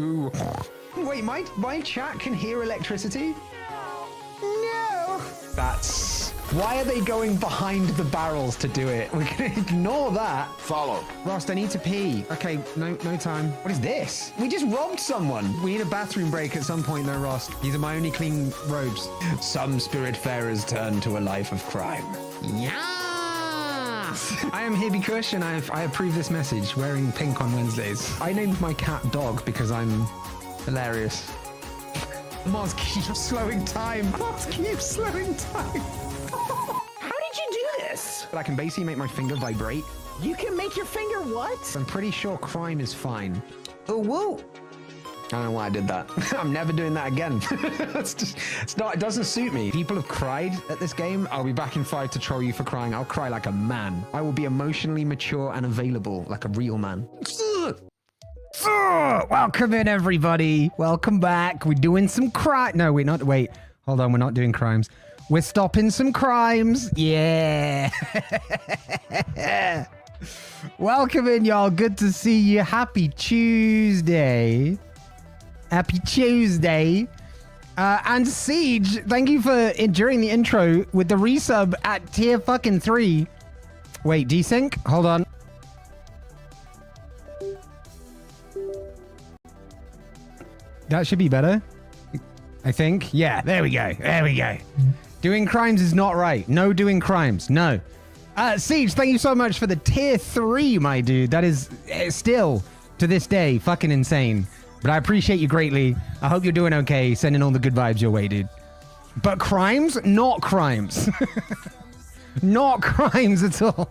Ooh. Wait, my chat can hear electricity? No. That's... Why are they going behind the barrels to do it? We can ignore that. Follow. Rost, I need to pee. Okay, no time. What is this? We just robbed someone. We need a bathroom break at some point though, Rost. These are my only clean robes. Some spiritfarers turn to a life of crime. Yes! I am Hibby Kush and I approve this message, wearing pink on Wednesdays. I named my cat Dog because I'm hilarious. Mars keeps slowing time. Mars keeps slowing time. How did you do this? But I can basically make my finger vibrate. You can make your finger what? I'm pretty sure crime is fine. Oh, whoa. I don't know why I did that. I'm never doing that again. It doesn't suit me. People have cried at this game. I'll be back in 5 to troll you for crying. I'll cry like a man. I will be emotionally mature and available like a real man. Welcome in, everybody. Welcome back. We're doing some crime. No, we're not. Wait, hold on. We're not doing crimes. We're stopping some crimes. Yeah. Welcome in, y'all. Good to see you. Happy Tuesday. Happy Tuesday. And Siege, thank you for enduring the intro with the resub at tier fucking 3. Wait, desync? Hold on. That should be better. I think. Yeah, there we go. There we go. Doing crimes is not right. No doing crimes. No. Siege, thank you so much for the tier 3, my dude. That is still, to this day, fucking insane. But I appreciate you greatly. I hope you're doing okay. Sending all the good vibes your way, dude. But crimes? Not crimes. Not crimes at all.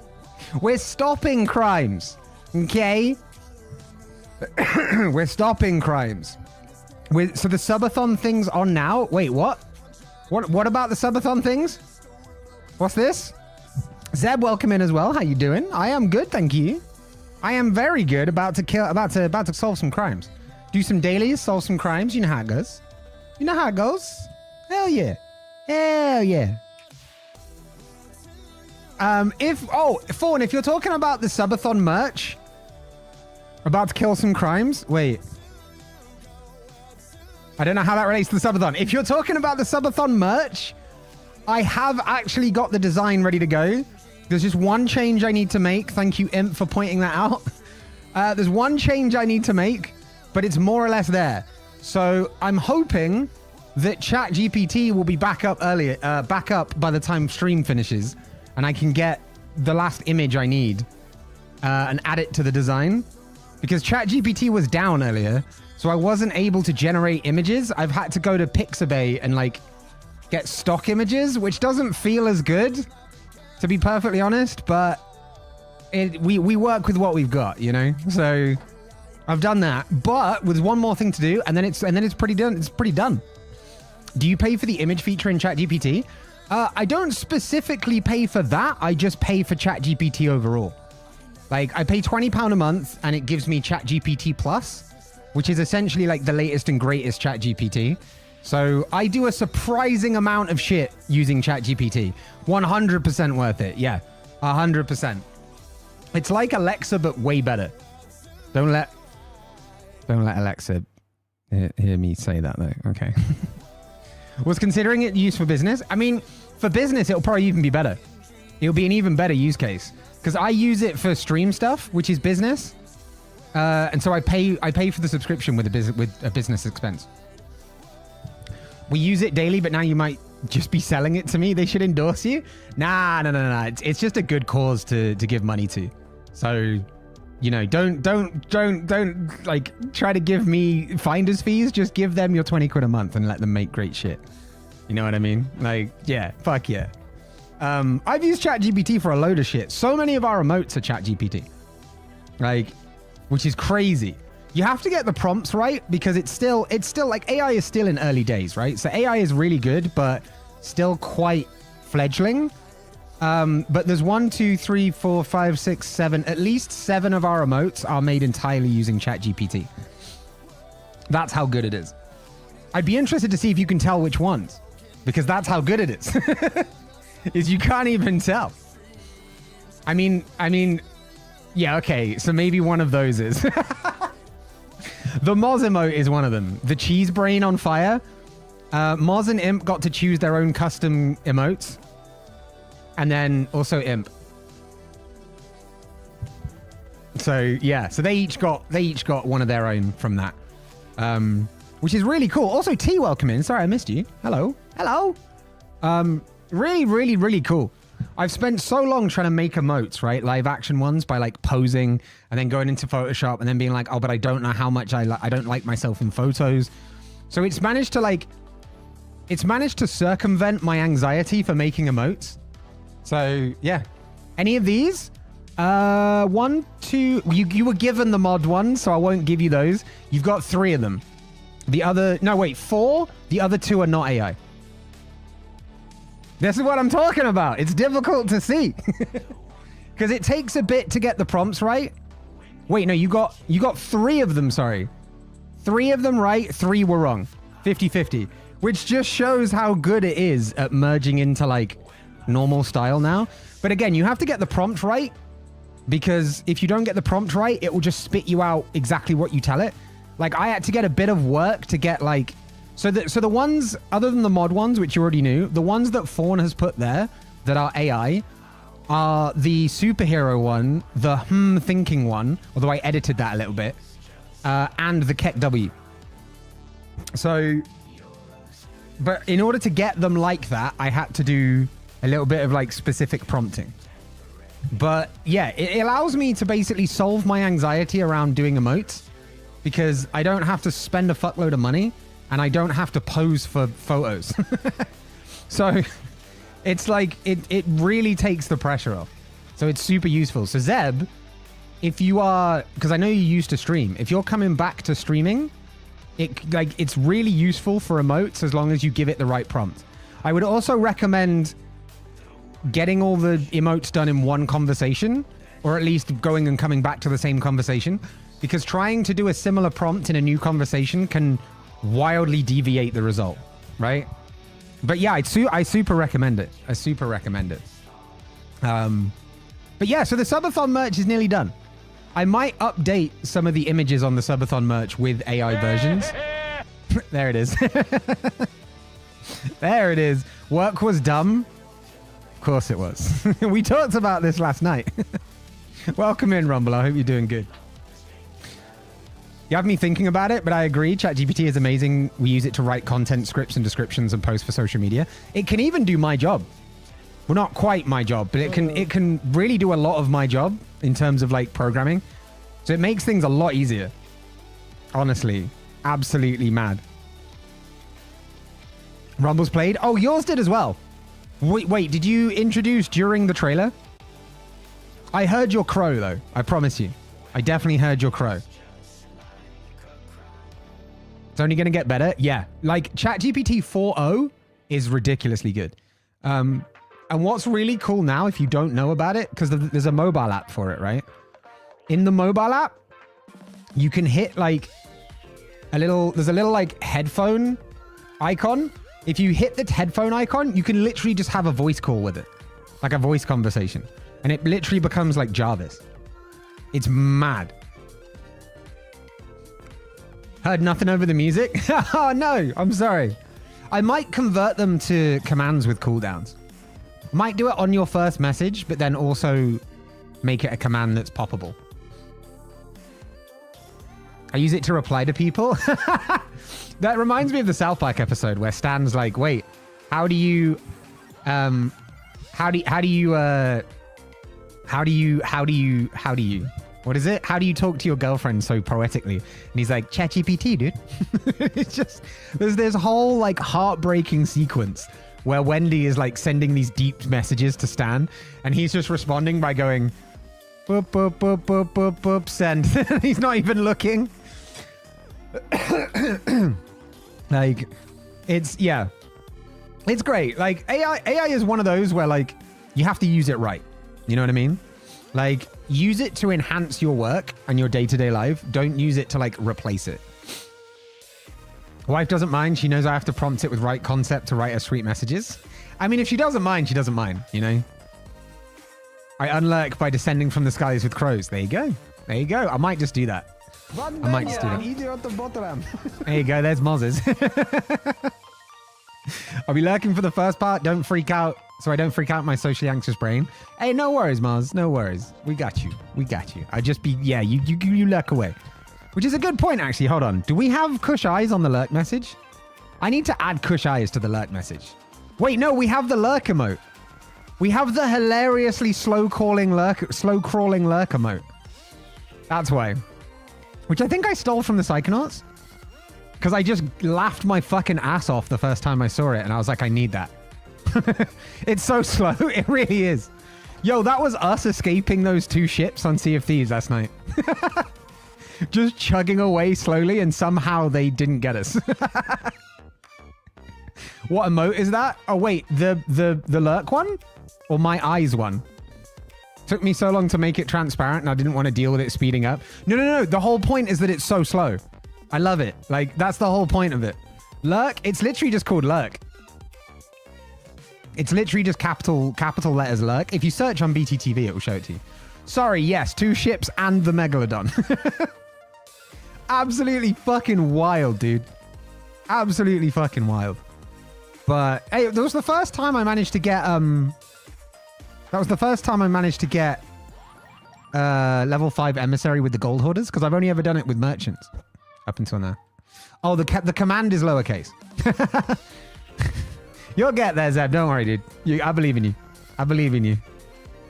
We're stopping crimes. Okay? We're stopping crimes. So the subathon thing's on now? Wait, what? What about the subathon things? What's this? Zeb, welcome in as well. How you doing? I am good, thank you. I am very good. About to solve some crimes. Do some dailies, solve some crimes. You know how it goes. You know how it goes. Hell yeah. Hell yeah. Fawn, if you're talking about the subathon merch, about to kill some crimes. Wait. I don't know how that relates to the subathon. If you're talking about the subathon merch, I have actually got the design ready to go. There's just one change I need to make. Thank you, Imp, for pointing that out. There's one change I need to make, but it's more or less there. So I'm hoping that ChatGPT will be back up by the time stream finishes, and I can get the last image I need and add it to the design. Because ChatGPT was down earlier, so I wasn't able to generate images. I've had to go to Pixabay and get stock images, which doesn't feel as good, to be perfectly honest, but we work with what we've got, you know? So I've done that, but there's one more thing to do, and then it's pretty done. It's pretty done. Do you pay for the image feature in ChatGPT? I don't specifically pay for that. I just pay for ChatGPT overall. I pay £20 a month, and it gives me ChatGPT Plus, which is essentially the latest and greatest ChatGPT. So I do a surprising amount of shit using ChatGPT. 100% worth it. Yeah, 100%. It's like Alexa, but way better. Don't let Alexa hear me say that, though. Okay. Was considering it used for business. I mean, for business, it'll probably even be better. It'll be an even better use case. Because I use it for stream stuff, which is business. And so I pay for the subscription with a business expense. We use it daily, but now you might just be selling it to me. They should endorse you. Nah. It's just a good cause to give money to. So, don't try to give me finder's fees. Just give them your 20 quid a month and let them make great shit. You know what I mean? Yeah, fuck yeah. I've used ChatGPT for a load of shit. So many of our emotes are ChatGPT. Which is crazy. You have to get the prompts right because it's still AI is still in early days, right? So AI is really good, but still quite fledgling. But there's 1, 2, 3, 4, 5, 6, 7, at least 7 of our emotes are made entirely using ChatGPT. That's how good it is. I'd be interested to see if you can tell which ones, because that's how good it is. Is you can't even tell. I mean, yeah, okay, so maybe one of those is. The Moz emote is one of them. The cheese brain on fire. Moz and Imp got to choose their own custom emotes. And then also Imp. So yeah, so they each got one of their own from that. Which is really cool. Also, T, welcome in. Sorry, I missed you. Hello. Hello. Really, really, really cool. I've spent so long trying to make emotes, right? Live action ones by like posing and then going into Photoshop and then being like, oh, but I don't know how much I don't like myself in photos. So it's managed to circumvent my anxiety for making emotes. So yeah, any of these? 1, 2, you were given the mod one, so I won't give you those. You've got 3 of them. 4. The other 2 are not AI. This is what I'm talking about. It's difficult to see. Because it takes a bit to get the prompts right. Wait, no, you got 3 of them, sorry. 3 of them right, 3 were wrong. 50-50. Which just shows how good it is at merging into like normal style now. But again, you have to get the prompt right. Because if you don't get the prompt right, it will just spit you out exactly what you tell it. Like I had to get a bit of work to get like... So the ones, other than the mod ones, which you already knew, the ones that Fawn has put there that are AI are the superhero one, the thinking one, although I edited that a little bit, and the Keck W. So, but in order to get them like that, I had to do a little bit of like specific prompting. But yeah, it allows me to basically solve my anxiety around doing emotes because I don't have to spend a fuckload of money. And I don't have to pose for photos. So it's like, it really takes the pressure off. So it's super useful. So Zeb, if you are, because I know you used to stream, if you're coming back to streaming, it's really useful for emotes as long as you give it the right prompt. I would also recommend getting all the emotes done in one conversation, or at least going and coming back to the same conversation, because trying to do a similar prompt in a new conversation can wildly deviate the result, right? But yeah, I super recommend it. I super recommend it. But yeah, so the subathon merch is nearly done. I might update some of the images on the subathon merch with AI versions. There it is. There it is. Work was dumb. Of course it was. We talked about this last night. Welcome in, Rumble. I hope you're doing good. You have me thinking about it, but I agree. ChatGPT is amazing. We use it to write content scripts and descriptions and post for social media. It can even do my job. Well, not quite my job, but it can really do a lot of my job in terms of like programming. So it makes things a lot easier. Honestly, absolutely mad. Rumble's played. Oh, yours did as well. Wait, did you introduce during the trailer? I heard your crow though. I promise you. I definitely heard your crow. It's only going to get better. Yeah. Like ChatGPT 4.0 is ridiculously good. And what's really cool now, if you don't know about it, because there's a mobile app for it, right? In the mobile app, you can hit like there's a little like headphone icon. If you hit the headphone icon, you can literally just have a voice call with it. Like a voice conversation. And it literally becomes like Jarvis. It's mad. Heard nothing over the music? Oh no, I'm sorry. I might convert them to commands with cooldowns. Might do it on your first message, but then also make it a command that's poppable. I use it to reply to people. That reminds me of the South Park episode where Stan's like, wait, how do you what is it? How do you talk to your girlfriend so poetically? And he's like, ChatGPT, dude. It's just, there's this whole like heartbreaking sequence where Wendy is like sending these deep messages to Stan and he's just responding by going, boop, boop, boop, boop, boop, boop, send. He's not even looking. Like, it's great. Like AI is one of those where like you have to use it right. You know what I mean? Like, use it to enhance your work and your day-to-day life. Don't use it to like replace it. Wife doesn't mind. She knows I have to prompt it with right concept to write her sweet messages. I mean, if she doesn't mind, she doesn't mind, you know? I unlurk by descending from the skies with crows. There you go. There you go. I might just do that. I might just do that. There you go. There's Moz's. I'll be lurking for the first part. Don't freak out. So I don't freak out my socially anxious brain. Hey, no worries, Moz. No worries. We got you. We got you. I just be, yeah, you lurk away. Which is a good point, actually. Hold on. Do we have Kush Eyes on the lurk message? I need to add Kush Eyes to the lurk message. Wait, no, we have the lurk emote. We have the hilariously slow-crawling lurk emote. That's why. Which I think I stole from the Psychonauts. Because I just laughed my fucking ass off the first time I saw it. And I was like, I need that. It's so slow. It really is. Yo, that was us escaping those two ships on Sea of Thieves last night. Just chugging away slowly and somehow they didn't get us. What emote is that? Oh, wait. The lurk one? Or my eyes one? Took me so long to make it transparent and I didn't want to deal with it speeding up. No. The whole point is that it's so slow. I love it. Like, that's the whole point of it. Lurk, it's literally just called lurk. It's literally just capital letters lurk. If you search on BTTV, it will show it to you. Sorry, yes, 2 ships and the Megalodon. Absolutely fucking wild, dude. Absolutely fucking wild. But, hey, that was the first time I managed to get, level 5 emissary with the gold hoarders, because I've only ever done it with merchants up until now. Oh, the command is lowercase. You'll get there, Zeb. Don't worry, dude. I believe in you. I believe in you.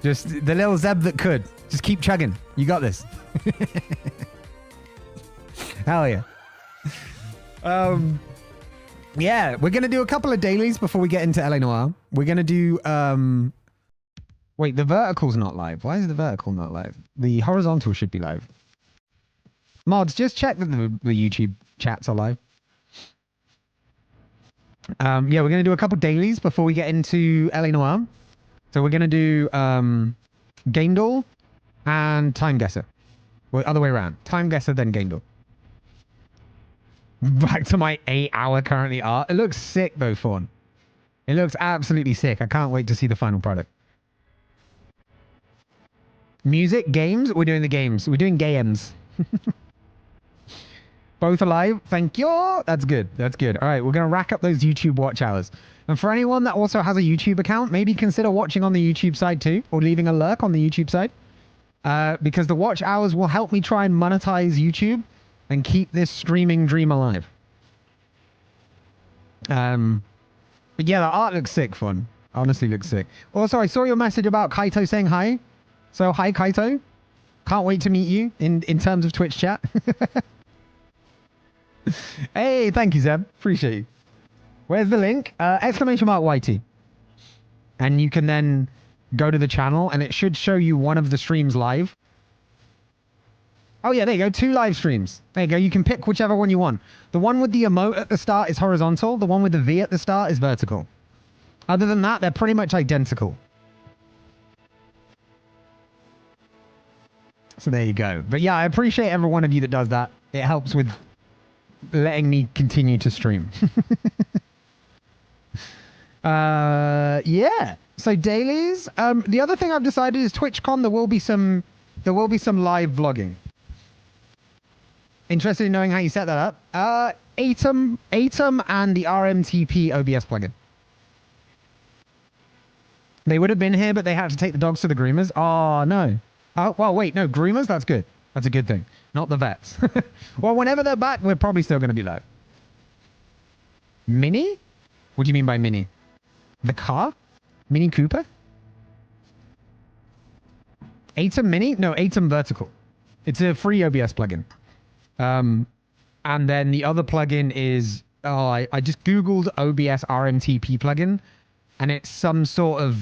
Just the little Zeb that could. Just keep chugging. You got this. Hell yeah. Yeah, we're going to do a couple of dailies before we get into LA Noire. We're going to do... Wait, the vertical's not live. Why is the vertical not live? The horizontal should be live. Mods, just check that the YouTube chats are live. Yeah, we're going to do a couple dailies before we get into LA Noire. So we're going to do Gaindor and Time Guesser. Well, other way around. Time Guesser, then Gaindor. Back to my 8-hour currently art. It looks sick though, Fawn. It looks absolutely sick. I can't wait to see the final product. Music, games? We're doing the games. We're doing games. Both alive. Thank you. That's good. That's good. All right, we're going to rack up those YouTube watch hours. And for anyone that also has a YouTube account, maybe consider watching on the YouTube side too, or leaving a lurk on the YouTube side. Because the watch hours will help me try and monetize YouTube and keep this streaming dream alive. But yeah, the art looks sick, Fun. Honestly looks sick. Also, I saw your message about Kaito saying hi. So, hi, Kaito. Can't wait to meet you in terms of Twitch chat. Hey, thank you, Zeb. Appreciate you. Where's the link? Exclamation mark YT. And you can then go to the channel and it should show you one of the streams live. Oh yeah, there you go. 2 live streams. There you go. You can pick whichever one you want. The one with the emote at the start is horizontal. The one with the V at the start is vertical. Other than that, they're pretty much identical. So there you go. But yeah, I appreciate every one of you that does that. It helps with letting me continue to stream. Yeah. So dailies. The other thing I've decided is TwitchCon. There will be some live vlogging. Interested in knowing how you set that up? Atom and the RMTP OBS plugin. They would have been here, but they had to take the dogs to the groomers. Oh no. Oh well, wait, no groomers. That's good. That's a good thing. Not the vets. Well, whenever they're back, we're probably still going to be live. Mini? What do you mean by mini? The car? Mini Cooper? Atom Mini? No, Atom Vertical. It's a free OBS plugin. And then the other plugin is... Oh, I just Googled OBS RMTP plugin. And it's some sort of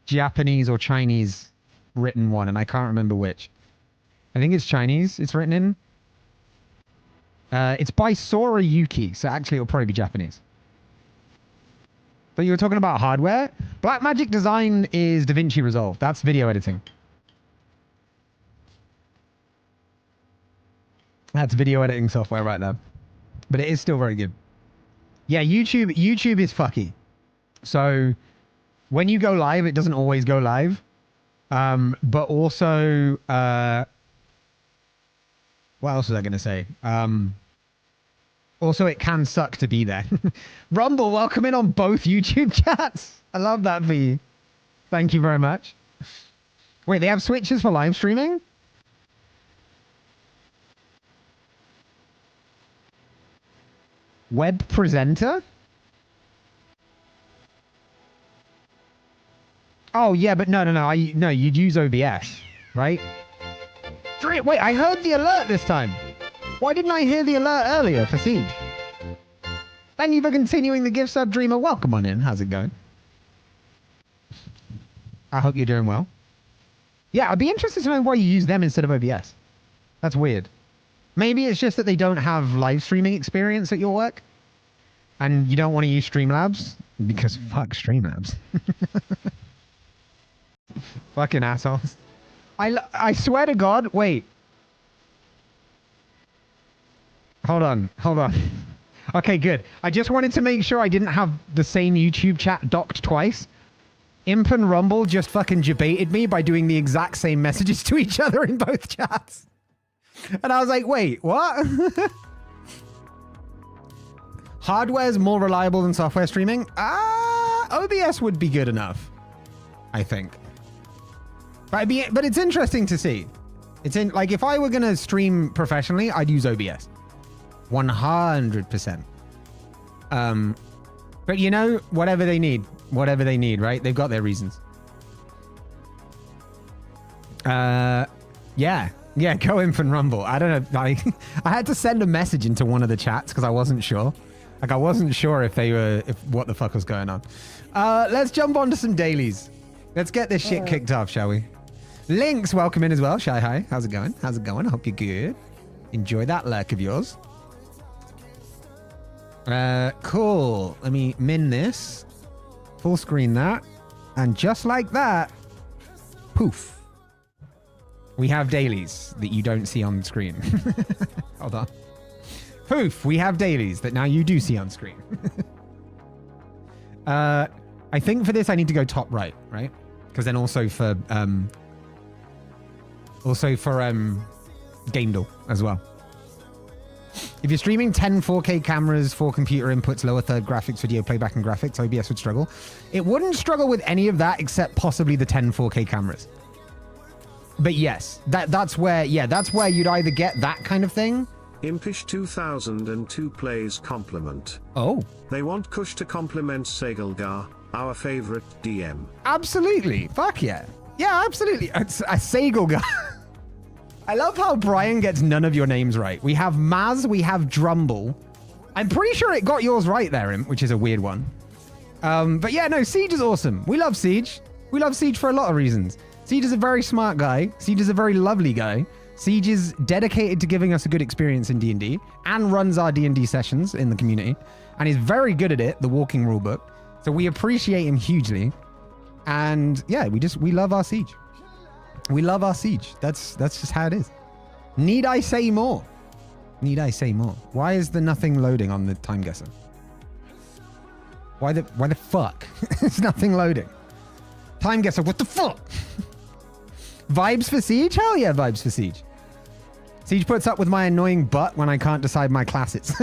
Japanese or Chinese written one. And I can't remember which. I think it's Chinese it's written in. It's by Sora Yuki. So actually it'll probably be Japanese. But you were talking about hardware? Blackmagic Design is DaVinci Resolve. That's video editing. That's video editing software right now. But it is still very good. Yeah, YouTube is fucky. So when you go live, it doesn't always go live. But also What else was I going to say? Also, it can suck to be there. Rumble, welcome in on both YouTube chats. I love that for you. Thank you very much. Wait, they have switches for live streaming? Web presenter? Oh, yeah, but no. No, you'd use OBS, right? Wait, I heard the alert this time. Why didn't I hear the alert earlier for Siege? Thank you for continuing the gift sub, Dreamer. Welcome on in. How's it going? I hope you're doing well. Yeah, I'd be interested to know why you use them instead of OBS. That's weird. Maybe it's just that they don't have live streaming experience at your work. And you don't want to use Streamlabs. Because fuck Streamlabs. Fucking assholes. I swear to God, wait. Hold on. Okay, good. I just wanted to make sure I didn't have the same YouTube chat docked twice. Imp and Rumble just fucking debated me by doing the exact same messages to each other in both chats. And I was like, wait, what? Hardware's more reliable than software streaming? OBS would be good enough, I think. But it's interesting to see. Like, if I were going to stream professionally, I'd use OBS. 100%. But you know, whatever they need, right? They've got their reasons. Yeah, go Imp and Rumble. I don't know. I had to send a message into one of the chats because I wasn't sure. Like, I wasn't sure if what the fuck was going on. Let's jump on to some dailies. Let's get this shit kicked off, shall we? Lynx, welcome in as well. Shy hi. How's it going? I hope you're good. Enjoy that lurk of yours. Cool. Let me min this. Full screen that. And just like that, poof. We have dailies that you don't see on screen. Hold on. Poof, we have dailies that now you do see on screen. I think for this I need to go top right? Because then also for Gaindle as well. If you're streaming 10 4K cameras, 4 computer inputs, lower third graphics, video playback, and graphics, OBS would struggle. It wouldn't struggle with any of that except possibly the 10 4K cameras. But yes, that's where you'd either get that kind of thing. Impish 2002 plays compliment. Oh. They want Kush to compliment Segalgar, our favorite DM. Absolutely. Fuck yeah. Yeah, absolutely. It's a Segalgar. I love how Brian gets none of your names right. We have Maz, we have Drumble. I'm pretty sure it got yours right there, Imp, which is a weird one. But yeah, no, Siege is awesome. We love Siege. We love Siege for a lot of reasons. Siege is a very smart guy. Siege is a very lovely guy. Siege is dedicated to giving us a good experience in D&D and runs our D&D sessions in the community and is very good at it, the walking rulebook. So we appreciate him hugely. And yeah, we love our Siege. We love our Siege. That's just how it is. Need I say more? Need I say more? Why is there nothing loading on the time guesser? Why the fuck? There's nothing loading. Time guesser, what the fuck? Vibes for Siege? Hell yeah, vibes for Siege. Siege puts up with my annoying butt when I can't decide my classes.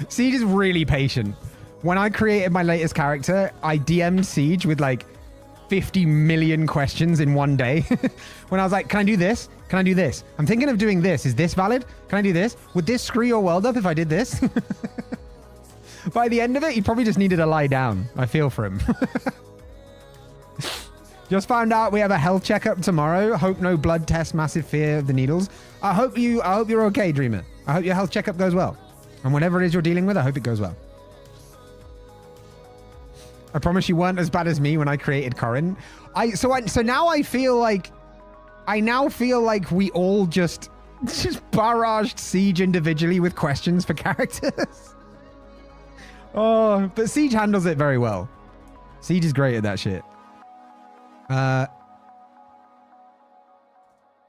Siege is really patient. When I created my latest character, I DM'd Siege with like 50 million questions in one day. When I was like, can I do this? Can I do this? I'm thinking of doing this. Is this valid? Can I do this? Would this screw your world up if I did this? By the end of it, he probably just needed to lie down. I feel for him. Just found out we have a health checkup tomorrow. Hope no blood test, massive fear of the needles. I hope you're okay, Dreamer. I hope your health checkup goes well. And whatever it is you're dealing with, I hope it goes well. I promise you weren't as bad as me when I created Corin. So now I feel like we all just barraged Siege individually with questions for characters. Oh, but Siege handles it very well. Siege is great at that shit. Why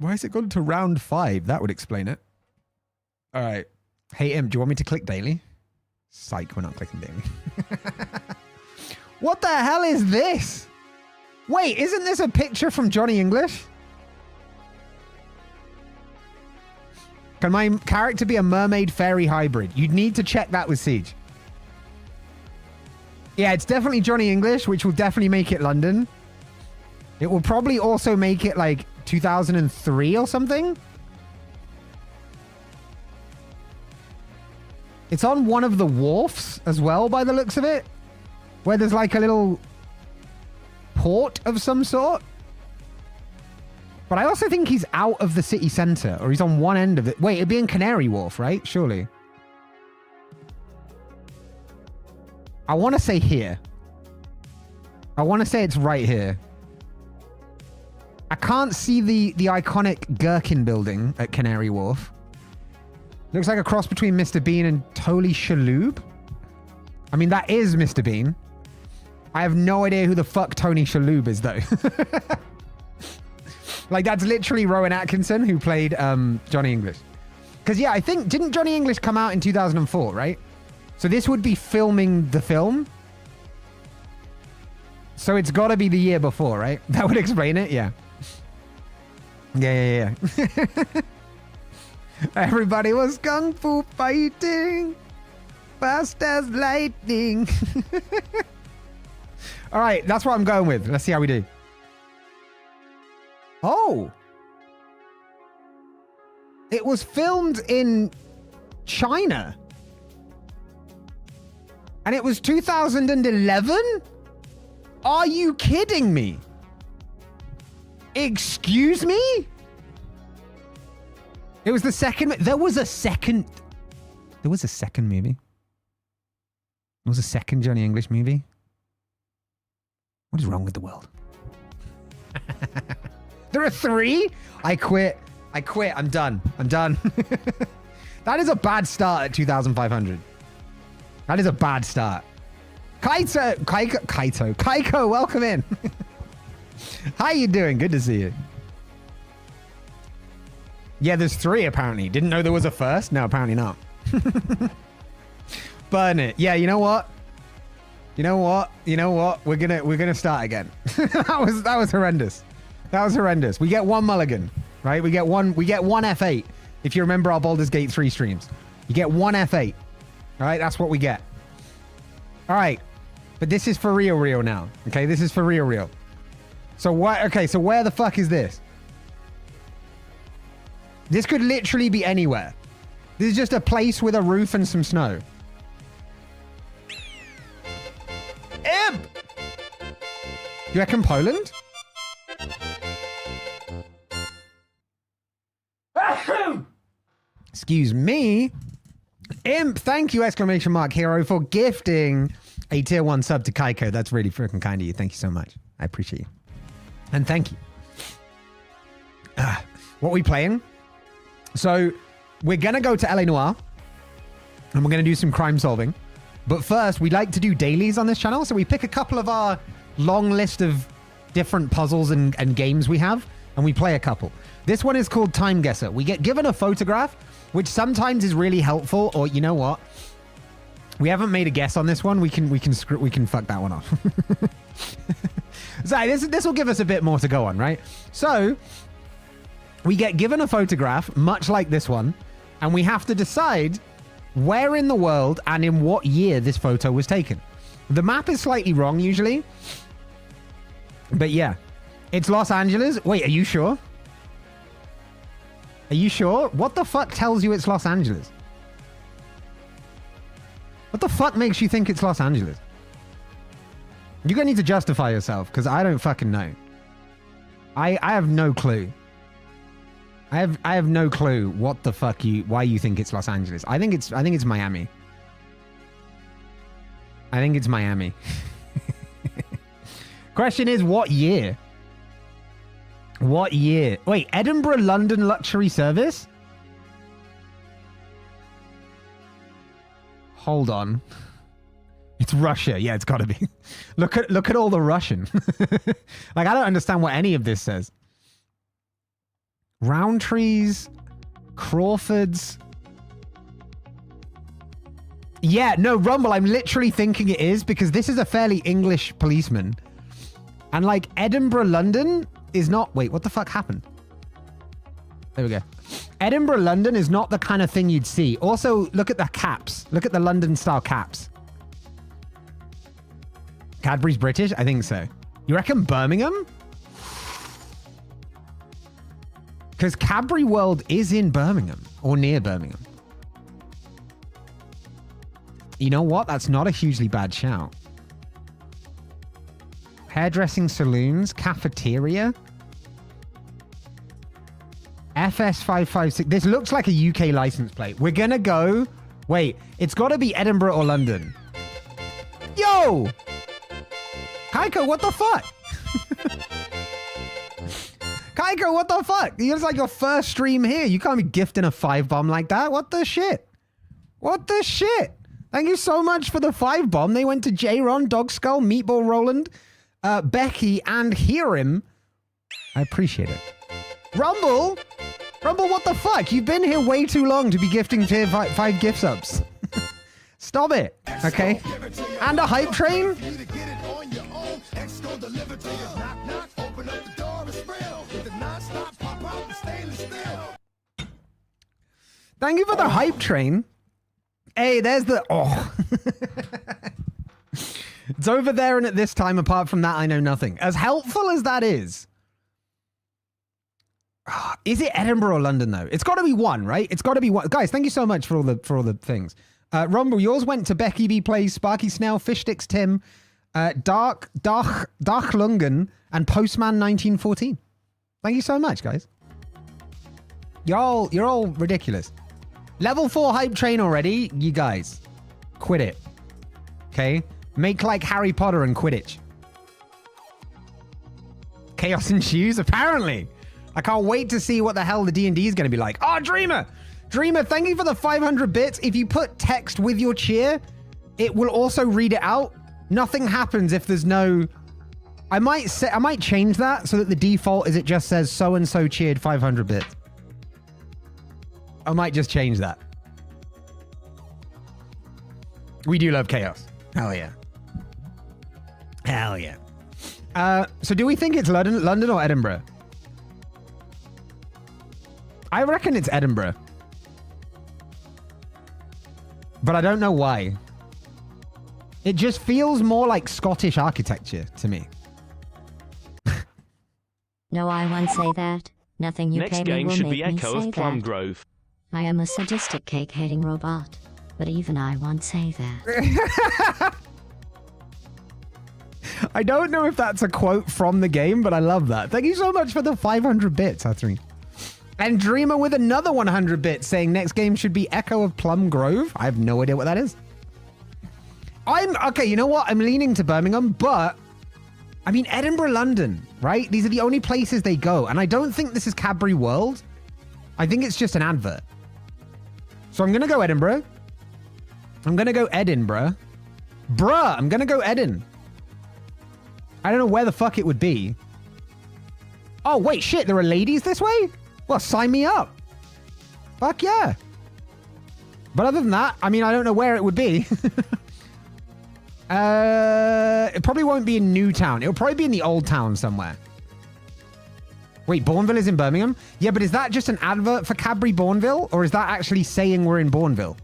has it gone to round 5? That would explain it. All right. Hey, Im, do you want me to click daily? Psych, we're not clicking daily. What the hell is this? Wait, isn't this a picture from Johnny English? Can my character be a mermaid fairy hybrid? You'd need to check that with Siege. Yeah, it's definitely Johnny English, which will definitely make it London. It will probably also make it like 2003 or something. It's on one of the wharfs as well, by the looks of it, where there's like a little port of some sort. But I also think he's out of the city center, or he's on one end of it. Wait, it'd be in Canary Wharf, right? Surely. I want to say here. I want to say it's right here. I can't see the iconic Gherkin building at Canary Wharf. Looks like a cross between Mr. Bean and Tony Shalhoub. I mean, that is Mr. Bean. I have no idea who the fuck Tony Shalhoub is, though. Like, that's literally Rowan Atkinson, who played Johnny English. Because, yeah, I think... Didn't Johnny English come out in 2004, right? So this would be filming the film. So it's got to be the year before, right? That would explain it, yeah. Yeah. Everybody was kung fu fighting, fast as lightning. All right, that's what I'm going with. Let's see how we do. Oh. It was filmed in China. And it was 2011? Are you kidding me? Excuse me? It was the second... There was a second movie. There was a second Johnny English movie. What is wrong with the world? There are 3? I quit. I'm done. That is a bad start at 2,500. That is a bad start. Kaiko, welcome in. How you doing? Good to see you. Yeah, there's 3 apparently. Didn't know there was a first? No, apparently not. Burn it. Yeah, you know what? We're gonna start again. that was horrendous. We get 1 mulligan, right? We get one F8. If you remember our Baldur's Gate 3 streams, you get 1 F8. All right, that's what we get. All right, but this is for real now. Okay, this is for real. So what? Okay, so where the fuck is this? This could literally be anywhere. This is just a place with a roof and some snow. Imp! You reckon Poland? Excuse me. Imp, thank you, exclamation mark hero, for gifting a tier 1 sub to Kaiko. That's really freaking kind of you. Thank you so much. I appreciate you. And thank you. What are we playing? So we're going to go to LA Noire and we're going to do some crime solving. But first, we like to do dailies on this channel. So we pick a couple of our long list of different puzzles and games we have, and we play a couple. This one is called Time Guesser. We get given a photograph, which sometimes is really helpful, or you know what? We haven't made a guess on this one. We can fuck that one off. So this will give us a bit more to go on, right? So we get given a photograph, much like this one, and we have to decide where in the world and in what year this photo was taken. The map is slightly wrong usually, but yeah, it's Los Angeles. Wait, are you sure? Are you sure? What the fuck tells you it's Los Angeles? What the fuck makes you think it's Los Angeles? You're gonna need to justify yourself, because I don't fucking know. I have no clue. I have no clue what the fuck why you think it's Los Angeles. I think it's Miami. I think it's Miami. Question is, what year? What year? Wait, Edinburgh, London luxury service? Hold on. It's Russia. Yeah, it's got to be. Look at all the Russian. Like, I don't understand what any of this says. Roundtree's, Crawford's. Yeah, no, Rumble, I'm literally thinking it is, because this is a fairly English policeman. And like Edinburgh, London is not... Wait, what the fuck happened? There we go. Edinburgh, London is not the kind of thing you'd see. Also, look at the caps. Look at the London-style caps. Cadbury's British? I think so. You reckon Birmingham? Because Cadbury World is in Birmingham or near Birmingham. You know what? That's not a hugely bad shout. Hairdressing saloons, cafeteria. FS556. This looks like a UK license plate. We're going to go. Wait, it's got to be Edinburgh or London. Yo! Kaiko, what the fuck? Kaiko, what the fuck? It's like your first stream here. You can't be gifting a 5-bomb like that. What the shit? What the shit? Thank you so much for the 5-bomb. They went to J-Ron, Dog Skull, Meatball Roland, Becky, and Hiram. I appreciate it. Rumble? Rumble, what the fuck? You've been here way too long to be gifting tier 5 gift subs. Stop it. Okay. And a hype train? Thank you for the hype train. Hey, there's the... Oh. It's over there and at this time. Apart from that, I know nothing. As helpful as that is it Edinburgh or London, though? It's got to be one, right? It's got to be one. Guys, thank you so much for all the things. Rumble, yours went to Becky B Plays, Sparky Snell, Fish Sticks Tim, Dark Lungen, and Postman 1914. Thank you so much, guys. You're all ridiculous. Level 4 hype train already, you guys. Quit it. Okay? Make like Harry Potter and Quidditch. Chaos and Shoes, apparently. I can't wait to see what the hell the D&D is going to be like. Oh, Dreamer! Dreamer, thank you for the 500 bits. If you put text with your cheer, it will also read it out. Nothing happens if there's no... I might change that so that the default is it just says so-and-so cheered 500 bits. I might just change that. We do love chaos. Hell yeah. Hell yeah. So do we think it's London or Edinburgh? I reckon it's Edinburgh. But I don't know why. It just feels more like Scottish architecture to me. No, I won't say that. Nothing you Next pay me game will should make be me Echo say of Plum that. Grove. I am a sadistic cake-hating robot, but even I won't say that. I don't know if that's a quote from the game, but I love that. Thank you so much for the 500 bits, Hathreen. And Dreamer with another 100 bits saying next game should be Echo of Plum Grove. I have no idea what that is. Okay, you know what? I'm leaning to Birmingham, but I mean, Edinburgh, London, right? These are the only places they go. And I don't think this is Cadbury World. I think it's just an advert. So I'm going to go Edinburgh. I'm going to go Edinburgh. Bruh, I'm going to go Edin. I don't know where the fuck it would be. Oh, wait, shit. There are ladies this way? Well, sign me up. Fuck yeah. But other than that, I mean, I don't know where it would be. It probably won't be in Newtown. It'll probably be in the old town somewhere. Wait, Bourneville is in Birmingham? Yeah, but is that just an advert for Cadbury Bourneville? Or is that actually saying we're in Bourneville?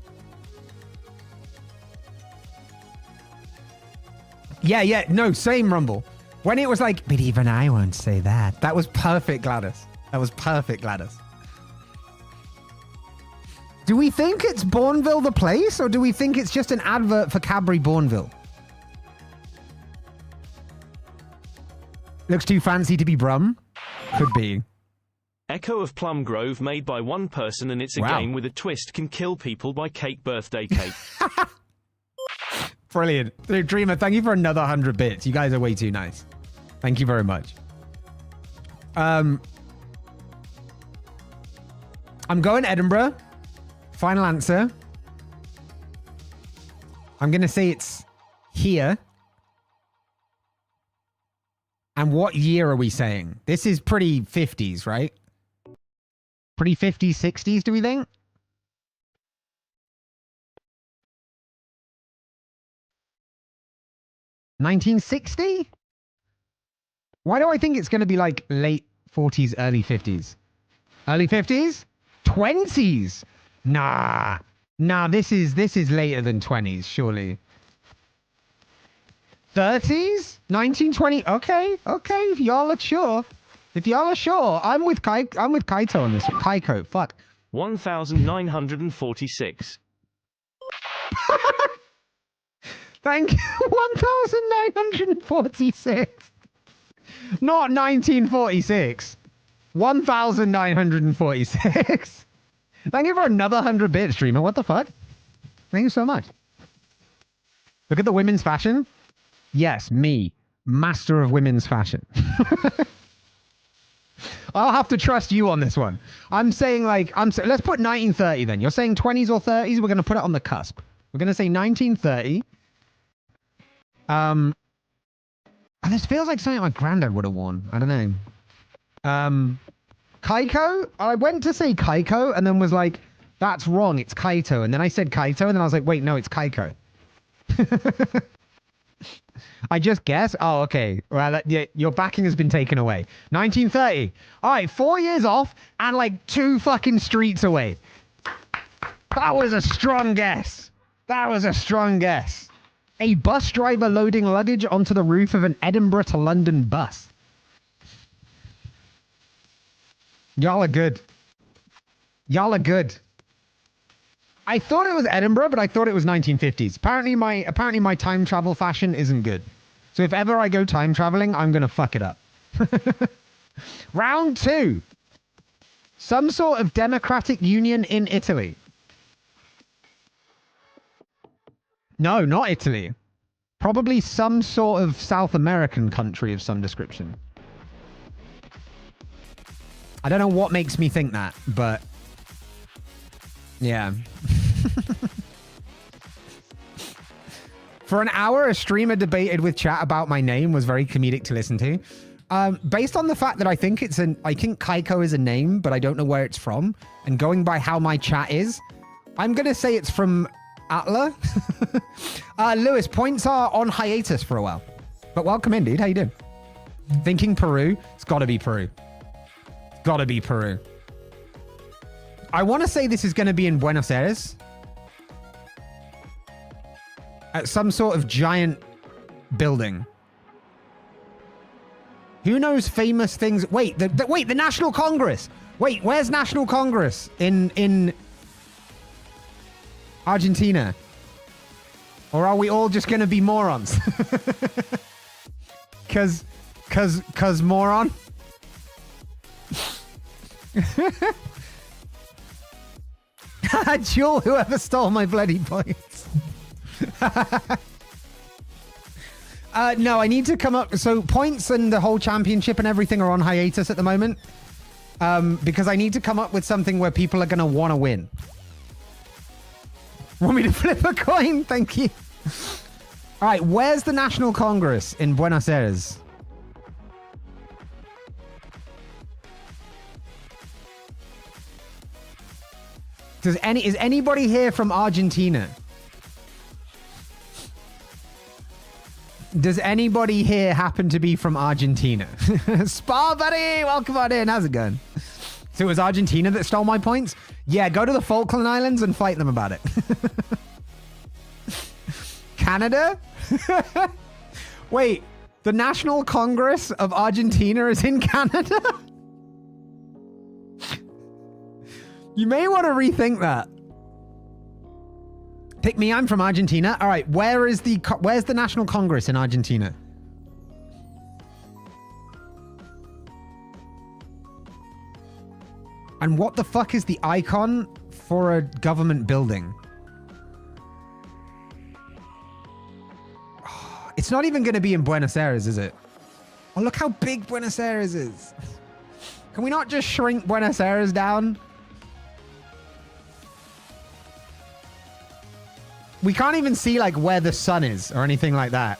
Yeah, no, same Rumble. When it was like, but even I won't say that. That was perfect, Gladys. That was perfect, Gladys. Do we think it's Bourneville the place? Or do we think it's just an advert for Cadbury Bourneville? Looks too fancy to be Brum. Could be. Echo of Plum Grove made by one person and it's a Wow. game with a twist can kill people by cake birthday cake. Brilliant. Dude, Dreamer, thank you for another 100 bits. You guys are way too nice. Thank you very much. I'm going Edinburgh. Final answer. I'm going to say it's here. And what year are we saying? This is pretty 50s, right? Pretty 50s, 60s, do we think? $1960? Why do I think it's going to be like late 40s, early 50s? Early 50s? 20s. Nah. This is later than 20s, surely. 30s? 1920? Okay. If y'all are sure. I'm with Kaito on this. Kaiko, fuck. 1946. Thank you. 1946. Not 1946. 1946. Thank you for another 100 bit streamer. What the fuck? Thank you so much. Look at the women's fashion. Yes, me. Master of women's fashion. I'll have to trust you on this one. I'm saying let's put 1930 then. You're saying 20s or 30s? We're going to put it on the cusp. We're going to say 1930. This feels like something my granddad would have worn. I don't know. Kaiko? I went to say Kaiko and then was like, that's wrong. It's Kaito. And then I said Kaito and then I was like, wait, no, it's Kaiko. I just guess. Oh, okay. Well, your backing has been taken away. 1930. All right, 4 years off and like 2 fucking streets away. That was a strong guess. A bus driver loading luggage onto the roof of an Edinburgh to London bus. Y'all are good. I thought it was Edinburgh, but I thought it was 1950s. Apparently my time travel fashion isn't good. So if ever I go time traveling, I'm going to fuck it up. Round 2. Some sort of democratic union in Italy. No, not Italy. Probably some sort of South American country of some description. I don't know what makes me think that, but yeah. For an hour, a streamer debated with chat about my name was very comedic to listen to. Based on the fact that I think Kaiko is a name, but I don't know where it's from. And going by how my chat is, I'm going to say it's from Atla. Lewis, points are on hiatus for a while. But welcome in, dude. How you doing? Thinking Peru. It's got to be Peru. I want to say this is going to be in Buenos Aires. At some sort of giant building. Who knows famous things? Wait, the National Congress. Wait, where's National Congress? In Argentina? Or are we all just going to be morons? Cause moron? Jewel, whoever stole my bloody points. No, I need to come up. So points and the whole championship and everything are on hiatus at the moment. Because I need to come up with something where people are going to want to win. Want me to flip a coin? Thank you. All right, where's the National Congress in Buenos Aires? Is anybody here from Argentina? Does anybody here happen to be from Argentina? Spa buddy, welcome on in. How's it going? So it was Argentina that stole my points? Yeah, go to the Falkland Islands and fight them about it. Canada? Wait, the National Congress of Argentina is in Canada? You may want to rethink that. Pick me, I'm from Argentina. All right, where's the National Congress in Argentina? And what the fuck is the icon for a government building? Oh, it's not even going to be in Buenos Aires, is it? Oh, look how big Buenos Aires is. Can we not just shrink Buenos Aires down? We can't even see like where the sun is or anything like that.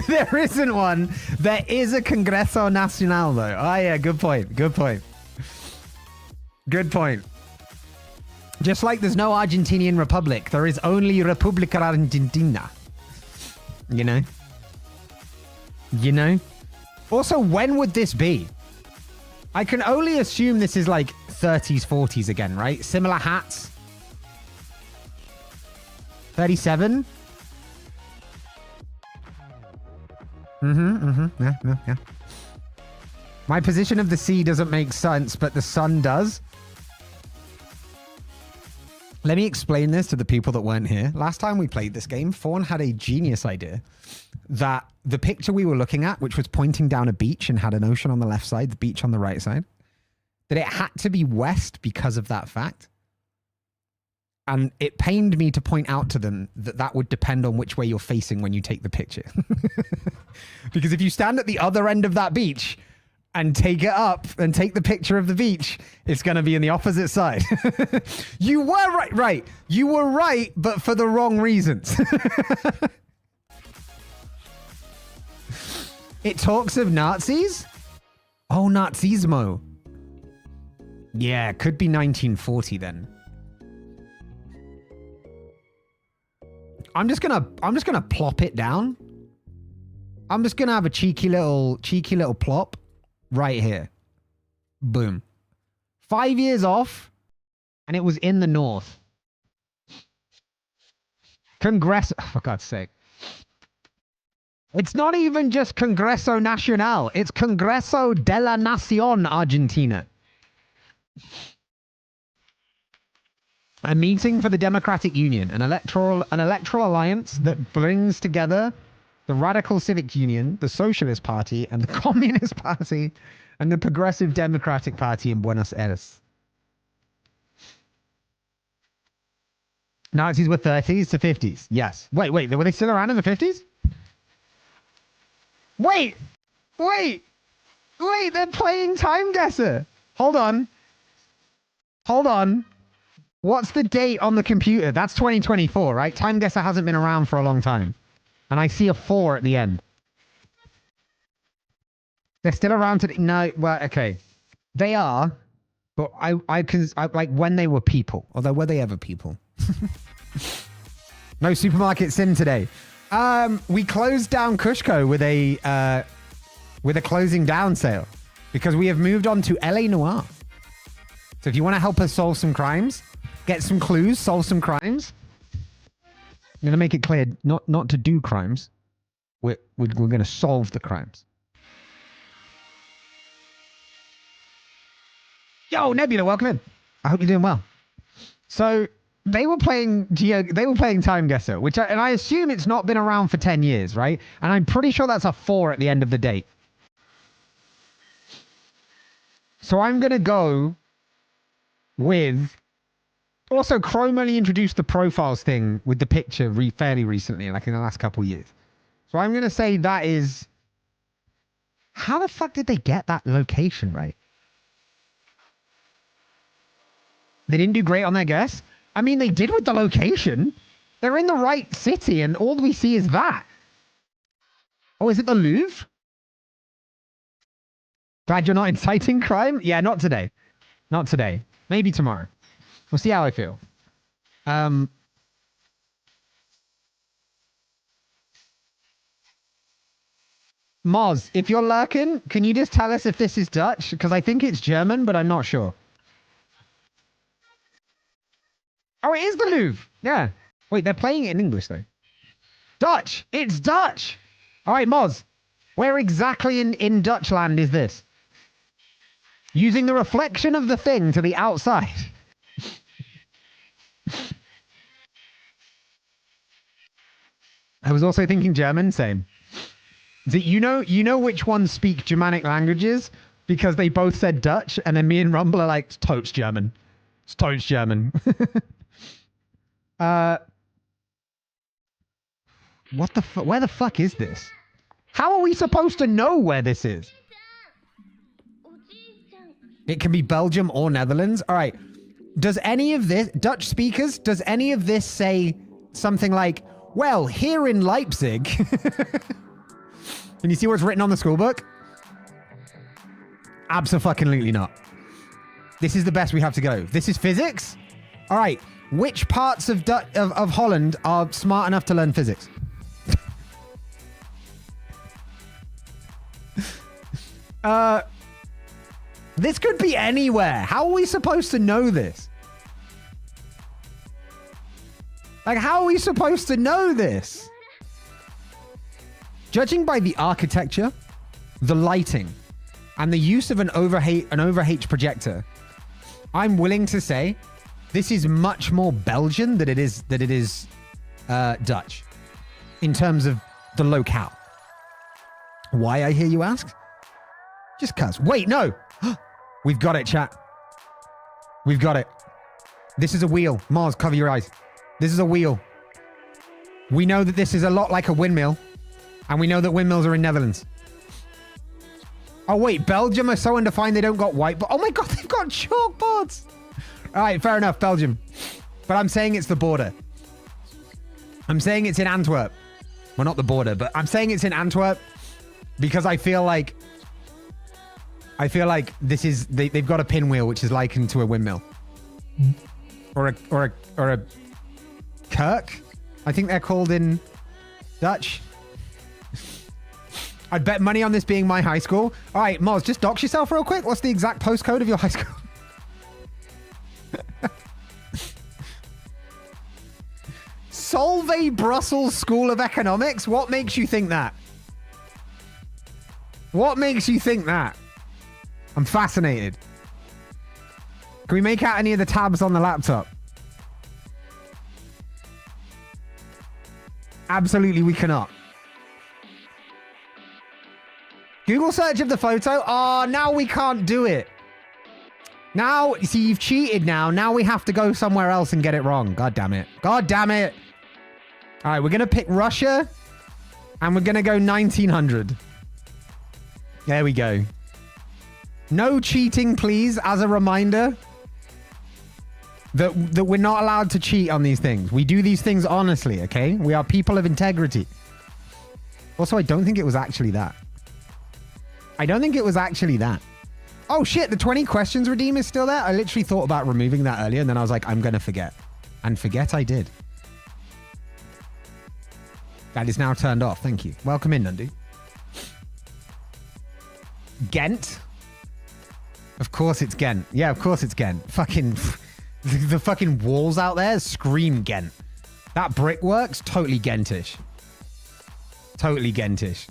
There isn't one. There is a Congreso Nacional though. Oh yeah, good point. Good point. Good point. Just like there's no Argentinian Republic, there is only República Argentina. You know? You know? Also, when would this be? I can only assume this is like 30s, 40s again, right? Similar hats. 37. Yeah. My position of the sea doesn't make sense, but the sun does. Let me explain this to the people that weren't here. Last time we played this game, Fawn had a genius idea that the picture we were looking at, which was pointing down a beach and had an ocean on the left side, the beach on the right side, that it had to be west because of that fact. And it pained me to point out to them that that would depend on which way you're facing when you take the picture. Because if you stand at the other end of that beach and take it up and take the picture of the beach, it's going to be in the opposite side. You were right. You were right, but for the wrong reasons. It talks of Nazis? Oh, Nazismo. Yeah, could be 1940 then. I'm just gonna plop it down. I'm just gonna have a cheeky little plop right here. Boom. 5 years off, and it was in the north. For God's sake. It's not even just Congreso Nacional. It's Congreso de la Nación Argentina. A meeting for the Democratic Union, an electoral alliance that brings together the Radical Civic Union, the Socialist Party, and the Communist Party, and the Progressive Democratic Party in Buenos Aires. Nazis were 30s to 50s. Yes. Wait, were they still around in the 50s? Wait, they're playing Time Guesser. Hold on. What's the date on the computer? That's 2024, right? Time Guesser hasn't been around for a long time. And I see a 4 at the end. They're still around today. No, well, okay. They are, but I like when they were people. Although, were they ever people? No supermarket sim today. We closed down Kushko with a closing down sale because we have moved on to LA Noire. So if you want to help us solve some crimes, get some clues, solve some crimes. I'm going to make it clear not to do crimes. We're going to solve the crimes. Yo, Nebula, welcome in. I hope you're doing well. So they were playing Time Guesser, and I assume it's not been around for 10 years, right? And I'm pretty sure that's a 4 at the end of the date. So I'm going to go with... Also, Chrome only introduced the profiles thing with the picture fairly recently, like in the last couple of years. So I'm going to say that is... How the fuck did they get that location right? They didn't do great on their guess? I mean, they did with the location. They're in the right city, and all we see is that. Oh, is it the Louvre? Glad you're not inciting crime? Yeah, not today. Not today. Maybe tomorrow. We'll see how I feel. Moz, if you're lurking, can you just tell us if this is Dutch? Because I think it's German, but I'm not sure. Oh, it is the Louvre. Yeah. Wait, they're playing it in English, though. Dutch! It's Dutch! All right, Moz. Where exactly in Dutchland is this? Using the reflection of the thing to the outside. I was also thinking German, same. You know which ones speak Germanic languages? Because they both said Dutch, and then me and Rumble are like, it's totes German. It's totes German. What the fuck? Where the fuck is this? How are we supposed to know where this is? It can be Belgium or Netherlands. All right. Does any of this, Dutch speakers, does any of this say something like, well, here in Leipzig... Can you see what's written on the schoolbook? Abso-fucking-lutely not. This is the best we have to go. This is physics? All right. Which parts of Holland are smart enough to learn physics? This could be anywhere. How are we supposed to know this? Like, how are we supposed to know this? Judging by the architecture, the lighting, and the use of an overH projector, I'm willing to say this is much more Belgian than it is Dutch in terms of the locale. Why, I hear you ask? Just cuz. Wait, no. We've got it, chat. We've got it. This is a wheel. Mars, cover your eyes. This is a wheel. We know that this is a lot like a windmill, and we know that windmills are in Netherlands. Oh, wait, Belgium are so undefined they don't got white, but oh my God, they've got chalkboards. All right, fair enough, Belgium. But I'm saying it's the border. I'm saying it's in Antwerp. Well, not the border, but I'm saying it's in Antwerp because I feel like this is, they've got a pinwheel, which is likened to a windmill. Or a Kirk, I think they're called in Dutch. I'd bet money on this being my high school. All right, Moz, just dox yourself real quick. What's the exact postcode of your high school? Solvay Brussels School of Economics? What makes you think that? What makes you think that? I'm fascinated. Can we make out any of the tabs on the laptop? Absolutely, we cannot. Google search of the photo. Oh, now we can't do it. Now, see, you've cheated now. Now we have to go somewhere else and get it wrong. God damn it. God damn it. All right, we're going to pick Russia. And we're going to go 1900. There we go. No cheating, please, as a reminder. That we're not allowed to cheat on these things. We do these things honestly, okay? We are people of integrity. Also, I don't think it was actually that. I don't think it was actually that. Oh shit, the 20 questions redeem is still there? I literally thought about removing that earlier and then I was like, I'm gonna forget. And forget I did. That is now turned off, thank you. Welcome in, Nundu. Ghent? Of course it's Ghent. Yeah, of course it's Ghent. Fucking... The fucking walls out there scream Ghent. That brickwork's totally Ghentish. Totally Ghentish.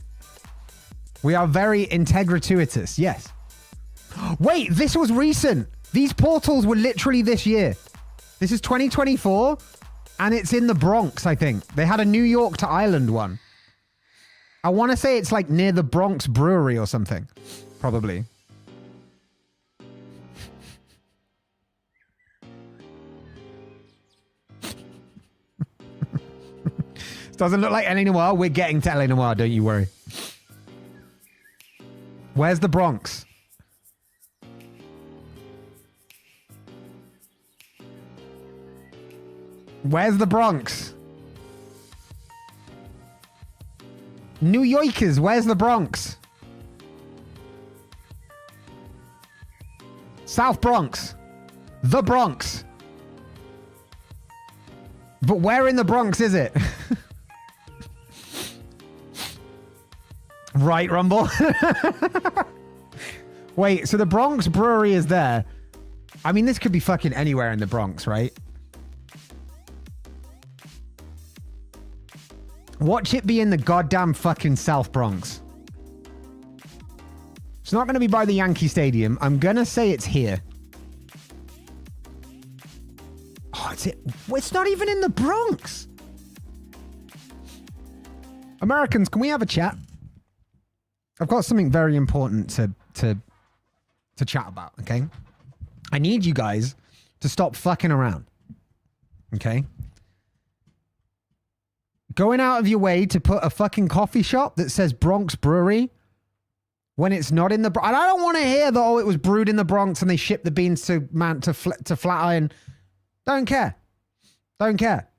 We are very integratuitous, yes. Wait, this was recent. These portals were literally this year. This is 2024, and it's in the Bronx, I think. They had a New York to Ireland one. I want to say it's like near the Bronx Brewery or something. Probably. Doesn't look like LA Noire. We're getting to LA Noire, don't you worry. Where's the Bronx? Where's the Bronx? New Yorkers, where's the Bronx? South Bronx. The Bronx. But where in the Bronx is it? Right, Rumble. Wait, so the Bronx Brewery is there. I mean, this could be fucking anywhere in the Bronx, right? Watch it be in the goddamn fucking South Bronx. It's not going to be by the Yankee Stadium. I'm going to say it's here. Oh, it's not even in the Bronx. Americans, can we have a chat? I've got something very important to chat about, okay? I need you guys to stop fucking around, okay? Going out of your way to put a fucking coffee shop that says Bronx Brewery when it's not in the... And I don't want to hear that, oh, it was brewed in the Bronx and they shipped the beans to Flatiron. Don't care. Don't care.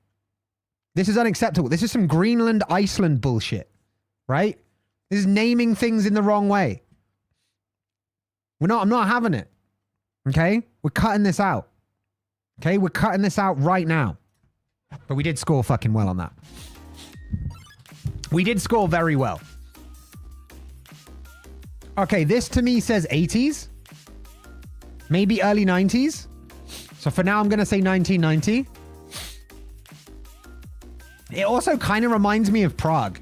This is unacceptable. This is some Greenland, Iceland bullshit, right? This is naming things in the wrong way. I'm not having it. Okay? We're cutting this out. Okay? We're cutting this out right now. But we did score fucking well on that. We did score very well. Okay, this to me says 80s. Maybe early 90s. So for now, I'm going to say 1990. It also kind of reminds me of Prague.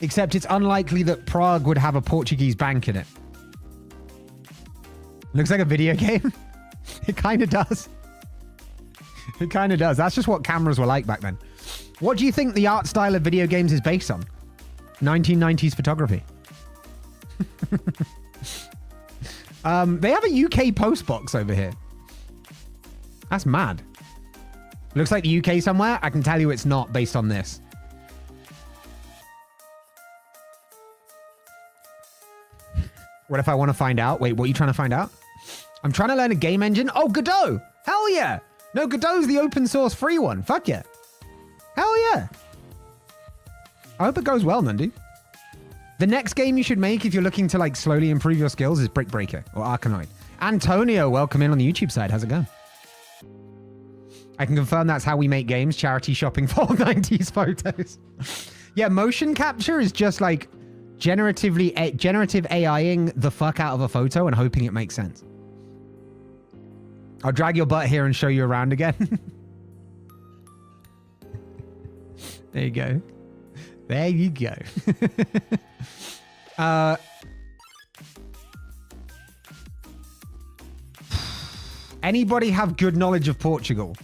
Except it's unlikely that Prague would have a Portuguese bank in it. Looks like a video game. It kind of does. It kind of does. That's just what cameras were like back then. What do you think the art style of video games is based on? 1990s photography. They have a UK post box over here. That's mad. Looks like the UK somewhere. I can tell you it's not based on this. What if I want to find out? Wait, what are you trying to find out? I'm trying to learn a game engine. Oh, Godot. Hell yeah. No, Godot's the open source free one. Fuck yeah. Hell yeah. I hope it goes well, Nundy. The next game you should make if you're looking to like slowly improve your skills is Brick Breaker or Arkanoid. Antonio, welcome in on the YouTube side. How's it going? I can confirm that's how we make games. Charity shopping for 90s photos. Yeah, motion capture is just like generative AIing the fuck out of a photo and hoping it makes sense. I'll drag your butt here and show you around again. There you go. There you go. Anybody have good knowledge of Portugal?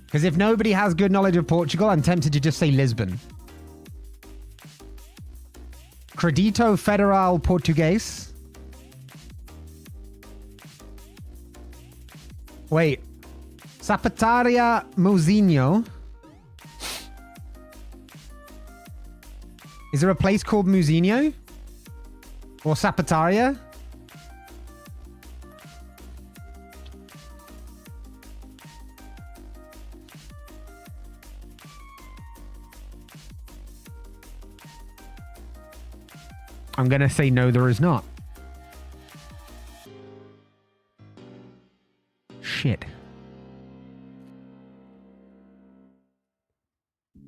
Because if nobody has good knowledge of Portugal, I'm tempted to just say Lisbon. Crédito Federal Português. Wait. Sapataria Muzinho. Is there a place called Muzinho? Or Sapataria? I'm going to say no, there is not. Shit.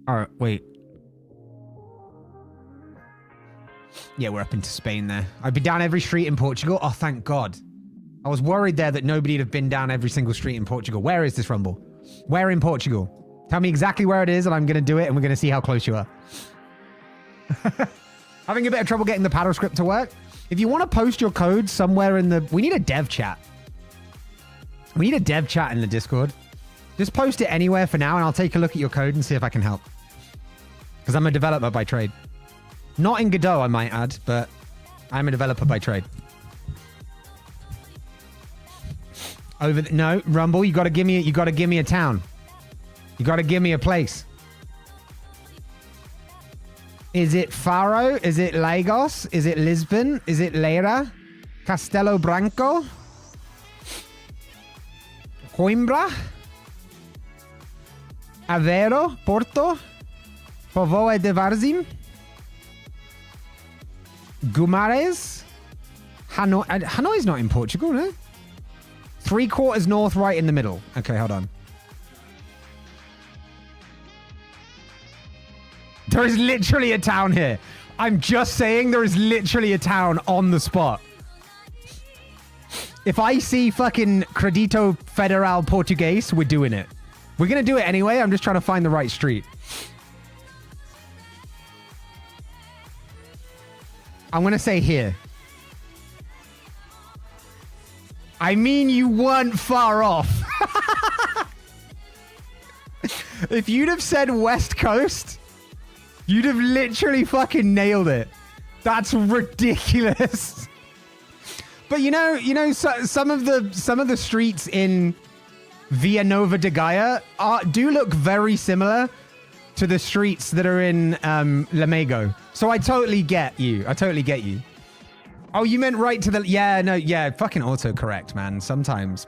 All right, wait. Yeah, we're up into Spain there. I've been down every street in Portugal. Oh, thank God. I was worried there that nobody'd have been down every single street in Portugal. Where is this Rumble? Where in Portugal? Tell me exactly where it is and I'm going to do it and we're going to see how close you are. Having a bit of trouble getting the paddle script to work. If you want to post your code somewhere in the... We need a dev chat. We need a dev chat in the Discord. Just post it anywhere for now and I'll take a look at your code and see if I can help. Because I'm a developer by trade. Not in Godot, I might add, but I'm a developer by trade. No, Rumble, you got to give me a town. You got to give me a place. Is it Faro? Is it Lagos? Is it Lisbon? Is it Leira? Castelo Branco? Coimbra? Aveiro? Porto? Povoa de Varzim? Guimarães? Hanoi? Hanoi's not in Portugal, no? 3/4 north, right in the middle. Okay, hold on. There is literally a town here. I'm just saying there is literally a town on the spot. If I see fucking Crédito Federal Português, we're doing it. We're going to do it anyway. I'm just trying to find the right street. I'm going to say here. I mean, you weren't far off. If you'd have said West Coast, you'd have literally fucking nailed it. That's ridiculous. But some of the streets in Villanova de Gaia do look very similar to the streets that are in Lamego. So I totally get you. Oh, you meant right to the... Yeah, fucking autocorrect, man. Sometimes.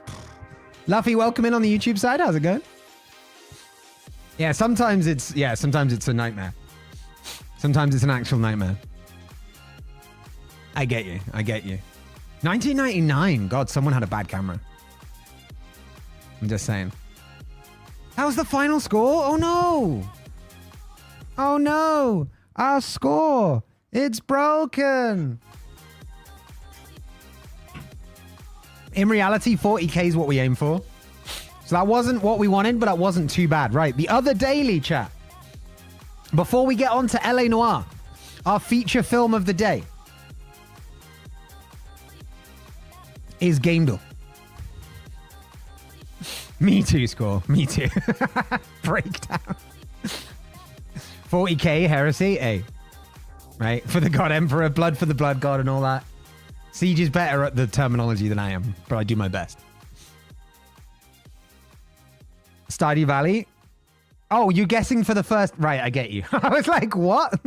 Luffy, welcome in on the YouTube side. How's it going? Yeah, sometimes it's a nightmare. Sometimes it's an actual nightmare. I get you. 1999. God, someone had a bad camera. I'm just saying. That was the final score? Oh, no. Oh, no. Our score. It's broken. In reality, 40k is what we aim for. So that wasn't what we wanted, but that wasn't too bad. Right, the other daily, chat. Before we get on to LA Noire, our feature film of the day is Gameduel. Me too, score. Me too. Breakdown. 40k, heresy, A. Right? For the God Emperor, blood for the blood god and all that. Siege is better at the terminology than I am, but I do my best. Stardew Valley. Oh, you're guessing for the first... Right, I get you. I was like, what?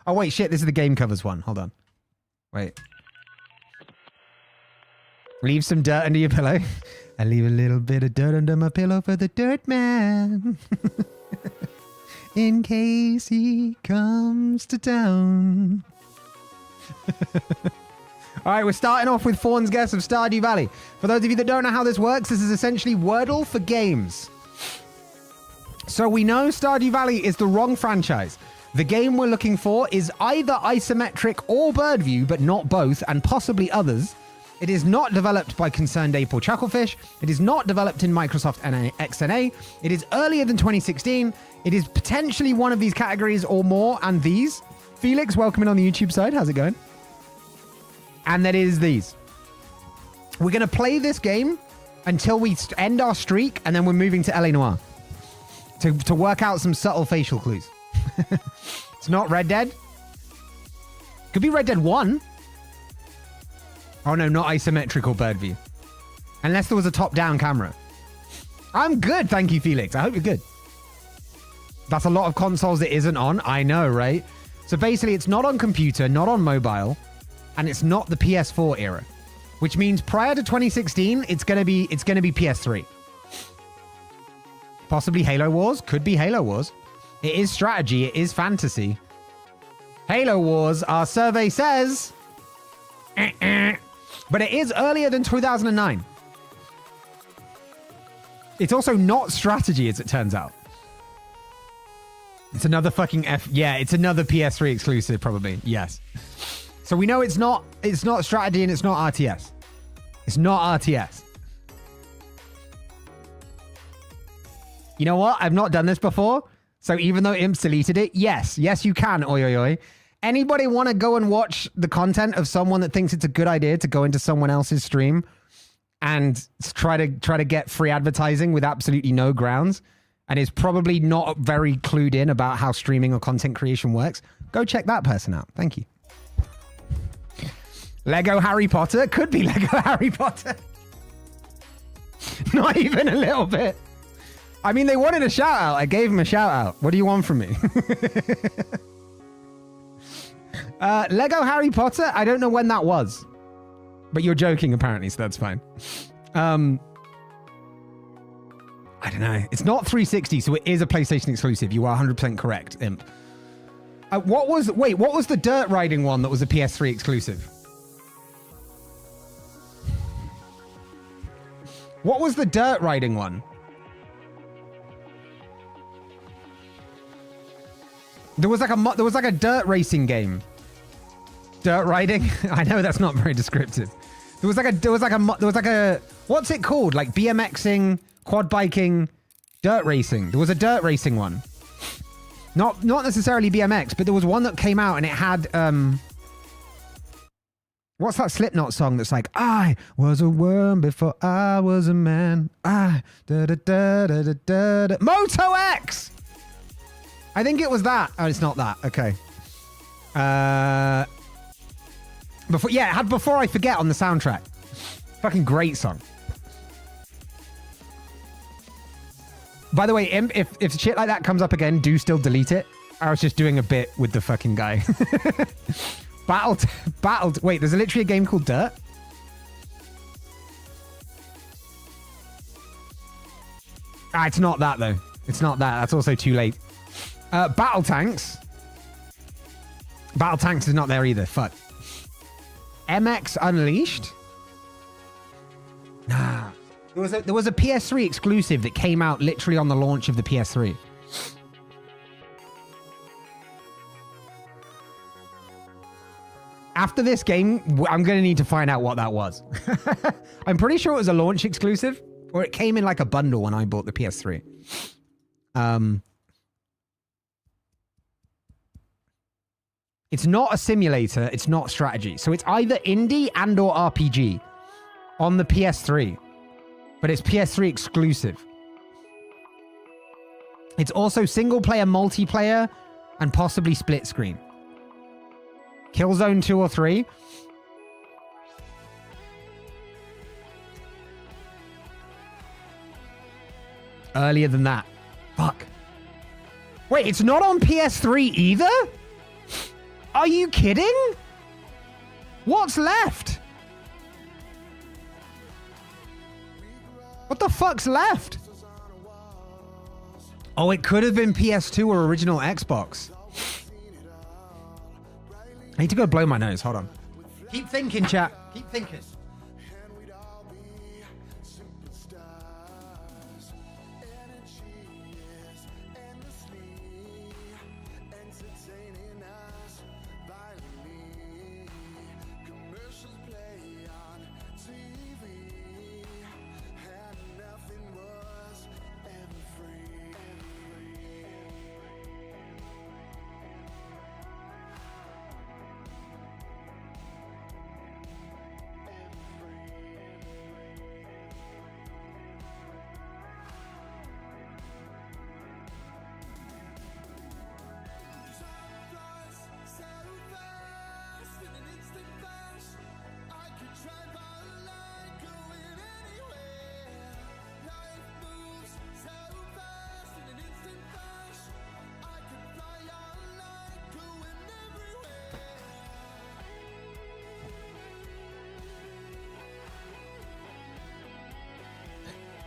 Oh, wait, shit. This is the game covers one. Hold on. Wait. Leave some dirt under your pillow. I leave a little bit of dirt under my pillow for the dirt man. In case he comes to town. All right, we're starting off with Fawn's guess of Stardew Valley. For those of you that don't know how this works, this is essentially Wordle for games. So we know Stardew Valley is the wrong franchise. The game we're looking for is either isometric or bird view, but not both, and possibly others. It is not developed by Concerned Ape or Chucklefish. It is not developed in Microsoft XNA. It is earlier than 2016. It is potentially one of these categories or more, and these. Felix, welcome in on the YouTube side. How's it going? And that is these. We're going to play this game until we end our streak, and then we're moving to LA Noire to work out some subtle facial clues. It's not Red Dead. Could be Red Dead 1. Oh no, not isometric or bird view. Unless there was a top-down camera. I'm good, thank you, Felix. I hope you're good. That's a lot of consoles it isn't on. I know, right? So basically, it's not on computer, not on mobile, and it's not the PS4 era. Which means prior to 2016, it's gonna be PS3. Possibly Halo Wars. Could be Halo Wars. It is strategy. It is fantasy. Halo Wars, our survey says... But it is earlier than 2009. It's also not strategy, as it turns out. It's another fucking Yeah, it's another PS3 exclusive, probably. Yes. So we know it's not strategy and it's not RTS. It's not RTS. You know what? I've not done this before. So even though Imps deleted it, yes, you can, oi, oi, oi. Anybody want to go and watch the content of someone that thinks it's a good idea to go into someone else's stream and try to get free advertising with absolutely no grounds and is probably not very clued in about how streaming or content creation works? Go check that person out. Thank you. Lego Harry Potter? Could be Lego Harry Potter. Not even a little bit. I mean, they wanted a shout out. I gave them a shout out. What do you want from me? Lego Harry Potter? I don't know when that was. But you're joking, apparently, so that's fine. I don't know. It's not 360, so it is a PlayStation exclusive. You are 100% correct, Imp. What was the dirt riding one that was a PS3 exclusive? What was the dirt riding one? There was like a dirt racing game. Dirt riding? I know that's not very descriptive. There was like a what's it called? Like BMXing, quad biking, dirt racing. There was a dirt racing one. Not necessarily BMX, but there was one that came out and it had what's that Slipknot song that's like, I was a worm before I was a man. I da da da da da da da. Moto X! I think it was that. Oh, it's not that. Okay. It had Before I Forget on the soundtrack. Fucking great song. By the way, Imp, if shit like that comes up again, do still delete it. I was just doing a bit with the fucking guy. Battled. Wait, there's literally a game called Dirt? It's not that, though. It's not that. That's also too late. Battle Tanks. Battle Tanks is not there either. Fuck. MX Unleashed? Nah. There was a PS3 exclusive that came out literally on the launch of the PS3. After this game, I'm going to need to find out what that was. I'm pretty sure it was a launch exclusive, or it came in like a bundle when I bought the PS3. It's not a simulator. It's not strategy. So it's either indie and or RPG on the PS3, but it's PS3 exclusive. It's also single player, multiplayer, and possibly split screen. Killzone 2 or 3. Earlier than that. Fuck. Wait, it's not on PS3 either? Are you kidding? What's left? What the fuck's left? Oh, it could have been PS2 or original Xbox. I need to go blow my nose. Hold on. Keep thinking, chat. Keep thinking.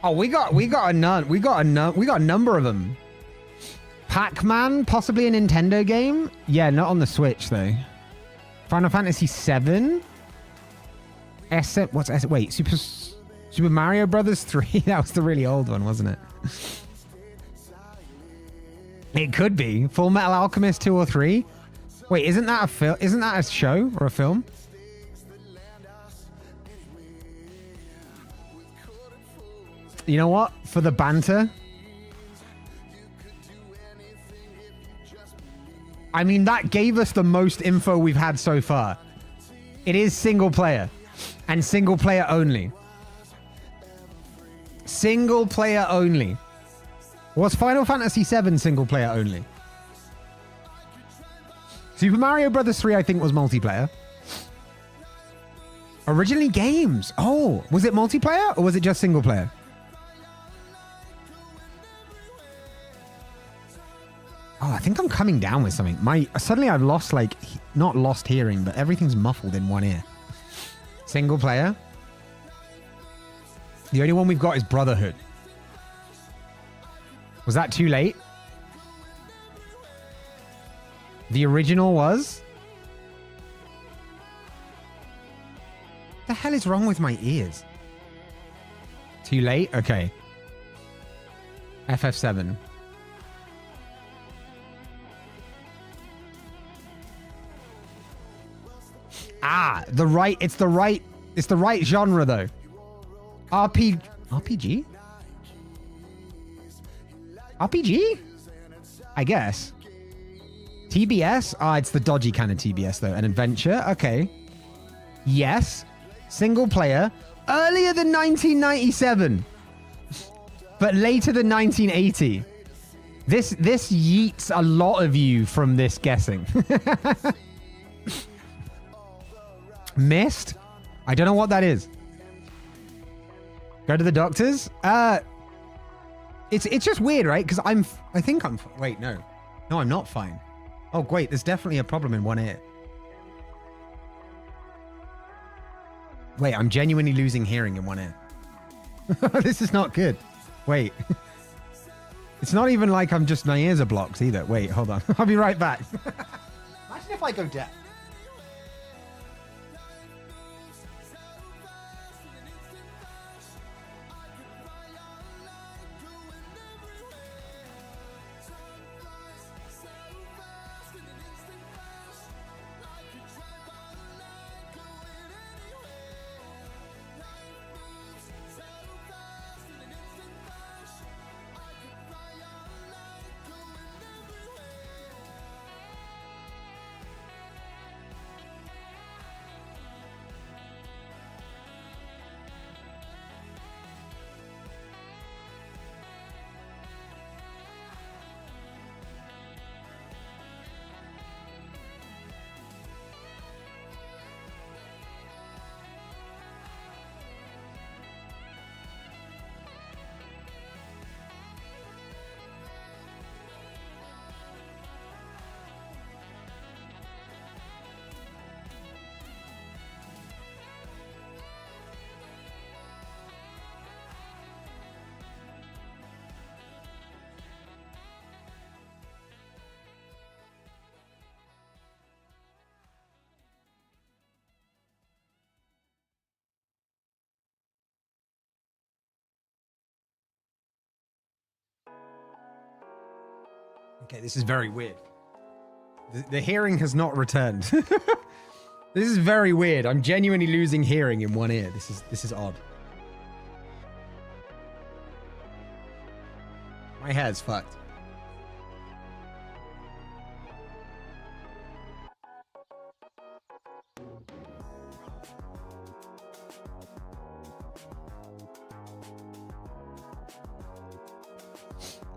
Oh, we got a number of them. Pac-Man, possibly a Nintendo game. Yeah, not on the Switch though. Final Fantasy 7. What's S? Wait, Super Mario Brothers 3. That was the really old one, wasn't it? It could be Full Metal Alchemist 2 or 3. Wait, isn't that a film? Isn't that a show or a film? You know what? For the banter. I mean, that gave us the most info we've had so far. It is single player. And single player only. Single player only. Was Final Fantasy VII single player only? Super Mario Brothers 3, I think, was multiplayer. Originally games. Oh, was it multiplayer or was it just single player? Oh, I think I'm coming down with something. Suddenly I've lost, like, not lost hearing, but everything's muffled in one ear. Single player. The only one we've got is Brotherhood. Was that too late? The original was? What the hell is wrong with my ears? Too late? Okay. FF7. Ah, it's the right genre though. RPG? RPG? I guess. TBS? Ah, it's the dodgy kind of TBS though. An adventure? Okay. Yes. Single player. Earlier than 1997. But later than 1980. This yeets a lot of you from this guessing. Missed? I don't know what that is. Go to the doctors? It's just weird, right? Because I think I'm... Wait, no. No, I'm not fine. Oh, wait, there's definitely a problem in one ear. Wait, I'm genuinely losing hearing in one ear. This is not good. Wait. It's not even like my ears are blocked either. Wait, hold on. I'll be right back. Imagine if I go deaf. Okay, this is very weird. The hearing has not returned. This is very weird. I'm genuinely losing hearing in one ear. This is odd. My hair's fucked.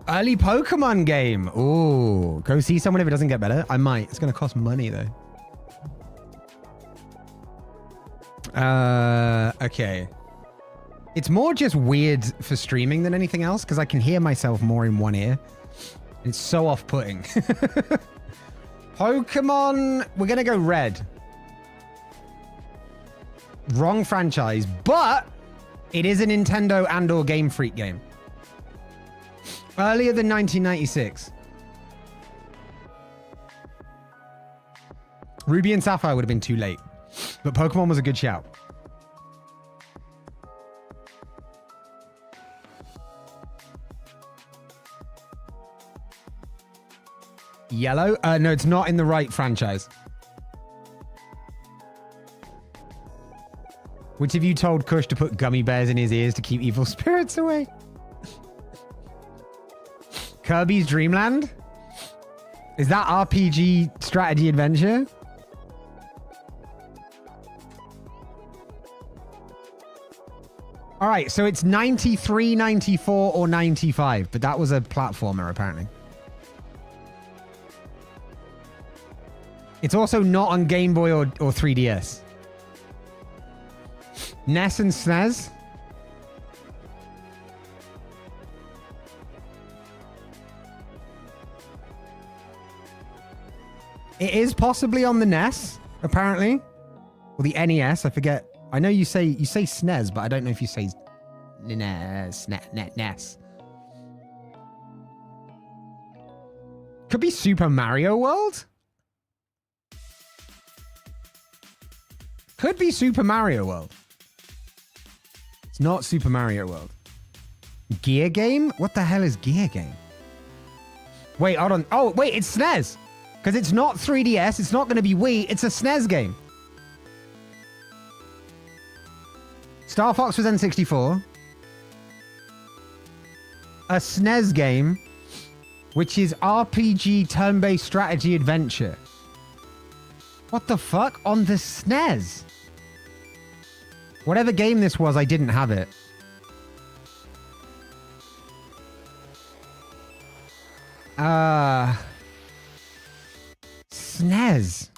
Early Pokemon game. Ooh, go see someone if it doesn't get better. I might. It's going to cost money though. Okay. It's more just weird for streaming than anything else because I can hear myself more in one ear. It's so off-putting. Pokemon, we're going to go red. Wrong franchise, but it is a Nintendo and/or Game Freak game. Earlier than 1996. Ruby and Sapphire would have been too late, but Pokemon was a good shout. Yellow? No, it's not in the right franchise. Which of you told Kush to put gummy bears in his ears to keep evil spirits away? Kirby's Dream Land? Is that RPG strategy adventure? All right, so it's 93, 94, or 95, but that was a platformer, apparently. It's also not on Game Boy or 3DS. NES and SNES? It is possibly on the NES, apparently. Or the NES, I forget. I know you say SNES, but I don't know if you say NES. Could be Super Mario World? Could be Super Mario World. It's not Super Mario World. Gear Game? What the hell is Gear Game? Wait, hold on. Oh, wait, it's SNES. Because it's not 3DS. It's not going to be Wii. It's a SNES game. Star Fox was N64. A SNES game, which is RPG turn-based strategy adventure. What the fuck? On the SNES? Whatever game this was, I didn't have it. SNES.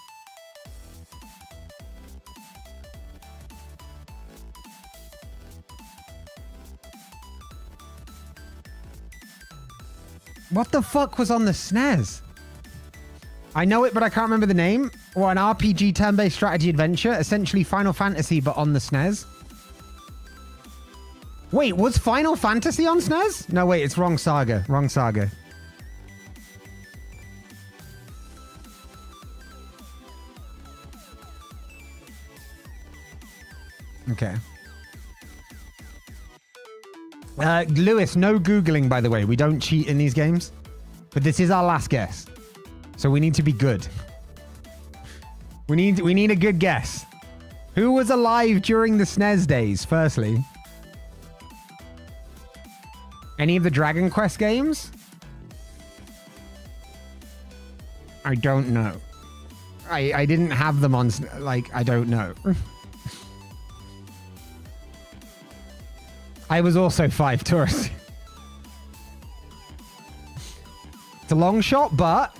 What the fuck was on the SNES? I know it, but I can't remember the name. Or an RPG turn-based strategy adventure, essentially Final Fantasy, but on the SNES. Wait, was Final Fantasy on SNES? No, wait, it's wrong saga. Wrong saga. Okay. Lewis, no Googling, by the way. We don't cheat in these games. But this is our last guess. So we need to be good. We need a good guess. Who was alive during the SNES days, firstly? Any of the Dragon Quest games? I don't know. I didn't have them on, like, I don't know. I was also 5 tourists. It's a long shot, but...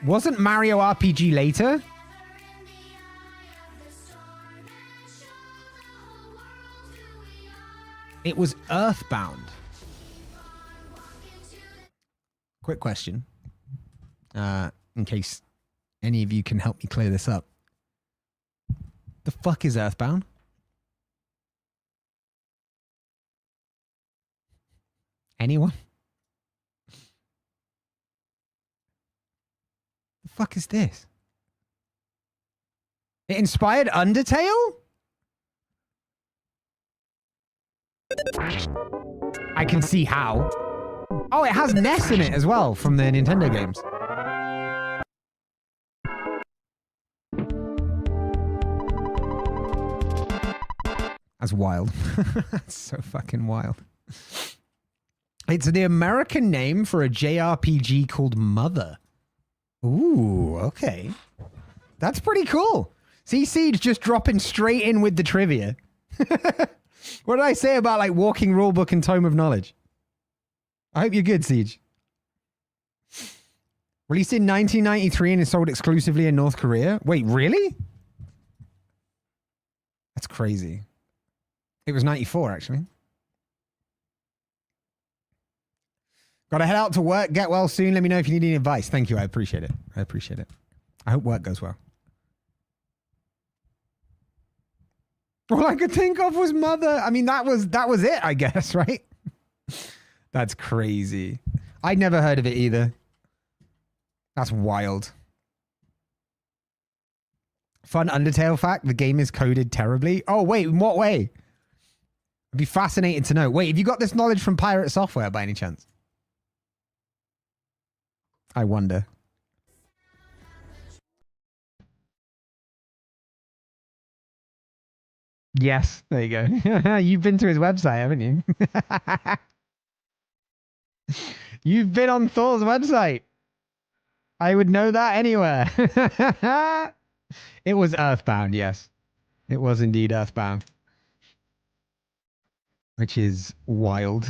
Wasn't Mario RPG later? It was Earthbound. Quick question. In case any of you can help me clear this up. The fuck is Earthbound? Anyone? The fuck is this? It inspired Undertale? I can see how. Oh, it has Ness in it as well from the Nintendo games. That's wild. That's so fucking wild. It's the American name for a JRPG called Mother. Ooh, okay. That's pretty cool. See, Siege just dropping straight in with the trivia. What did I say about like walking rulebook and tome of knowledge? I hope you're good, Siege. Released in 1993 and is sold exclusively in North Korea. Wait, really? That's crazy. It was 94, actually. Gotta head out to work. Get well soon. Let me know if you need any advice. Thank you. I appreciate it. I appreciate it. I hope work goes well. All I could think of was Mother. I mean, that was it, I guess, right? That's crazy. I'd never heard of it either. That's wild. Fun Undertale fact, the game is coded terribly. Oh, wait, in what way? I'd be fascinated to know. Wait, have you got this knowledge from Pirate Software by any chance? I wonder. Yes, there you go. You've been to his website, haven't you? You've been on Thor's website. I would know that anywhere. It was Earthbound, yes. It was indeed Earthbound. Which is wild.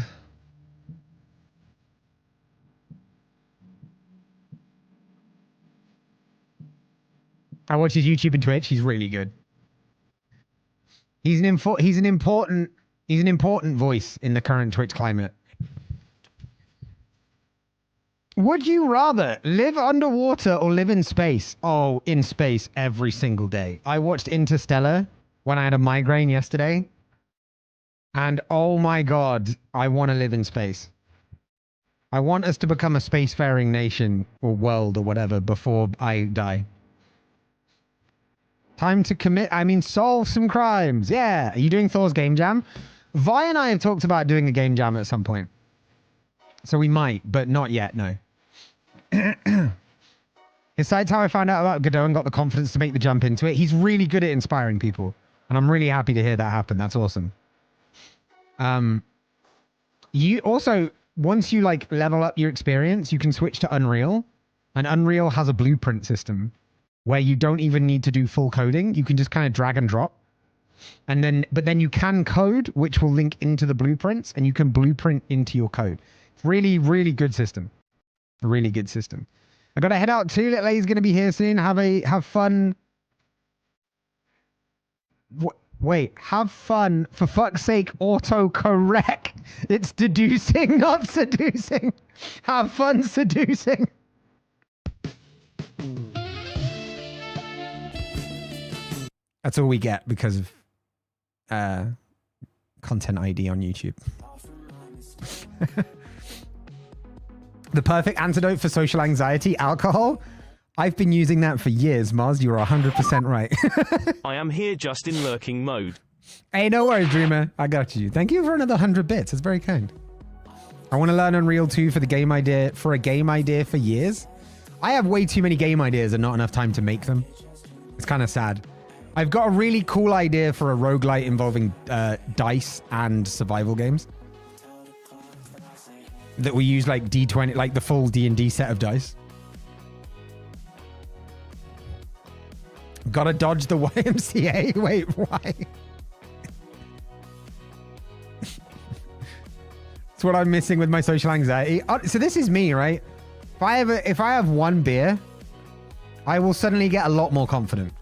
I watch his YouTube and Twitch. He's really good. He's an important voice in the current Twitch climate. Would you rather live underwater or live in space? Oh, in space every single day. I watched Interstellar when I had a migraine yesterday. And oh my God, I want to live in space. I want us to become a spacefaring nation or world or whatever before I die. Time to solve some crimes. Yeah. Are you doing Thor's Game Jam? Vi and I have talked about doing a game jam at some point. So we might, but not yet, no. His site's how I found out about Godot and got the confidence to make the jump into it. He's really good at inspiring people. And I'm really happy to hear that happen. That's awesome. You also, once you like level up your experience, you can switch to Unreal. And Unreal has a blueprint system where you don't even need to do full coding. You can just kind of drag and drop. But then you can code, which will link into the blueprints, and you can blueprint into your code. Really, really good system. Really good system. I gotta head out too. Little A's gonna be here soon. Have fun. Wait, have fun. For fuck's sake, auto-correct. It's deducing, not seducing. Have fun seducing. That's all we get because of content ID on YouTube. The perfect antidote for social anxiety, alcohol. I've been using that for years, Mars. You're 100% right. I am here just in lurking mode. Hey, no worries, Dreamer. I got you. Thank you for another 100 bits. It's very kind. I want to learn Unreal 2 for a game idea for years. I have way too many game ideas and not enough time to make them. It's kind of sad. I've got a really cool idea for a roguelite involving dice and survival games. That we use like D20, like the full D&D set of dice. Gotta dodge the YMCA. Wait, why? It's what I'm missing with my social anxiety. So this is me, right? If I have one beer, I will suddenly get a lot more confident.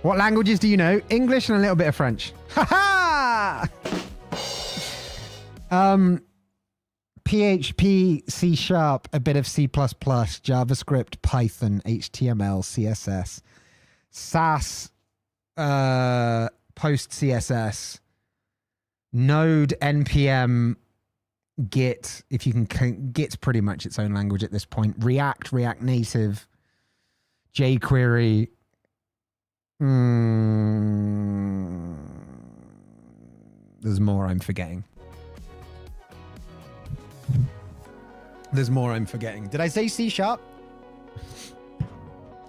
What languages do you know? English and a little bit of French. Ha ha! PHP, C#, a bit of C++, JavaScript, Python, HTML, CSS, SAS, Post CSS, Node, NPM, Git. If you can, Git's pretty much its own language at this point. React, React Native, jQuery, There's more I'm forgetting. There's more I'm forgetting. Did I say C#?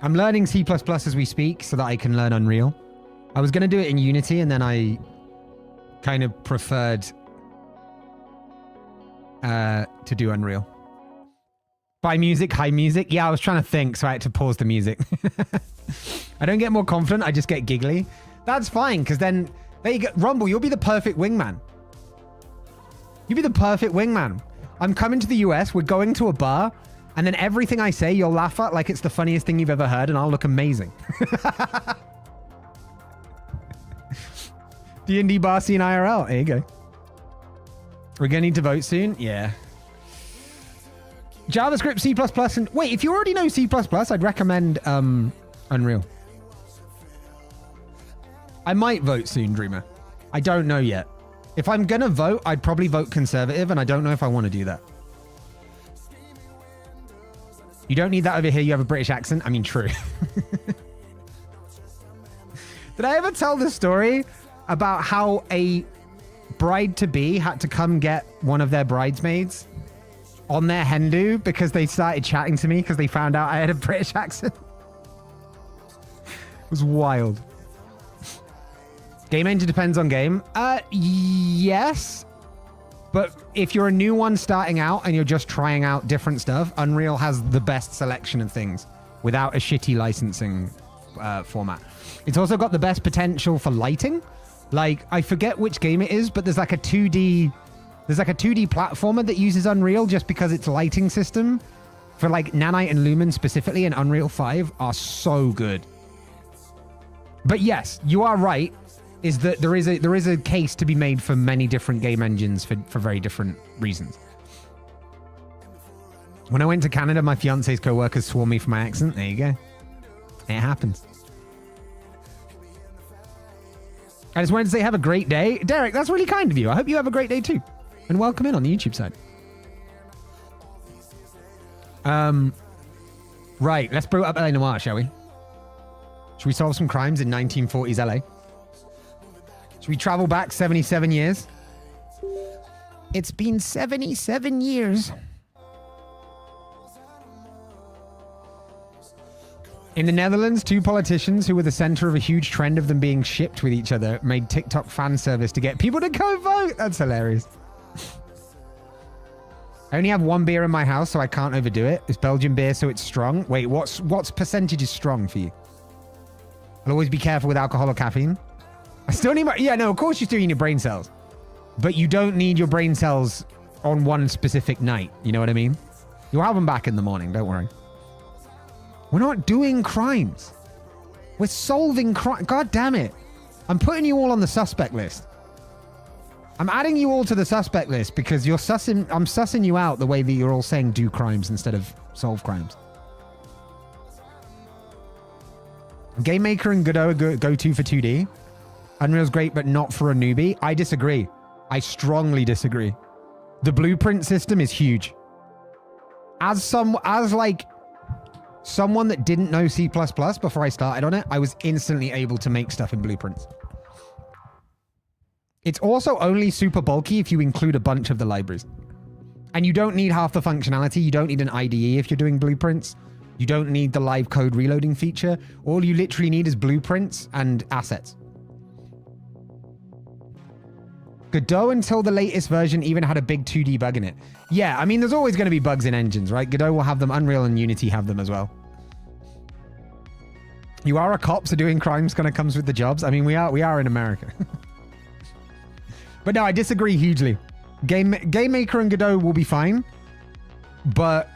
I'm learning C++ as we speak so that I can learn Unreal. I was going to do it in Unity and then I kind of preferred to do Unreal. By music, high music. Yeah, I was trying to think, so I had to pause the music. I don't get more confident, I just get giggly. That's fine, because then, there you go. Rumble, you'll be the perfect wingman. You'll be the perfect wingman. I'm coming to the US, we're going to a bar, and then everything I say, you'll laugh at like it's the funniest thing you've ever heard, and I'll look amazing. D&D bar scene IRL. There you go. We're going to need to vote soon? Yeah. JavaScript, C++, and... Wait, if you already know C++, I'd recommend Unreal. I might vote soon, Dreamer. I don't know yet. If I'm going to vote, I'd probably vote conservative, and I don't know if I want to do that. You don't need that over here. You have a British accent. I mean, true. Did I ever tell the story about how a bride-to-be had to come get one of their bridesmaids on their hen do because they started chatting to me because they found out I had a British accent? It was wild. Game engine depends on game. Yes. But if you're a new one starting out and you're just trying out different stuff, Unreal has the best selection of things without a shitty licensing format. It's also got the best potential for lighting. Like, I forget which game it is, but there's like a 2D platformer that uses Unreal just because its lighting system for like Nanite and Lumen specifically and Unreal 5 are so good. But yes, you are right. Is that there is a case to be made for many different game engines for very different reasons. When I went to Canada, my fiance's co-workers swore me for my accent. There you go. It happens. I just wanted to say have a great day. Derek, that's really kind of you. I hope you have a great day too. And welcome in on the YouTube side. Right, let's brew up LA Noire, shall we? Should we solve some crimes in 1940s LA? Should we travel back 77 years? It's been 77 years. In the Netherlands, two politicians who were the center of a huge trend of them being shipped with each other made TikTok fan service to get people to go vote. That's hilarious. I only have one beer in my house, so I can't overdo it. It's Belgian beer, so it's strong. Wait, what's percentage is strong for you? I'll always be careful with alcohol or caffeine. I still need my... Yeah, no, of course you're still in your brain cells. But you don't need your brain cells on one specific night. You know what I mean? You'll have them back in the morning, don't worry. We're not doing crimes. We're solving crime. God damn it. I'm putting you all on the suspect list. I'm adding you all to the suspect list because I'm sussing you out the way that you're all saying do crimes instead of solve crimes. Game Maker and Godot are go-to for 2D. Unreal's great, but not for a newbie. I disagree. I strongly disagree. The blueprint system is huge. As someone that didn't know C++ before I started on it, I was instantly able to make stuff in blueprints. It's also only super bulky if you include a bunch of the libraries. And you don't need half the functionality. You don't need an IDE if you're doing blueprints. You don't need the live code reloading feature. All you literally need is blueprints and assets. Godot, until the latest version, even had a big 2D bug in it. Yeah, I mean, there's always going to be bugs in engines, right? Godot will have them. Unreal and Unity have them as well. You are a cop, so doing crimes kind of comes with the jobs. I mean, we are in America. But no, I disagree hugely. Game Maker and Godot will be fine. But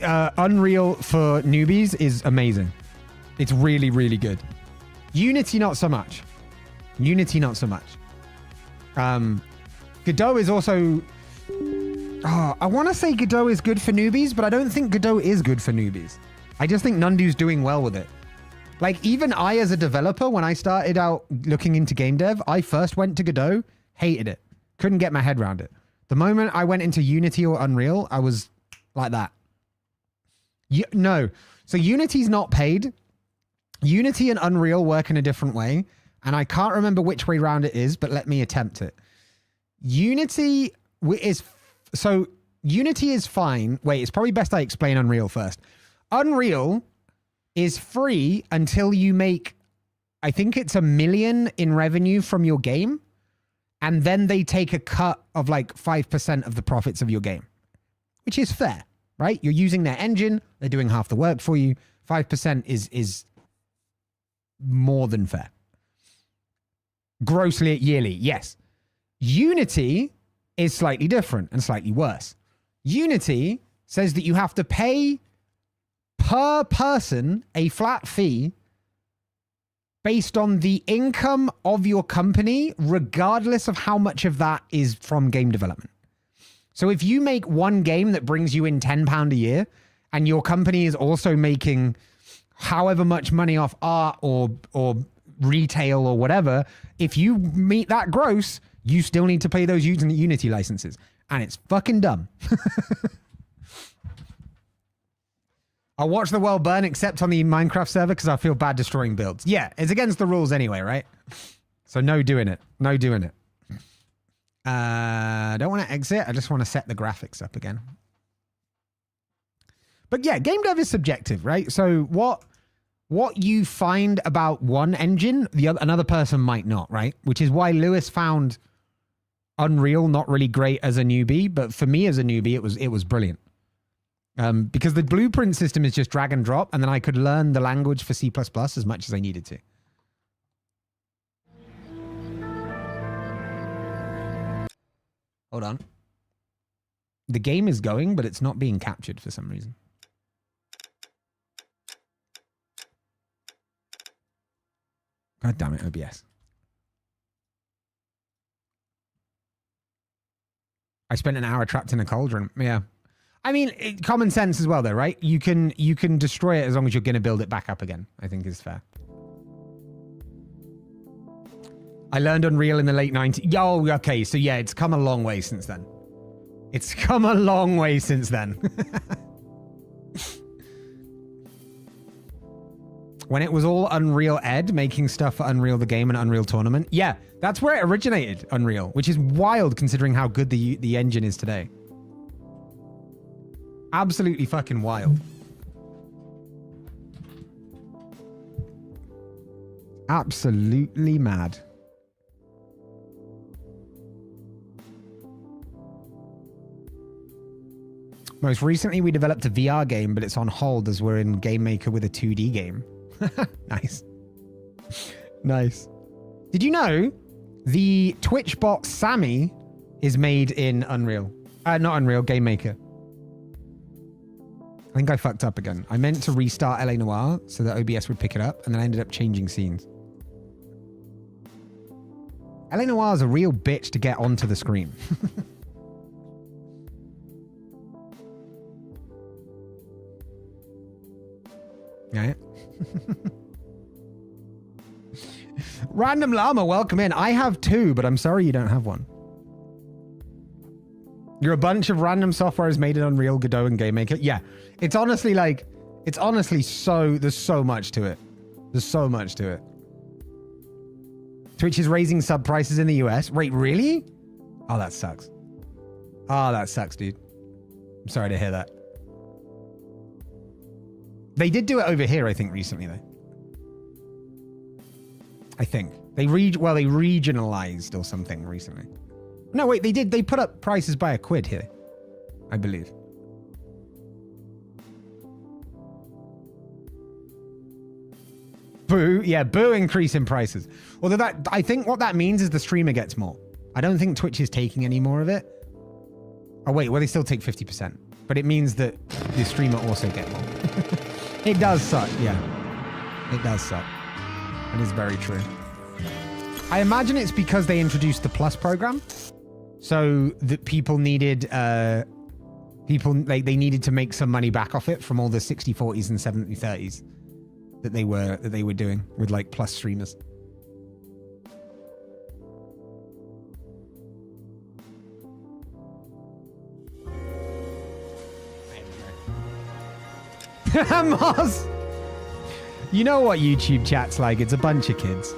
Unreal for newbies is amazing. It's really, really good. Unity, not so much. Godot is also... Oh, I want to say Godot is good for newbies, but I don't think Godot is good for newbies. I just think Nundu's doing well with it. Like, even I, as a developer, when I started out looking into game dev, I first went to Godot, hated it. Couldn't get my head around it. The moment I went into Unity or Unreal, I was like that. No. So Unity's not paid. Unity and Unreal work in a different way, and I can't remember which way round it is, but let me attempt it. Unity is fine. Wait, it's probably best I explain Unreal first. Unreal is free until you make, I think it's $1 million in revenue from your game, and then they take a cut of like 5% of the profits of your game, which is fair, right? You're using their engine, they're doing half the work for you. 5% is more than fair. Grossly yearly, yes. Unity is slightly different and slightly worse. Unity says that you have to pay per person a flat fee based on the income of your company, regardless of how much of that is from game development. So if you make one game that brings you in £10 a year, and your company is also making however much money off art or retail or whatever, if you meet that gross, you still need to pay those Unity licenses. And it's fucking dumb. I'll watch the world burn except on the Minecraft server because I feel bad destroying builds. Yeah, it's against the rules anyway, right? So no doing it. No doing it. I don't want to exit. I just want to set the graphics up again. But yeah, game dev is subjective, right? So what you find about one engine, another person might not, right? Which is why Lewis found Unreal not really great as a newbie, but for me as a newbie, it was brilliant. Because the blueprint system is just drag and drop, and then I could learn the language for C++ as much as I needed to. Hold on. The game is going, but it's not being captured for some reason. God damn it, OBS. I spent an hour trapped in a cauldron. Yeah. I mean, common sense as well, though, right? You can destroy it as long as you're going to build it back up again, I think is fair. I learned Unreal in the late 90s. Yo, okay, so yeah, it's come a long way since then. It's come a long way since then. When it was all Unreal Ed, making stuff for Unreal the Game and Unreal Tournament. Yeah, that's where it originated, Unreal, which is wild considering how good the engine is today. Absolutely fucking wild. Absolutely mad. Most recently, we developed a VR game, but it's on hold as we're in Game Maker with a 2D game. Nice. Nice. Did you know the Twitch bot Sammy is made in Unreal? Not Unreal, Game Maker. I think I fucked up again. I meant to restart LA Noire so that OBS would pick it up, and then I ended up changing scenes. LA Noire is a real bitch to get onto the screen. Right? Random Llama, welcome in. I have two, but I'm sorry you don't have one. You're a bunch of random software is made in Unreal, Godot, and Game Maker. Yeah, it's honestly like, there's so much to it. There's so much to it. Twitch is raising sub prices in the US. Wait, really? Oh, that sucks. Oh, that sucks, dude. I'm sorry to hear that. They did do it over here, I think, recently, though. I think. They regionalized or something recently. No, wait, they did. They put up prices by £1 here, I believe. Boo. Yeah, boo increase in prices. Although I think what that means is the streamer gets more. I don't think Twitch is taking any more of it. Oh, wait, well, they still take 50%. But it means that the streamer also get more. It does suck, yeah. It does suck. It is very true. I imagine it's because they introduced the Plus program. So that people needed, they needed to make some money back off it from all the 60/40s and 70/30s that they were doing with like Plus streamers. Mars. You know what YouTube chat's like. It's a bunch of kids.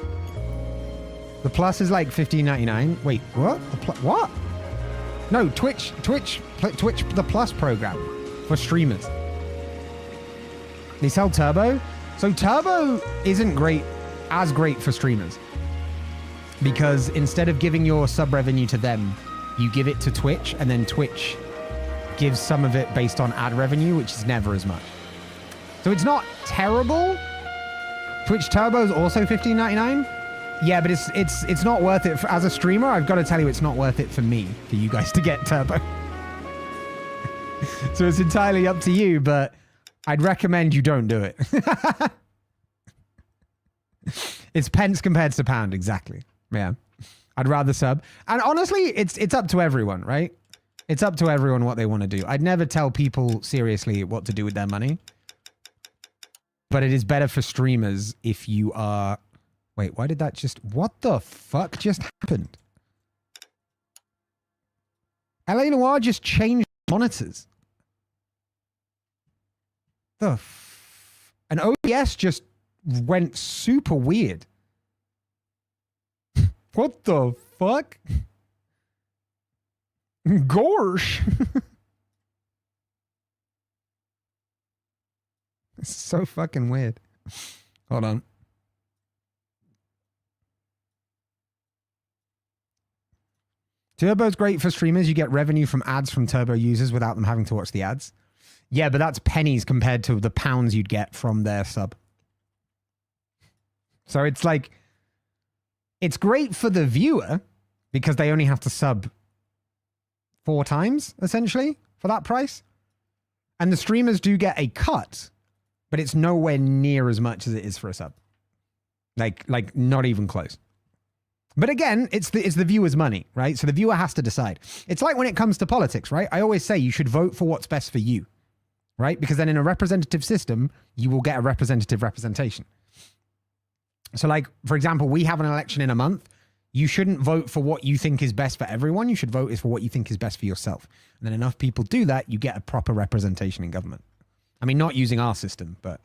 The plus is like $15.99. Wait, what? What? No, Twitch, the plus program for streamers. They sell Turbo. So Turbo isn't as great for streamers because instead of giving your sub revenue to them, you give it to Twitch, and then Twitch gives some of it based on ad revenue, which is never as much. So it's not terrible. Twitch Turbo is also $15.99. Yeah, but it's not worth it. As a streamer, I've got to tell you, it's not worth it for me, for you guys to get Turbo. So it's entirely up to you, but I'd recommend you don't do it. It's pence compared to pound, exactly. Yeah. I'd rather sub. And honestly, it's up to everyone, right? It's up to everyone what they want to do. I'd never tell people seriously what to do with their money. But it is better for streamers if you are... Wait, why did that just... What the fuck just happened? LA Noire just changed monitors. And OBS just went super weird. What the fuck? Gorsh. It's so fucking weird. Hold on. Turbo's great for streamers. You get revenue from ads from Turbo users without them having to watch the ads. Yeah, but that's pennies compared to the pounds you'd get from their sub. So it's like, it's great for the viewer because they only have to sub 4 times, essentially, for that price. And the streamers do get a cut, but it's nowhere near as much as it is for a sub. Like not even close. But again, it's the viewer's money, right? So the viewer has to decide. It's like when it comes to politics, right? I always say you should vote for what's best for you, right? Because then in a representative system, you will get a representative representation. So like, for example, we have an election in a month. You shouldn't vote for what you think is best for everyone. You should vote for what you think is best for yourself. And then enough people do that, you get a proper representation in government. I mean, not using our system, but...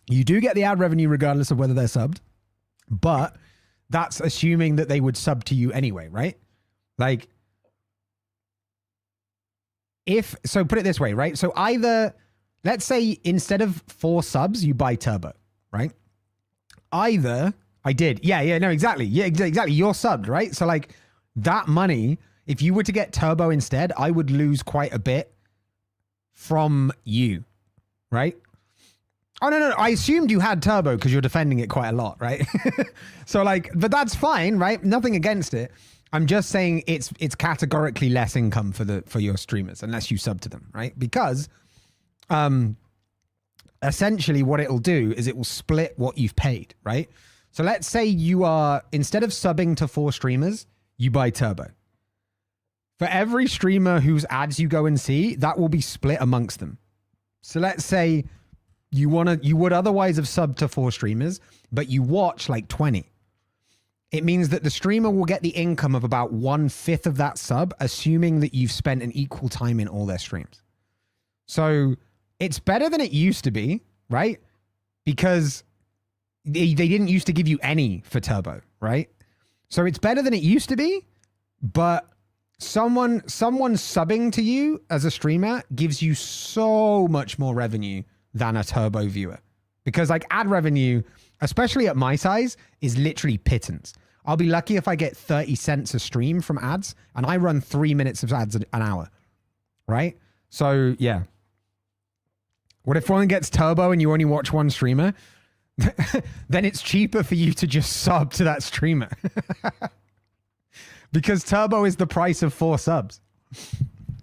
You do get the ad revenue regardless of whether they're subbed, but that's assuming that they would sub to you anyway, right? Like, so put it this way, right? So either, let's say instead of 4 subs, you buy Turbo, right? Either, I did. Yeah, no, exactly. Yeah, exactly. You're subbed, right? So like that money, if you were to get Turbo instead, I would lose quite a bit from you, right? Oh, no. I assumed you had Turbo because you're defending it quite a lot, right? So like, but that's fine, right? Nothing against it. I'm just saying it's categorically less income for your streamers unless you sub to them, right? Because essentially what it'll do is it will split what you've paid, right? So let's say you are, instead of subbing to 4 streamers, you buy Turbo. For every streamer whose ads you go and see, that will be split amongst them. So let's say you would otherwise have subbed to 4 streamers, but you watch like 20. It means that the streamer will get the income of about 1/5 of that sub, assuming that you've spent an equal time in all their streams. So it's better than it used to be, right? Because they didn't used to give you any for Turbo, right? So it's better than it used to be, but someone subbing to you as a streamer gives you so much more revenue than a Turbo viewer. Because like ad revenue, especially at my size, is literally pittance. I'll be lucky if I get 30 cents a stream from ads, and I run 3 minutes of ads an hour, right? So yeah. What if one gets Turbo and you only watch one streamer? Then it's cheaper for you to just sub to that streamer. Because Turbo is the price of 4 subs.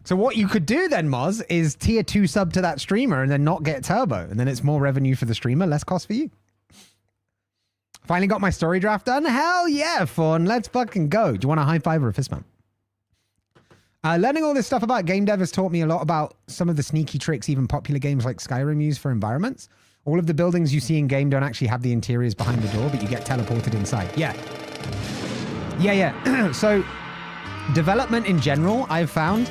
So what you could do then, Moz, is tier 2 sub to that streamer and then not get Turbo. And then it's more revenue for the streamer, less cost for you. Finally got my story draft done? Hell yeah, fun. Let's fucking go. Do you want a high five or a fist bump? Learning all this stuff about game dev has taught me a lot about some of the sneaky tricks even popular games like Skyrim use for environments. All of the buildings you see in game don't actually have the interiors behind the door, but you get teleported inside. Yeah. Yeah. So development in general, I've found,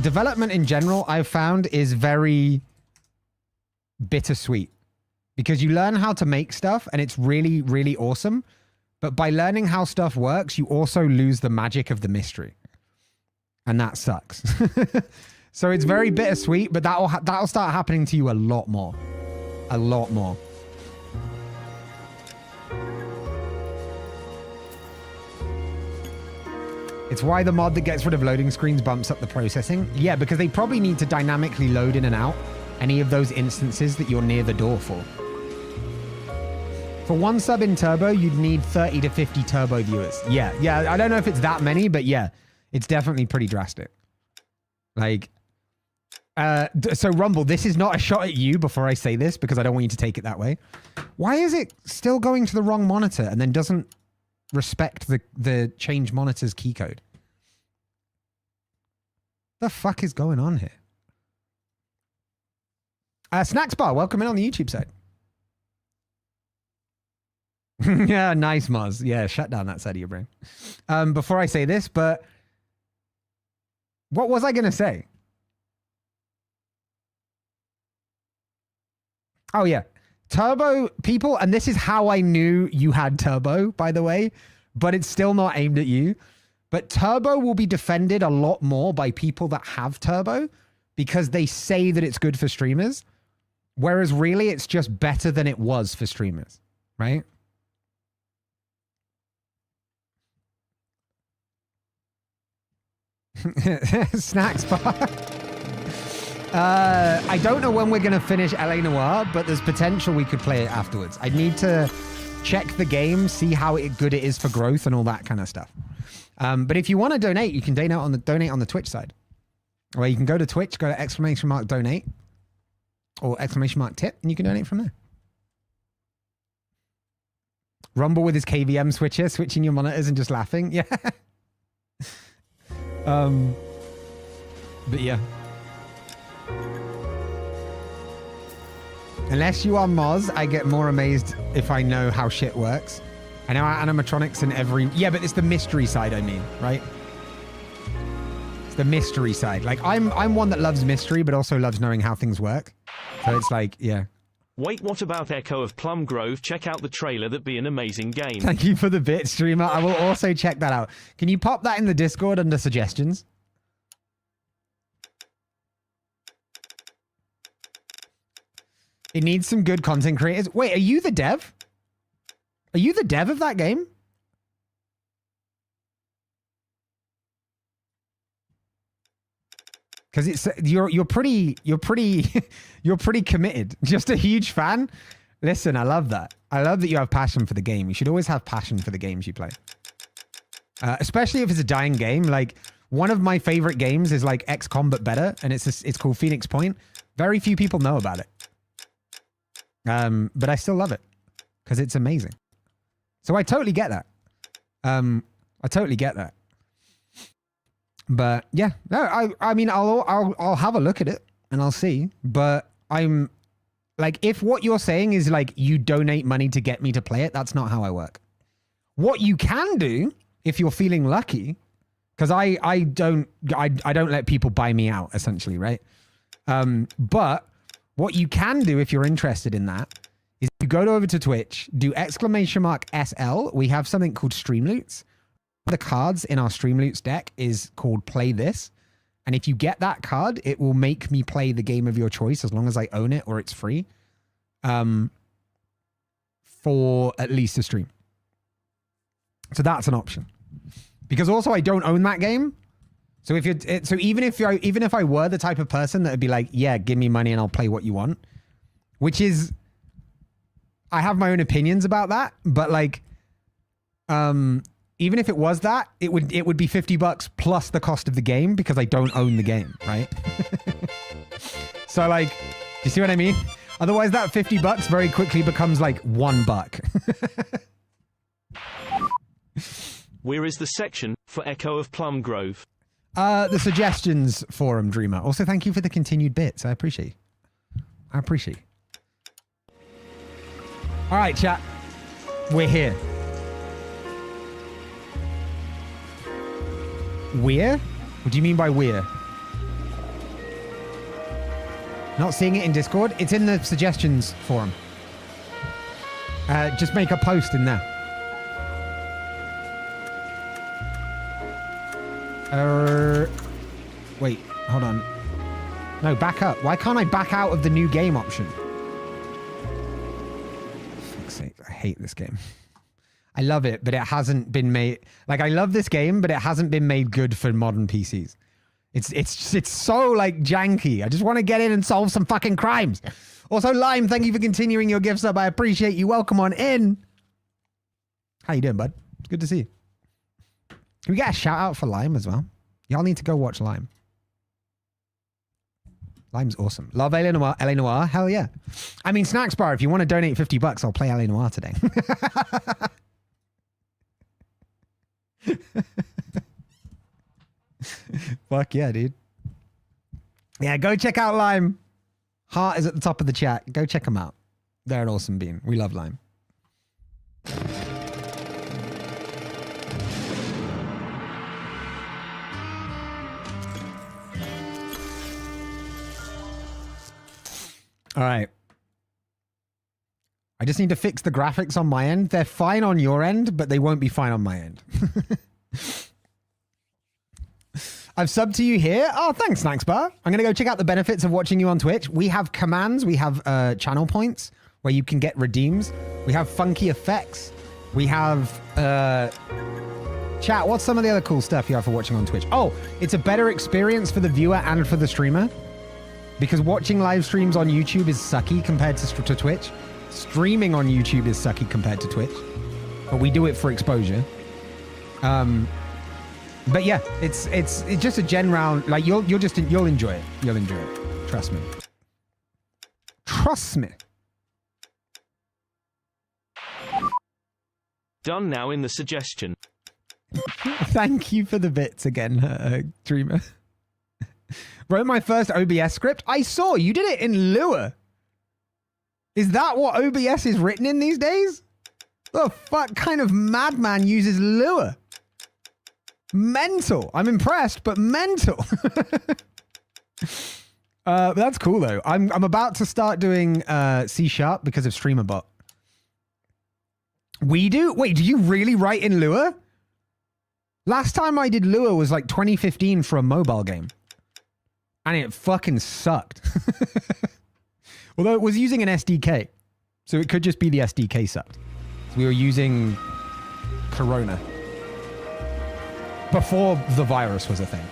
development in general, I've found, is very bittersweet because you learn how to make stuff and it's really, really awesome. But by learning how stuff works, you also lose the magic of the mystery. And that sucks. So it's very bittersweet, but that'll start happening to you a lot more. A lot more. It's why the mod that gets rid of loading screens bumps up the processing. Yeah, because they probably need to dynamically load in and out any of those instances that you're near the door for. For one sub in Turbo, you'd need 30 to 50 Turbo viewers. Yeah, I don't know if it's that many, but yeah, it's definitely pretty drastic. Like, so Rumble, this is not a shot at you before I say this because I don't want you to take it that way. Why is it still going to the wrong monitor and then doesn't respect the change monitor's key code? The fuck is going on here? Snacks Bar, welcome in on the YouTube side. Yeah, nice, Moz. Yeah, shut down that side of your brain. Before I say this, but what was I going to say? Oh, yeah. Turbo people, and this is how I knew you had Turbo, by the way, but it's still not aimed at you. But Turbo will be defended a lot more by people that have Turbo because they say that it's good for streamers, whereas really it's just better than it was for streamers, right? Snacks bar. I don't know when we're going to finish LA Noire, but there's potential we could play it afterwards. I need to check the game, see how good it is for growth and all that kind of stuff. But if you want to donate, you can donate on the Twitch side. Or you can go to Twitch, go to !donate or !tip, and you can donate from there. Rumble with his KVM switcher, switching your monitors and just laughing. Yeah. But yeah. Unless you are Moz, I get more amazed if I know how shit works. I know animatronics in every... Yeah, but it's the mystery side, I mean, right? It's the mystery side. Like, I'm one that loves mystery, but also loves knowing how things work. So it's like, yeah. Wait, what about Echo of Plum Grove? Check out the trailer. That'd be an amazing game. Thank you for the bit, streamer. I will also check that out. Can you pop that in the Discord under suggestions? It needs some good content creators. Wait, are you the dev? Are you the dev of that game? Because it's you're pretty committed. Just a huge fan. Listen, I love that. I love that you have passion for the game. You should always have passion for the games you play. Especially if it's a dying game. Like, one of my favorite games is like XCOM but better, and it's called Phoenix Point. Very few people know about it. But I still love it because it's amazing. So I totally get that. I totally get that. But yeah, no, I mean, I'll have a look at it and I'll see. But I'm like, if what you're saying is like you donate money to get me to play it, that's not how I work. What you can do if you're feeling lucky, because I don't let people buy me out essentially, right? But what you can do if you're interested in that is you go over to Twitch, do !SL. We have something called Streamloots. The cards in our Streamloots deck is called Play This. And if you get that card, it will make me play the game of your choice as long as I own it or it's free. For at least a stream. So that's an option. Because also I don't own that game. So if even if I were the type of person that would be like, yeah, give me money and I'll play what you want, which is, I have my own opinions about that, but like, even if it was that, it would be $50 plus the cost of the game because I don't own the game, right? So like, do you see what I mean? Otherwise, that $50 very quickly becomes like $1. Where is the section for Echo of Plum Grove? The suggestions forum, Dreamer. Also, thank you for the continued bits. I appreciate. All right, chat. We're here. We're? What do you mean by we're? Not seeing it in Discord. It's in the suggestions forum. Just make a post in there. Wait, hold on. No, back up. Why can't I back out of the new game option? For fuck's sake, I hate this game. I love it, but it hasn't been made... Like, I love this game, but it hasn't been made good for modern PCs. It's so, like, janky. I just want to get in and solve some fucking crimes. Also, Lime, thank you for continuing your gift sub. I appreciate you. Welcome on in. How you doing, bud? It's good to see you. Can we get a shout out for Lime as well? Y'all need to go watch Lime. Lime's awesome. Love LA Noire. LA Noire. Hell yeah. I mean, Snacks Bar, if you want to donate $50, I'll play LA Noire today. Fuck yeah, dude. Yeah, go check out Lime. Heart is at the top of the chat. Go check them out. They're an awesome bean. We love Lime. All right. I just need to fix the graphics on my end. They're fine on your end, but they won't be fine on my end. I've subbed to you here. Oh, thanks, Snacks Bar. I'm going to go check out the benefits of watching you on Twitch. We have commands. We have channel points where you can get redeems. We have funky effects. We have... chat, what's some of the other cool stuff you have for watching on Twitch? Oh, it's a better experience for the viewer and for the streamer. Because watching live streams on YouTube is sucky compared to Twitch. Streaming on YouTube is sucky compared to Twitch. But we do it for exposure. But yeah, it's just a gen round. Like you'll enjoy it. You'll enjoy it. Trust me. Trust me. Done now in the suggestion. Thank you for the bits again, Dreamer. Wrote my first OBS script. I saw you did it in Lua. Is that what OBS is written in these days? The fuck kind of madman uses Lua? Mental. I'm impressed, but mental. That's cool though. I'm about to start doing C# because of StreamerBot. We do? Wait, do you really write in Lua? Last time I did Lua was like 2015 for a mobile game. And it fucking sucked. Although it was using an SDK. So it could just be the SDK sucked. So we were using Corona. Before the virus was a thing.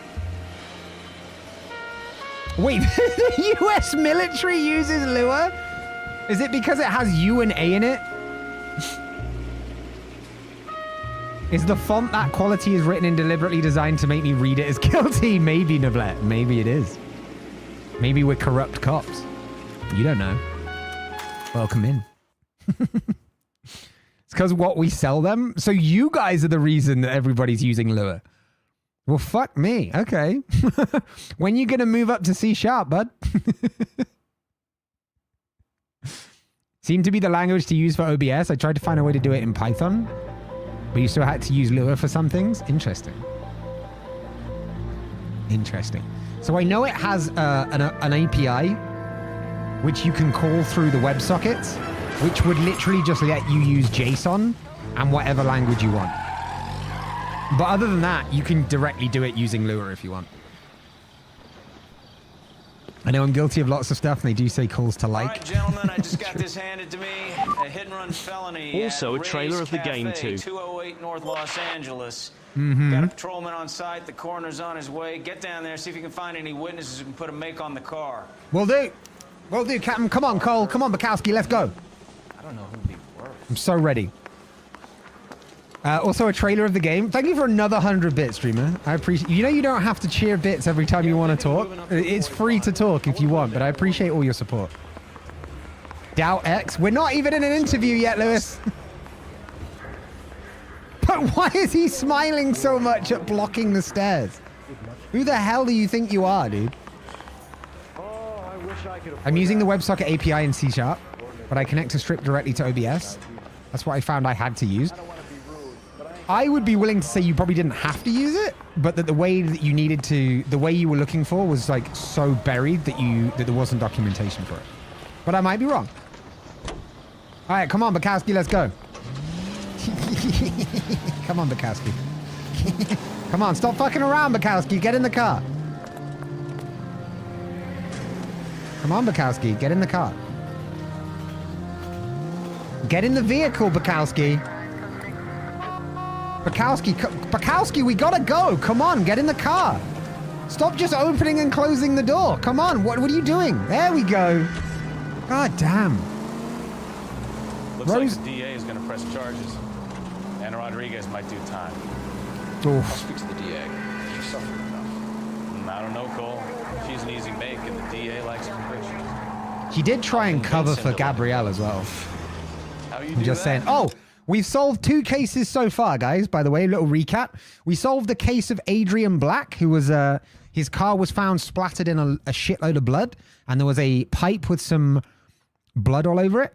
Wait, the US military uses Lua? Is it because it has U and A in it? Is the font that quality is written in deliberately designed to make me read it as guilty? Maybe, Navlet. Maybe it is. Maybe we're corrupt cops. You don't know. Welcome in. It's because what we sell them. So you guys are the reason that everybody's using Lua. Well, fuck me. Okay. When you going to move up to C#, bud? Seemed to be the language to use for OBS. I tried to find a way to do it in Python. But you still had to use Lua for some things? Interesting. Interesting. So I know it has an API which you can call through the WebSockets, which would literally just let you use JSON and whatever language you want. But other than that, you can directly do it using Lua if you want. I know I'm guilty of lots of stuff, and they do say calls to like. All right, gentlemen, I just got this handed to me. A hit-and-run felony. Also, a trailer Ray's of the Cafe, game, too. 208 North Los Angeles. Mm-hmm. Got a patrolman on site. The coroner's on his way. Get down there, see if you can find any witnesses who can put a make on the car. Will do. Will do, Captain. Come on, Cole. Come on, Bukowski. Let's go. I don't know who'd be worse. I'm so ready. Also, a trailer of the game. Thank you for another 100 bits, streamer. I appreciate. You know, you don't have to cheer bits every time you want to talk. It's free to talk if you want, but I appreciate all your support. Doubt X. We're not even in an interview yet, Lewis. But why is he smiling so much at blocking the stairs? Who the hell do you think you are, dude? I'm using the WebSocket API in C#, but I connect to Strip directly to OBS. That's what I found I had to use. I would be willing to say you probably didn't have to use it, but that the way that you needed to, the way you were looking for was like so buried that there wasn't documentation for it. But I might be wrong. All right, come on, Bukowski, let's go. Come on, Bukowski. Come on, stop fucking around, Bukowski. Get in the car. Come on, Bukowski, get in the car. Get in the vehicle, Bukowski. Bukowski, we gotta go. Come on, get in the car. Stop just opening and closing the door. Come on, what are you doing? There we go. God damn. Looks like the DA is gonna press charges. And Rodriguez might do time. I'll Oof. speak to the DA. She suffered enough. I don't know, Cole. She's an easy make, and the DA likes convictions. He did try and cover for Gabrielle as well. How you I'm do just that? saying. Oh, we've solved 2 cases so far, guys. By the way, little recap. We solved the case of Adrian Black, who was his car was found splattered in a shitload of blood, and there was a pipe with some blood all over it.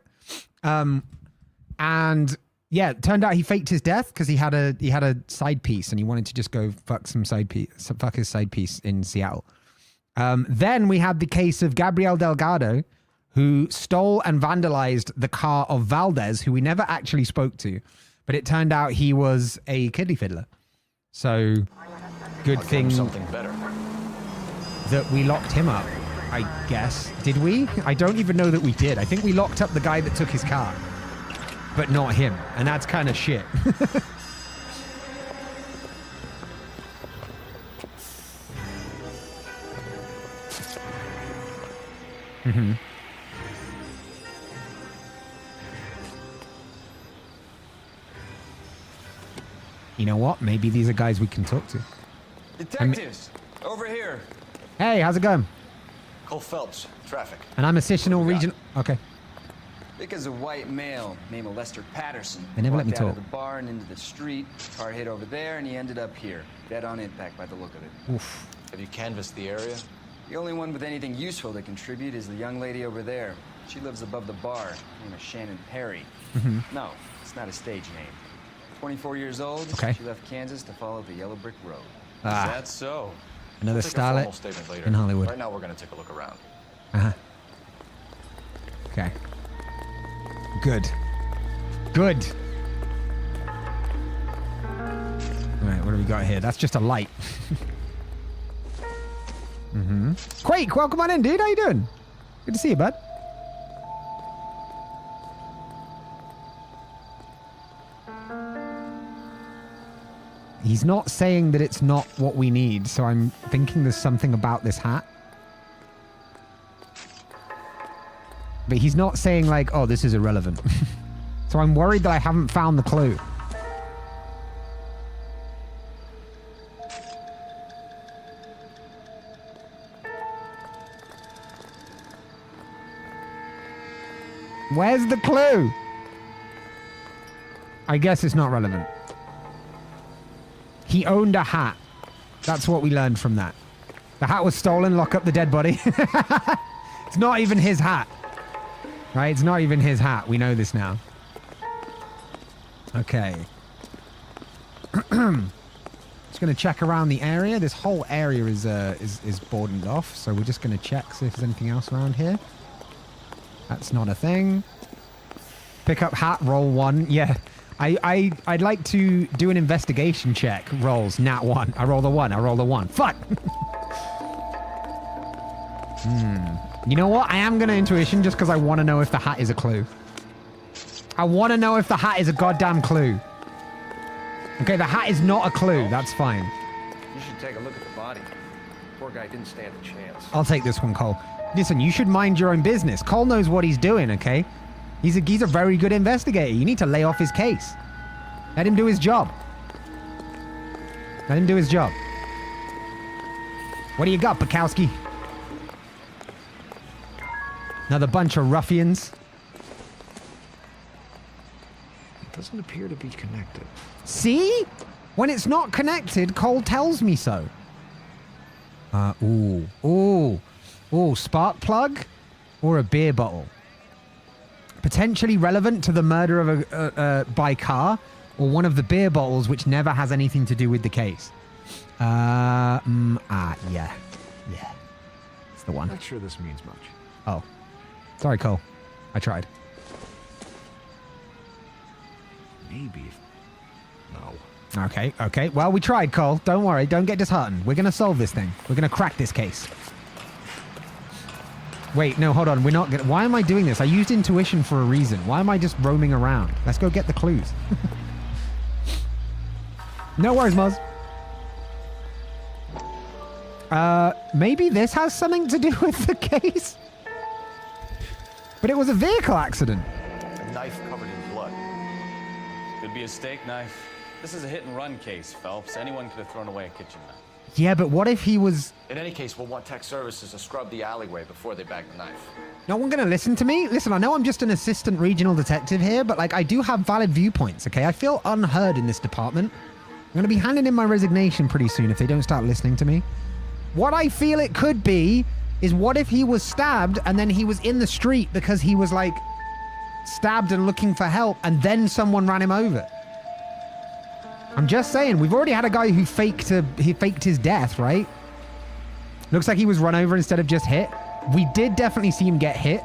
And yeah, it turned out he faked his death because he had a side piece and he wanted to just go fuck his side piece in Seattle. Then we had the case of Gabriel Delgado, who stole and vandalized the car of Valdez, who we never actually spoke to, but it turned out he was a kiddie fiddler. So good thing Something better. that we locked him up, I guess. Did we? I don't even know that we did. I think we locked up the guy that took his car, but not him. And that's kind of shit. Mm-hmm. You know what? Maybe these are guys we can talk to. Detectives, over here. Hey, how's it going? Cole Phelps, traffic. And I'm assistant region. Okay. Because a white male named Lester Patterson They never let me walked out talk. of the bar and into the street. Car hit over there, and he ended up here, dead on impact by the look of it. Oof. Have you canvassed the area? The only one with anything useful to contribute is the young lady over there. She lives above the bar. Her name is Shannon Perry. No, it's not a stage name. 24 years old. Okay. She left Kansas to follow the yellow brick road. Is that so? Another We'll take a formal starlet statement later. in Hollywood. Right now, we're going to take a look around. Uh-huh. Okay. Good. Good. All right, what do we got here? That's just a light. Mm-hmm. Quake, welcome on in, dude. How you doing? Good to see you, bud. He's not saying that it's not what we need, so I'm thinking there's something about this hat. But he's not saying like, oh, this is irrelevant. So I'm worried that I haven't found the clue. Where's the clue? I guess it's not relevant. He owned a hat. That's what we learned from that. The hat was stolen, lock up the dead body. It's not even his hat. Right? It's not even his hat. We know this now. Okay. Just going to check around the area. This whole area is boarded off, so we're just going to check, see if there's anything else around here. That's not a thing. Pick up hat, roll 1. Yeah. I'd like to do an investigation check. Rolls, nat 1. I roll the 1. I roll the 1. Fuck! You know what? I am going to intuition just because I want to know if the hat is a clue. I want to know if the hat is a goddamn clue. Okay, the hat is not a clue. That's fine. You should take a look at the body. Poor guy didn't stand a chance. I'll take this one, Cole. Listen, you should mind your own business. Cole knows what he's doing, okay? He's a very good investigator. You need to lay off his case. Let him do his job. Let him do his job. What do you got, Bukowski? Another bunch of ruffians. It doesn't appear to be connected. See? When it's not connected, Cole tells me so. Ooh, spark plug or a beer bottle. Potentially relevant to the murder of by car, or one of the beer bottles, which never has anything to do with the case. Yeah. Yeah. It's the one. Not sure this means much. Oh. Sorry, Cole. I tried. Maybe. No. Okay. Well, we tried, Cole. Don't worry. Don't get disheartened. We're going to solve this thing. We're going to crack this case. Wait, no, hold on. We're not going to... Why am I doing this? I used intuition for a reason. Why am I just roaming around? Let's go get the clues. No worries, Moz. Maybe this has something to do with the case? But it was a vehicle accident. A knife covered in blood. Could be a steak knife. This is a hit-and-run case, Phelps. Anyone could have thrown away a kitchen knife. Yeah, but what if he was... In any case, we'll want tech services to scrub the alleyway before they bag the knife. No one going to listen to me? Listen, I know I'm just an assistant regional detective here, but like I do have valid viewpoints, okay? I feel unheard in this department. I'm going to be handing in my resignation pretty soon if they don't start listening to me. What I feel it could be is what if he was stabbed and then he was in the street because he was like stabbed and looking for help and then someone ran him over. I'm just saying, we've already had a guy who faked his death, right? Looks like he was run over instead of just hit. We did definitely see him get hit,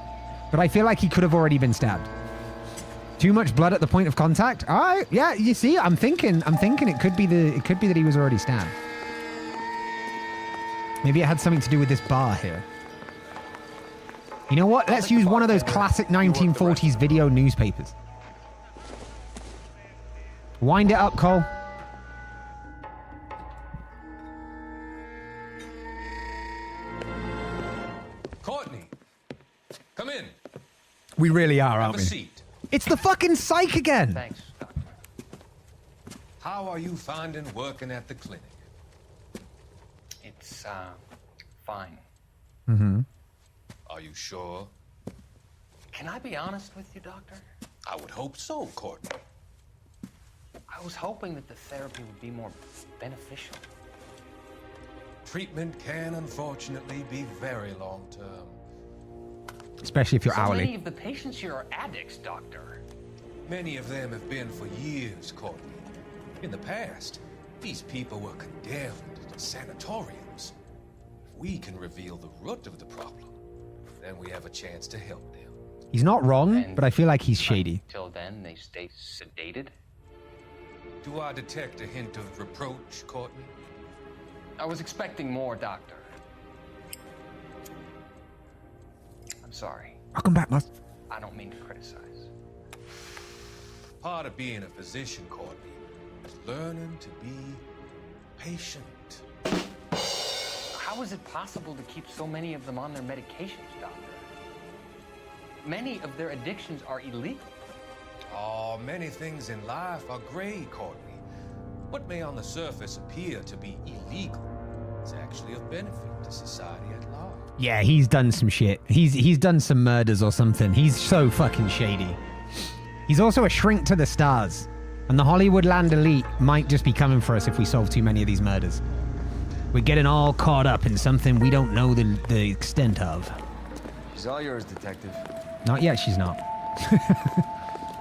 but I feel like he could have already been stabbed. Too much blood at the point of contact? All right, yeah, you see, I'm thinking it could be that he was already stabbed. Maybe it had something to do with this bar here. You know what? Let's use one of those classic 1940s video newspapers. Wind it up, Cole. Courtney, come in. We really are, aren't we? Have a seat. It's the fucking psych again. Thanks, Doctor. How are you finding working at the clinic? It's, fine. Mm-hmm. Are you sure? Can I be honest with you, Doctor? I would hope so, Courtney. I was hoping that the therapy would be more beneficial. Treatment can unfortunately be very long-term. Especially if you're So hourly. many of the patients here are addicts, Doctor. Many of them have been for years, Courtney. In the past, these people were condemned to sanatoriums. If we can reveal the root of the problem, then we have a chance to help them. He's not wrong, And but I feel like he's shady. Till then, they stay sedated. Do I detect a hint of reproach, Courtney? I was expecting more, Doctor. I'm sorry. Welcome back, Must. I don't mean to criticize. Part of being a physician, Courtney, is learning to be patient. How is it possible to keep so many of them on their medications, Doctor? Many of their addictions are illegal. Oh, many things in life are gray, Courtney. What may on the surface appear to be illegal is actually of benefit to society at large. Yeah, he's done some shit. He's done some murders or something. He's so fucking shady. He's also a shrink to the stars. And the Hollywoodland elite might just be coming for us if we solve too many of these murders. We're getting all caught up in something we don't know the extent of. She's all yours, Detective. Not yet, she's not.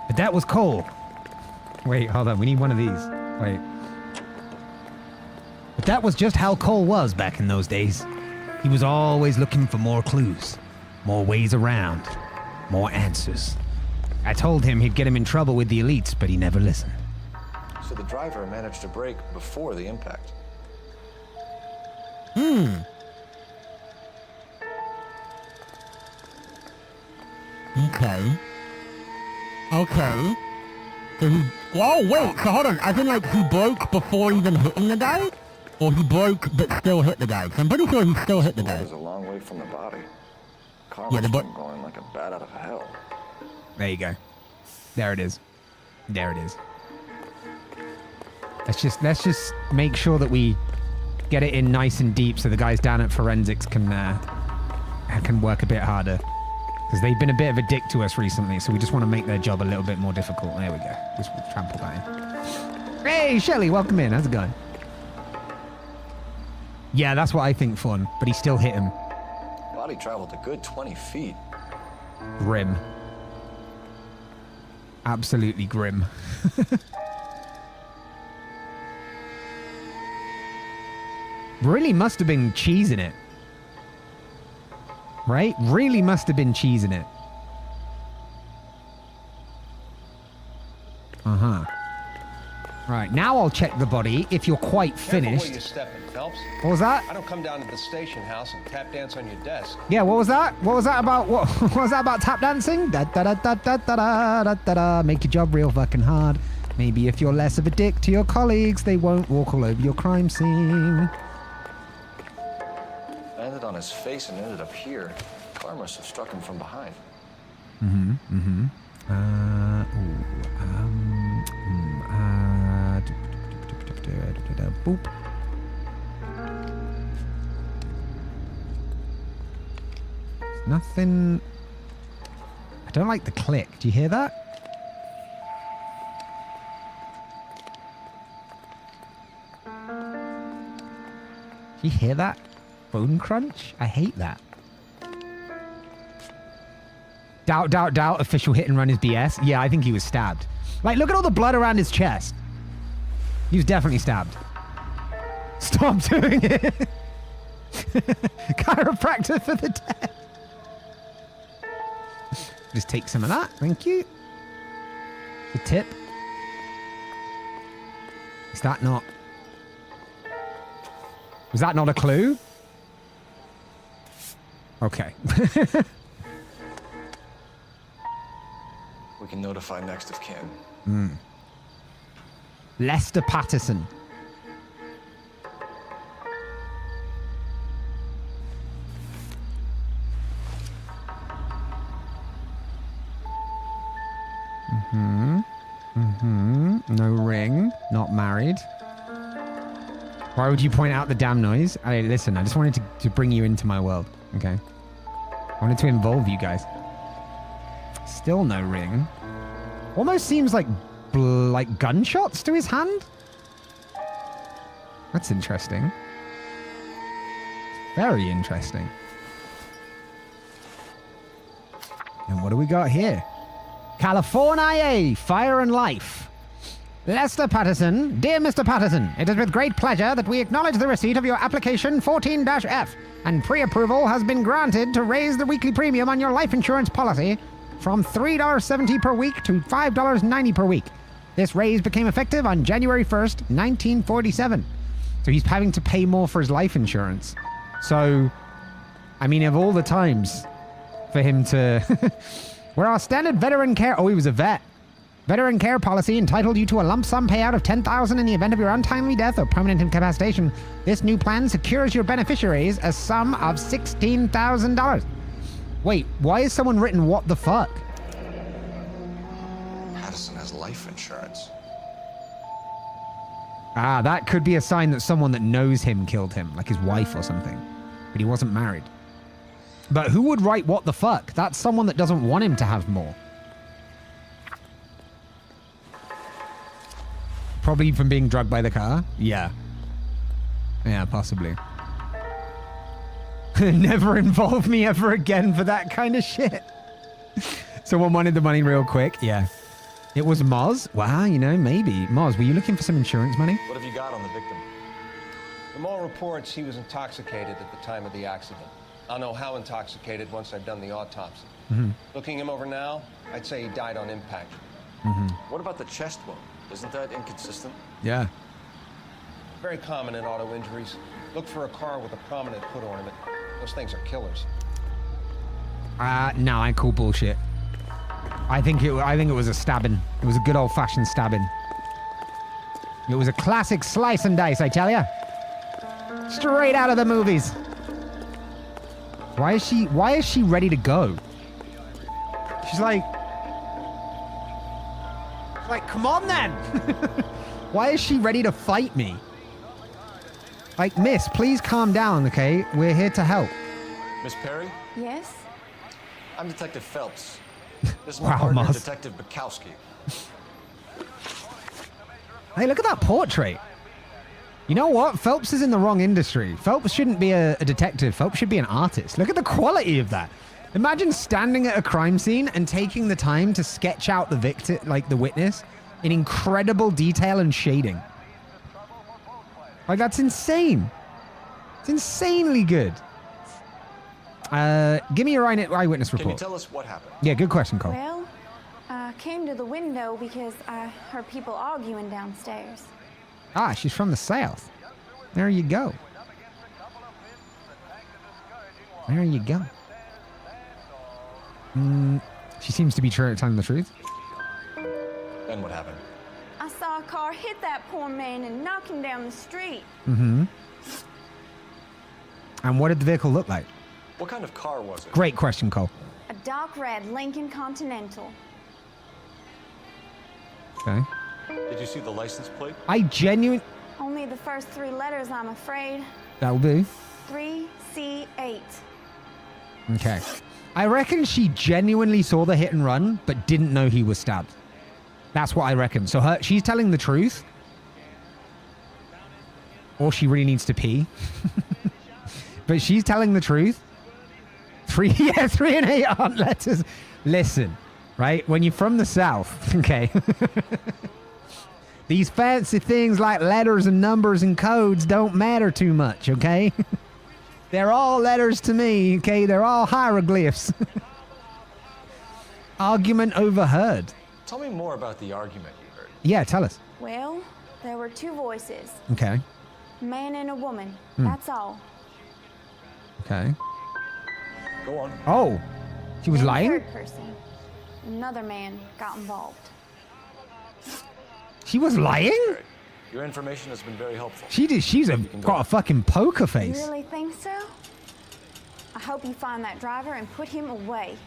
But that was Cole. Wait, hold on. We need one of these. Wait. But that was just how Cole was back in those days. He was always looking for more clues, more ways around, more answers. I told him he'd get him in trouble with the elites, but he never listened. So the driver managed to brake before the impact. Okay. So he... Oh, wait, so hold on. I think, like, he broke before even hitting the guy? Or he broke but still hit the guy? 'Cause I'm pretty sure he still hit the guy. It was a long way from the body. Car Yeah, was the going like a bat out of hell. There you go. There it is. There it is. Let's just make sure that we get it in nice and deep so the guys down at forensics can work a bit harder. Because they've been a bit of a dick to us recently, so we just want to make their job a little bit more difficult. There we go. Just trample that in. Hey, Shelly, welcome in. How's it going? Yeah, that's what I think, Fun. But he still hit him. Body traveled a good 20 feet. Grim. Absolutely grim. Really must have been cheesing it. Right? Really must have been cheesing it. Uh-huh. Right, now I'll check the body if you're quite finished. Careful where you're stepping, Phelps. What was that? I don't come down to the station house and tap dance on your desk. Yeah, what was that? What was that about? What was that about tap dancing? Da da da da da da da da da da. Make your job real fucking hard. Maybe if you're less of a dick to your colleagues, they won't walk all over your crime scene. Landed on his face and ended up here. The car must have struck him from behind. Boop. Nothing. I don't like the click. Do you hear that? Do you hear that? Bone crunch? I hate that. Doubt. Official hit and run is BS. Yeah, I think he was stabbed. Like, look at all the blood around his chest. He was definitely stabbed. Stop doing it. Chiropractor for the dead. Just take some of that. Thank you. The tip. Is that not... Was that not a clue? Okay. We can notify next of kin. Lester Patterson. No ring. Not married. Why would you point out the damn noise? Hey, listen, I just wanted to bring you into my world, okay? I wanted to involve you guys. Still no ring. Almost seems like gunshots to his hand. That's interesting. Very interesting. And what do we got here? California, Fire and Life. Lester Patterson. Dear Mr. Patterson, it is with great pleasure that we acknowledge the receipt of your application 14-F, and pre-approval has been granted to raise the weekly premium on your life insurance policy from $3.70 per week to $5.90 per week. This raise became effective on January 1st, 1947. So he's having to pay more for his life insurance. So, I mean, of all the times for him to... Where our standard veteran care... Oh, he was a vet. Veteran care policy entitled you to a lump sum payout of $10,000 in the event of your untimely death or permanent incapacitation. This new plan secures your beneficiaries a sum of $16,000. Wait, why is someone written what the fuck? Patterson has life insurance. Ah, that could be a sign that someone that knows him killed him, like his wife or something. But he wasn't married. But who would write what the fuck? That's someone that doesn't want him to have more. Probably from being drugged by the car? Yeah. Yeah, possibly. Never involve me ever again for that kind of shit. Someone wanted the money real quick. Yeah. It was Moz? Wow, you know, maybe. Moz, were you looking for some insurance money? What have you got on the victim? From all reports, he was intoxicated at the time of the accident. I'll know how intoxicated once I've done the autopsy. Looking him over now, I'd say he died on impact. What about the chest wound? Isn't that inconsistent? Yeah. Very common in auto injuries. Look for a car with a prominent foot ornament. Those things are killers. No, I call bullshit. I think it was a stabbing. It was a good old-fashioned stabbing. It was a classic slice and dice, I tell ya. Straight out of the movies. Why is she ready to go? She's like, come on then. Why is she ready to fight me? Like, miss, please calm down, okay? We're here to help. Miss Perry? Yes? I'm Detective Phelps. This is Wow, my partner, Moss. Detective Bukowski. Hey, look at that portrait. You know what? Phelps is in the wrong industry. Phelps shouldn't be a detective. Phelps should be an artist. Look at the quality of that. Imagine standing at a crime scene and taking the time to sketch out the victim, like the witness, in incredible detail and shading. Like, that's insane. It's insanely good. Give me your eyewitness report. Can you tell us what happened? Yeah, good question, Cole. Well, I came to the window because I heard people arguing downstairs. Ah, she's from the south. There you go. There you go. She seems to be telling the truth. Then what happened? I saw a car hit that poor man and knock him down the street. Mm-hmm. And what did the vehicle look like? What kind of car was it? Great question, Cole. A dark red Lincoln Continental. Okay. Did you see the license plate? Only the first 3 letters, I'm afraid. That will do. 3C8. Okay. I reckon she genuinely saw the hit and run, but didn't know he was stabbed. That's what I reckon. So she's telling the truth. Or she really needs to pee. But she's telling the truth. 3 and 8 aren't letters. Listen, right? When you're from the South, okay? These fancy things like letters and numbers and codes don't matter too much, okay? They're all letters to me, okay? They're all hieroglyphs. Argument overheard. Tell me more about the argument you heard. Yeah, tell us. Well, there were 2 voices. Okay. A man and a woman. That's all. Okay. Go on. Oh, she was Then lying? Third person. Another man got involved. She was lying? Your information has been very helpful. She did. She's got a fucking poker You face. really think so? I hope you find that driver and put him away.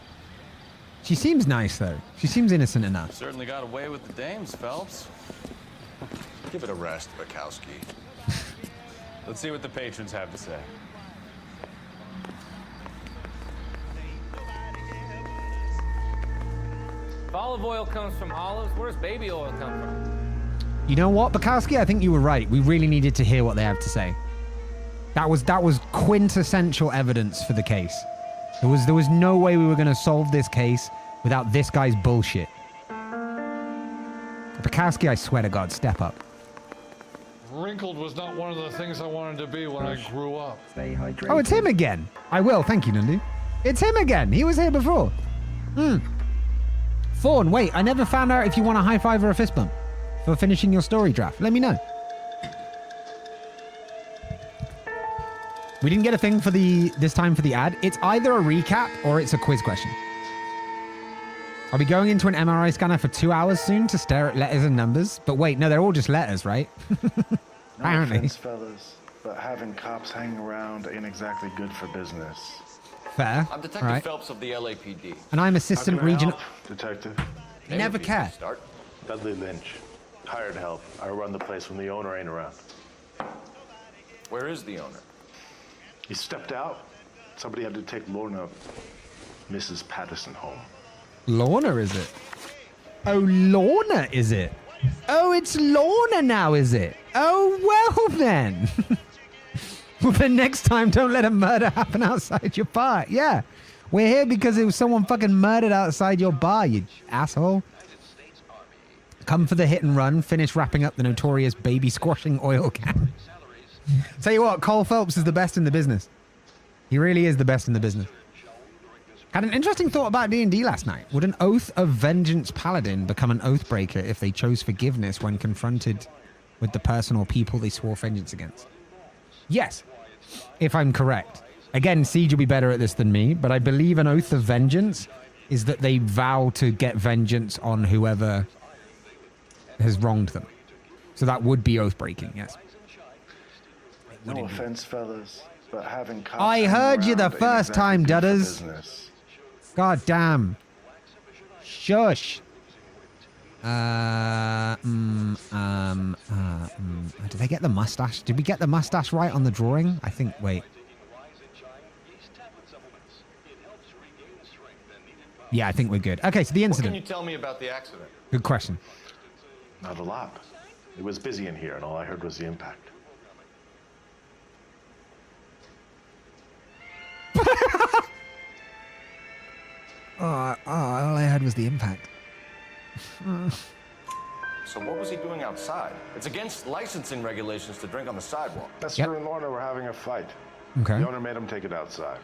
She seems nice, though. She seems innocent enough. Certainly got away with the dames, Phelps. Give it a rest, Bukowski. Let's see what the patrons have to say. If olive oil comes from olives, where's baby oil come from? You know what, Bukowski? I think you were right. We really needed to hear what they have to say. That was quintessential evidence for the case. There was no way we were going to solve this case without this guy's bullshit. Bukowski, I swear to God, step up. Wrinkled was not one of the things I wanted to be when I grew up. Stay hydrated. Oh, it's him again. I will. Thank you, Nundu. It's him again. He was here before. Fawn, wait. I never found out if you want a high five or a fist bump for finishing your story draft. Let me know. We didn't get a thing for this time for the ad. It's either a recap or it's a quiz question. I'll be going into an MRI scanner for 2 hours soon to stare at letters and numbers. But wait, no, they're all just letters, right? Apparently. No offense, fellas, but having cops hanging around ain't exactly good for business. Fair. I'm Detective right. Phelps of the LAPD. And I'm Assistant How can I Regional... help, Detective? Never care. Start. Dudley Lynch. Hired help. I run the place when the owner ain't around. Where is the owner? He stepped out. Somebody had to take Lorna, Mrs. Patterson, home. Lorna, is it? Oh, Lorna, is it? Oh, it's Lorna now, is it? Oh, well then. Well, then next time, don't let a murder happen outside your bar. Yeah. We're here because it was someone fucking murdered outside your bar, you asshole. Come for the hit and run. Finish wrapping up the notorious baby squashing oil can. Tell you what, Cole Phelps is the best in the business. He really is the best in the business. Had an interesting thought about D&D last night. Would an Oath of Vengeance paladin become an oathbreaker if they chose forgiveness when confronted with the person or people they swore vengeance against? Yes, if I'm correct. Again, Siege will be better at this than me, but I believe an Oath of Vengeance is that they vow to get vengeance on whoever has wronged them. So that would be oath-breaking, yes. No offense, fellas, but having cops I hanging heard you the around ain't first exactly time, good for Dudders. business. God damn. Shush. Did they get the mustache? Did we get the mustache right on the drawing? I think, wait. Yeah, I think we're good. Okay, so the What incident. can you tell me about the accident? Good question. Not a lot. It was busy in here, and all I heard was the impact. All I heard was the impact. So what was he doing outside? It's against licensing regulations to drink on the sidewalk. Lester and Lorna were having a fight. Okay. The owner made him take it outside.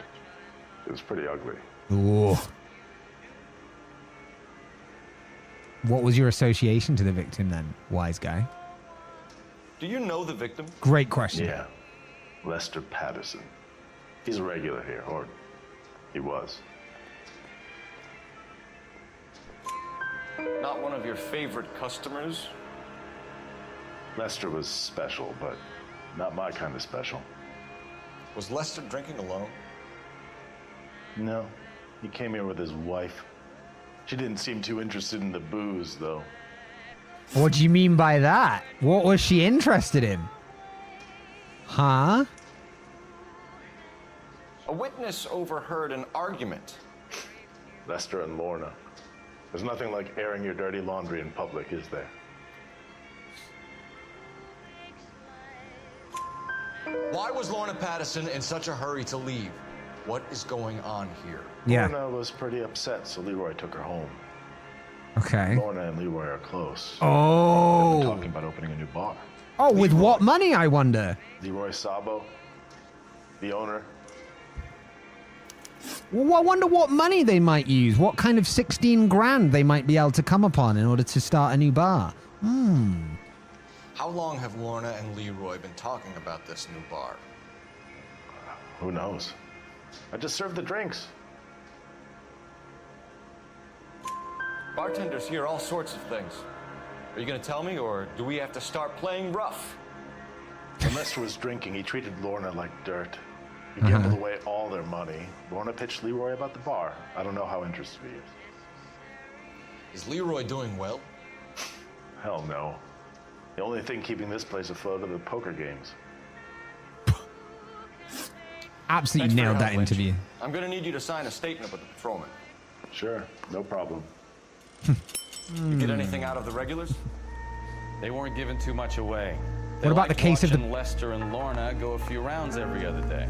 It was pretty ugly. Ooh. What was your association to the victim then, wise guy? Do you know the victim? Great question. Yeah. Lester Patterson. He's a regular here, or he was. Not one of your favorite customers? Lester was special, but not my kind of special. Was Lester drinking alone? No. He came here with his wife. She didn't seem too interested in the booze, though. What do you mean by that? What was she interested in? Huh? A witness overheard an argument. Lester and Lorna. There's nothing like airing your dirty laundry in public, is there? Why was Lorna Patterson in such a hurry to leave? What is going on here? Yeah. Lorna was pretty upset, so Leroy took her home. Okay. Lorna and Leroy are close. Oh. They've been talking about opening a new bar. Oh, with what money, I wonder? Leroy Sabo, the owner. Well, I wonder what money they might use. What kind of 16 grand they might be able to come upon in order to start a new bar. How long have Lorna and Leroy been talking about this new bar? Who knows? I just served the drinks. Bartenders hear all sorts of things. Are you going to tell me, or do we have to start playing rough? When Lester was drinking, he treated Lorna like dirt. He gambled away all their money. Lorna pitched Leroy about the bar. I don't know how interested he is. Is Leroy doing well? Hell no. The only thing keeping this place afloat are the poker games. Absolutely Thanks for your nailed that help, Lynch. interview. I'm going to need you to sign a statement with the patrolman. Sure, no problem. You get anything out of the regulars? They weren't giving too much away. They What about the liked case of the- watching Lester and Lorna go a few rounds every other day.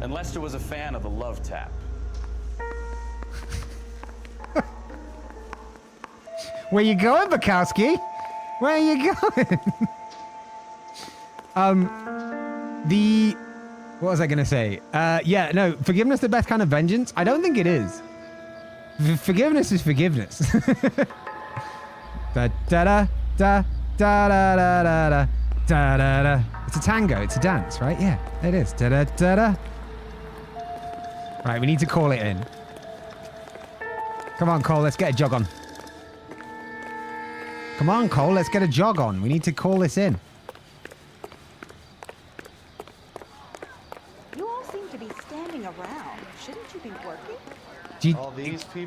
And Lester was a fan of the love tap. Where you going, Bukowski? Where are you going? What was I going to say? Yeah, no, forgiveness the best kind of vengeance? I don't think it is. Forgiveness is forgiveness. Da da da da da da da da da da da. It's a tango. It's a dance, right? Yeah, it is. Da da da da. Right, we need to call it in. Come on, Cole. Let's get a jog on. Come on, Cole. Let's get a jog on. We need to call this in. You all seem to be standing around. Shouldn't you be working?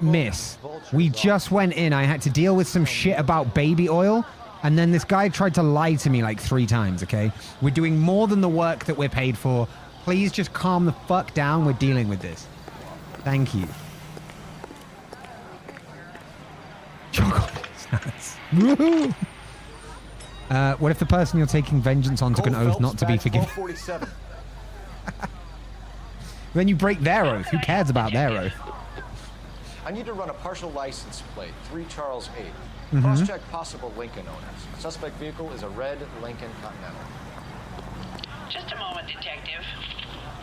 Miss, we just went in. I had to deal with some shit about baby oil, and then this guy tried to lie to me like 3 times, okay? We're doing more than the work that we're paid for. Please just calm the fuck down. We're dealing with this. Thank you. Woohoo! What if the person you're taking vengeance on took an oath not to be forgiven? Then you break their oath. Who cares about their oath? I need to run a partial license plate, 3 Charles 8. Mhm. Cross-check possible Lincoln owners. Suspect vehicle is a red Lincoln Continental. Just a moment, detective.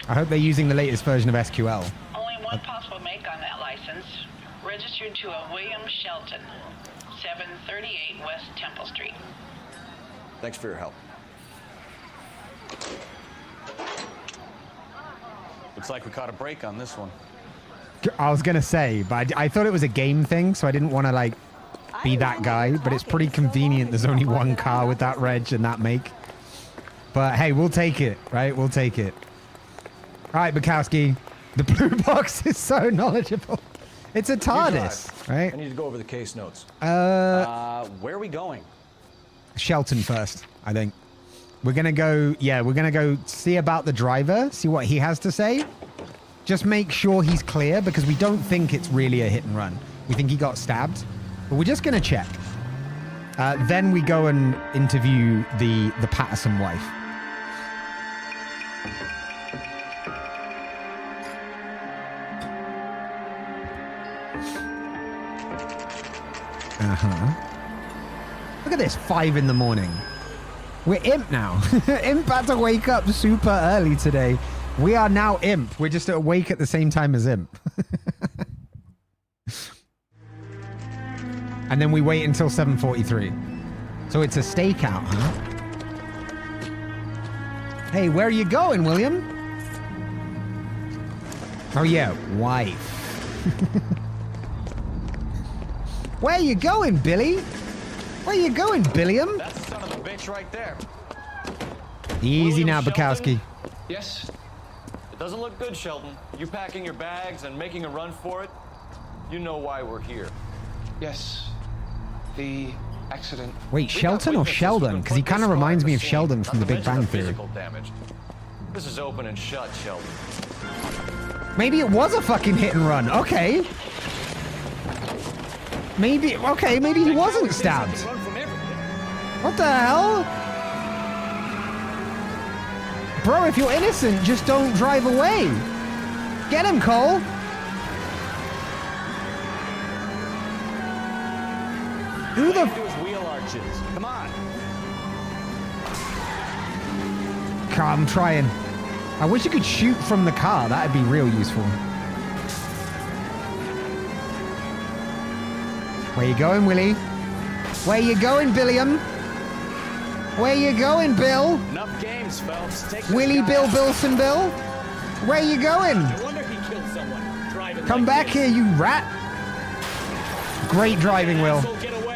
I hope they're using the latest version of SQL. Only one possible make on that license. Registered to a William Shelton, 738 West Temple Street. Thanks for your help. Looks like we caught a break on this one. I was going to say, but I thought it was a game thing, so I didn't want to, like, be that guy. But it's pretty convenient. There's only one car with that reg and that make. But, hey, we'll take it, right? We'll take it. All right, Bukowski. The blue box is so knowledgeable. It's a TARDIS, right? I need to go over the case notes. Where are we going? Shelton first, I think. We're going to go, we're going to go see about the driver, see what he has to say. Just make sure he's clear, because we don't think it's really a hit and run. We think he got stabbed, but we're just going to check. Then we go and interview the Patterson wife. Look at this, 5 in the morning. We're Imp now. Imp had to wake up super early today. We are now Imp. We're just awake at the same time as Imp. And then we wait until 7:43. So it's a stakeout, huh? Hey, where are you going, William? Oh yeah, wife. Where you going, Billy? Where you going, Billiam? That's the son of a bitch right there. Easy William now, Shelton? Bukowski. Yes. It doesn't look good, Sheldon. You packing your bags and making a run for it. You know why we're here. Yes. The accident. Wait, Shelton or Sheldon? Because he kind of reminds me of Sheldon from The Big Bang Theory. This is open and shut, Sheldon. Maybe it was a fucking hit and run. Okay. Maybe he wasn't stabbed. What the hell? Bro, if you're innocent, just don't drive away. Get him, Cole. Who the... Do his wheel arches. Come on. I'm trying. I wish you could shoot from the car. That'd be real useful. Where you going, Willie? Where you going, Billiam? Where you going, Bill? Enough games, Phelps. Take Willie Bill Bilson Bill? Where you going? No wonder he killed someone. Driving Come like back this. here, you rat. Great driving, Will.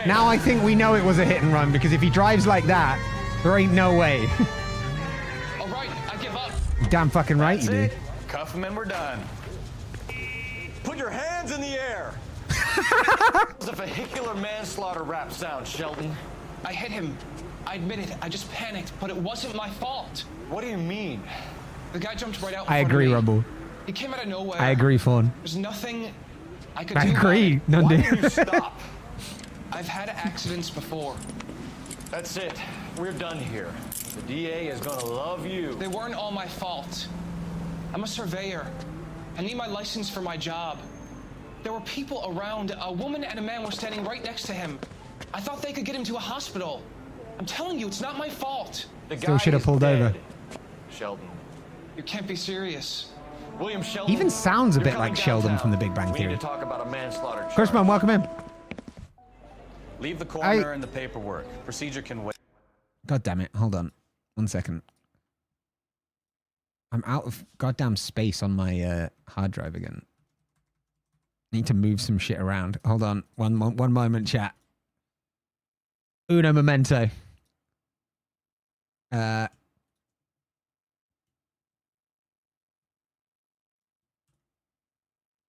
Now I think we know it was a hit and run, because if he drives like that, there ain't no way. All right, I give up. Damn fucking right That's you do. it. Cuff him and we're done. Put your hands in the air. It's a vehicular manslaughter rap sound, Sheldon. I hit him. I admit it. I just panicked, but it wasn't my fault. What do you mean? The guy jumped right out in I front agree, of me. Rumble. He came out of nowhere. I agree, Fawn. There's nothing I could I do agree. about None it. do. Why didn't you stop? I've had accidents before. That's it. We're done here. The DA is gonna love you. They weren't all my fault. I'm a surveyor. I need my license for my job. There were people around. A woman and a man were standing right next to him. I thought they could get him to a hospital. I'm telling you, it's not my fault. The Still guy should have is pulled dead. over. Sheldon. You can't be serious. William Sheldon. He even sounds a you're bit coming like Sheldon downtown. from The Big Bang We Theory. need to talk about a manslaughter charge. Cushman, welcome in. Leave the coroner and the paperwork. Procedure can wait. God damn it. Hold on. 1 second. I'm out of goddamn space on my hard drive again. Need to move some shit around. Hold on. One moment, chat. Uno momento.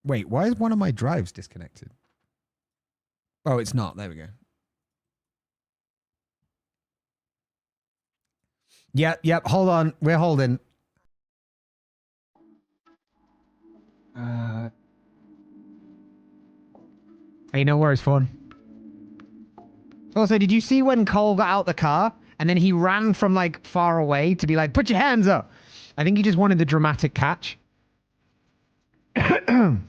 Wait, why is one of my drives disconnected? Oh, it's not. There we go. Yep. Hold on. We're holding. Hey, no worries, Fawn. Also, did you see when Cole got out the car and then he ran from like far away to be like, put your hands up? I think he just wanted the dramatic catch. It's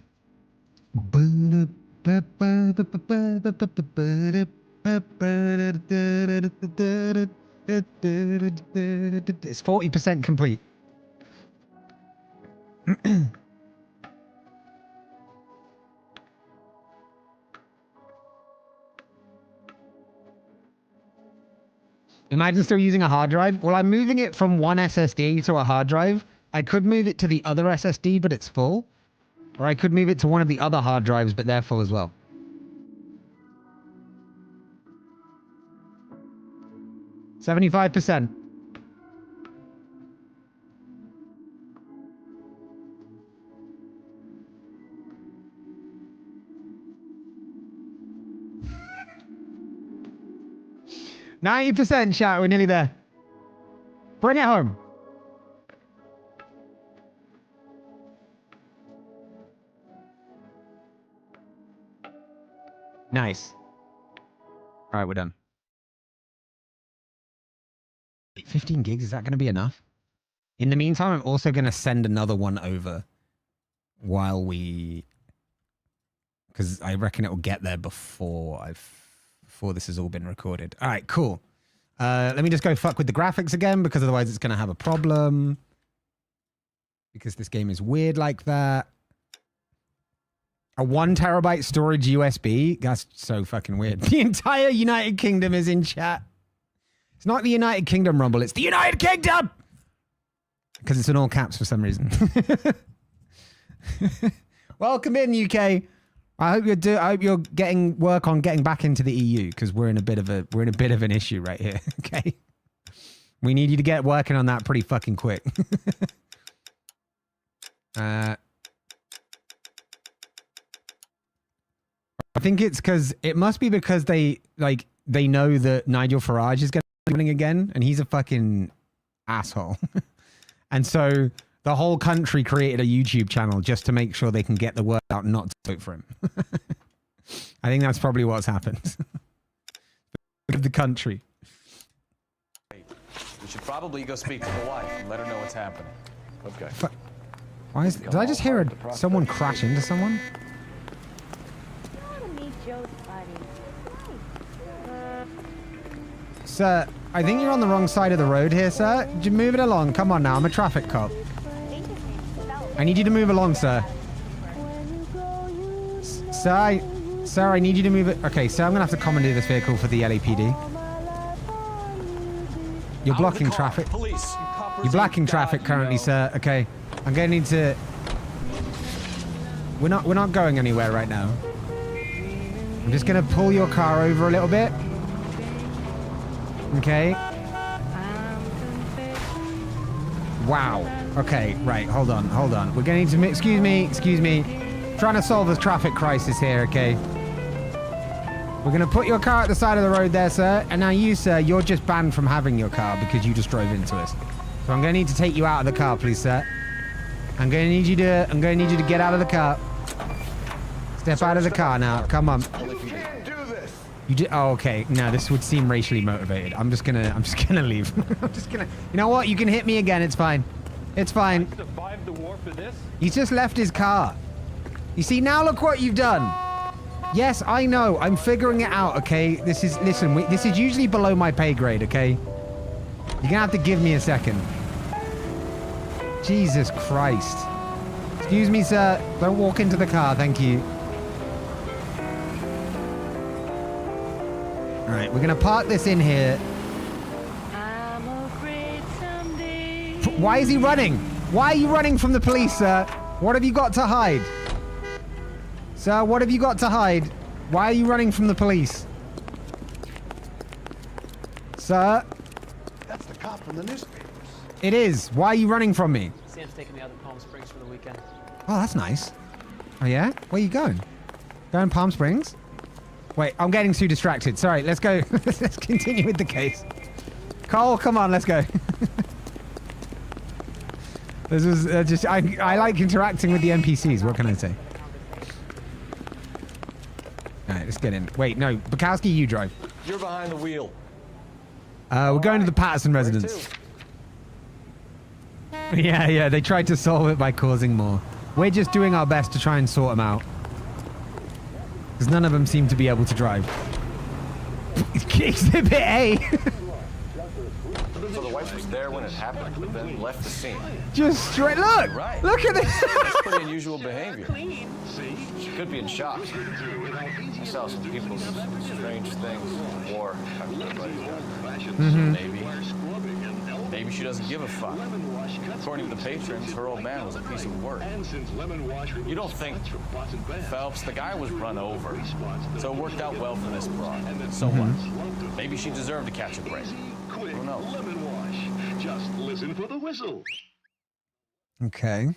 40% complete. Imagine still using a hard drive. Well, I'm moving it from one SSD to a hard drive. I could move it to the other SSD, but it's full. Or I could move it to one of the other hard drives, but they're full as well. $75%. %, chat. We're nearly there. Bring it home. Nice. All right, we're done. 15 gigs, is that going to be enough? In the meantime, I'm also going to send another one over while we... Because I reckon it will get there before I've before this has all been recorded. All right, cool. Let me just go fuck with the graphics again, because otherwise it's going to have a problem. Because this game is weird like that. A 1 terabyte storage USB? That's so fucking weird. The entire United Kingdom is in chat. It's not the United Kingdom Rumble, it's the United Kingdom! Because it's in all caps for some reason. Welcome in, UK. I hope you're getting work on getting back into the EU, because we're in a bit of an issue right here. Okay, we need you to get working on that pretty fucking quick. I think it must be because they know that Nigel Farage is going to be winning again, and he's a fucking asshole. And so the whole country created a YouTube channel just to make sure they can get the word out and not to vote for him. I think that's probably what's happened. The country. We should probably go speak to the wife and let her know what's happening. Okay. Why did I just hear someone crash into someone? Sir, I think you're on the wrong side of the road here, sir. Just move it along. Come on now, I'm a traffic cop. I need you to move along, sir. Sir, I need you to move it. Okay, sir, I'm going to have to commandeer this vehicle for the LAPD. You're blocking traffic. You're blocking traffic currently, sir. Okay, I'm going to need to... We're not going anywhere right now. I'm just going to pull your car over a little bit. Okay. Wow. Okay, right. Hold on. We're going to need to... Excuse me. Trying to solve a traffic crisis here, okay? We're going to put your car at the side of the road there, sir. And now you, sir, you're just banned from having your car because you just drove into us. So I'm going to need to take you out of the car, please, sir. I'm going to need you to get out of the car. Step out of the car now. Come on. You did. Oh, okay. No, this would seem racially motivated. I'm just gonna leave. I'm just gonna. You know what? You can hit me again. It's fine. It's fine. He's just left his car. You see, now look what you've done. Yes, I know. I'm figuring it out. Okay. This is usually below my pay grade. Okay. You're gonna have to give me a second. Jesus Christ. Excuse me, sir. Don't walk into the car. Thank you. All right, we're going to park this in here. Why is he running? Why are you running from the police, sir? What have you got to hide? Sir, what have you got to hide? Why are you running from the police? Sir? That's the cop from the newspapers. It is. Why are you running from me? Sam's taking me out to Palm Springs for the weekend. Oh, that's nice. Oh, yeah? Where are you going? Going Palm Springs? Wait, I'm getting too distracted. Sorry, let's go. Let's continue with the case. Cole, come on, let's go. This was just... I like interacting with the NPCs. What can I say? All right, let's get in. Wait, no. Bukowski, you drive. You're behind the wheel. We're going to the Patterson residence. Yeah, they tried to solve it by causing more. We're just doing our best to try and sort them out. Because none of them seem to be able to drive. Exhibit A! So the wife was there when it happened, but then left the scene. Just straight... Look! Right. Look at this! That's pretty unusual behavior. She could be in shock. I saw some people's strange things. War. Maybe she doesn't give a fuck. According to the patrons, her old man was a piece of work. You don't think, Phelps, the guy was run over. So it worked out well for this broad. So what? Maybe she deserved to catch a break. Who knows? Just listen for the whistle. Okay.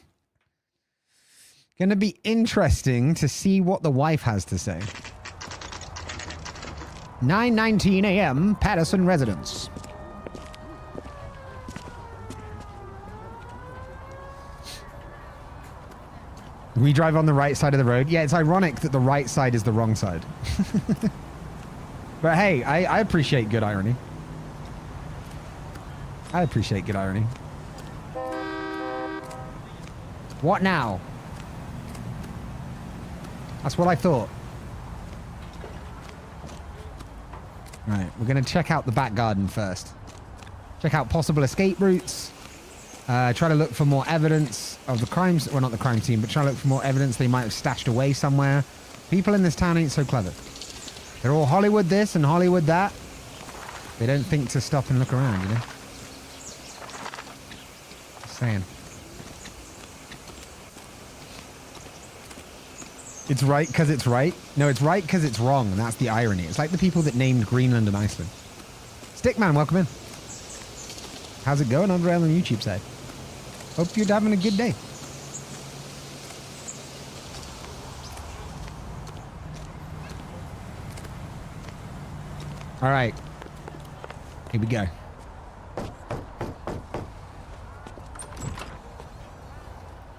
Gonna be interesting to see what the wife has to say. 9:19 a.m. Patterson residence. We drive on the right side of the road. Yeah, it's ironic that the right side is the wrong side. But hey, I appreciate good irony. I appreciate good irony. What now? That's what I thought. All right, we're going to check out the back garden first. Check out possible escape routes. Try to look for more evidence of the crimes. Well, not the crime scene, but try to look for more evidence they might have stashed away somewhere. People in this town ain't so clever. They're all Hollywood this and Hollywood that. They don't think to stop and look around, you know? Just saying. It's right because it's right. No, it's right because it's wrong, and that's the irony. It's like the people that named Greenland and Iceland. Stickman, welcome in. How's it going? Underrail on the YouTube side. Hope you're having a good day. All right. Here we go.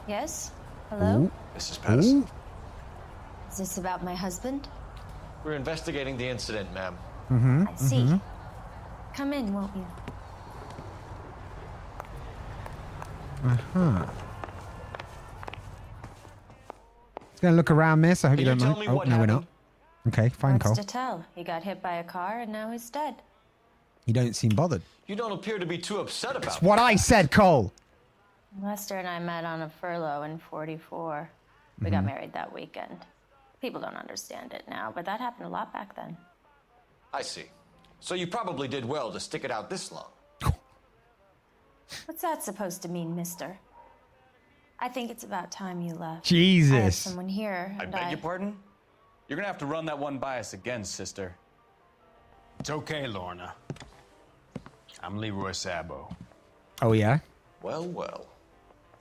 Yes? Hello? Mrs. Patterson. Is this about my husband? We're investigating the incident, ma'am. Mm-hmm. I see. Come in, won't you? Uh-huh. It's gonna look around, miss. I hope you don't mind. Oh, no, we're not. Okay, fine, Cole. What's to tell? He got hit by a car and now he's dead. You don't seem bothered. You don't appear to be too upset about That's what I said, Cole. Lester and I met on a furlough in 44. We got married that weekend. People don't understand it now, but that happened a lot back then. I see. So you probably did well to stick it out this long. What's that supposed to mean, mister? I think it's about time you left. Jesus. I have someone here, I and beg your pardon? You're gonna have to run that one by us again, sister. It's okay, Lorna. I'm Leroy Sabo. Oh, yeah? Well, well.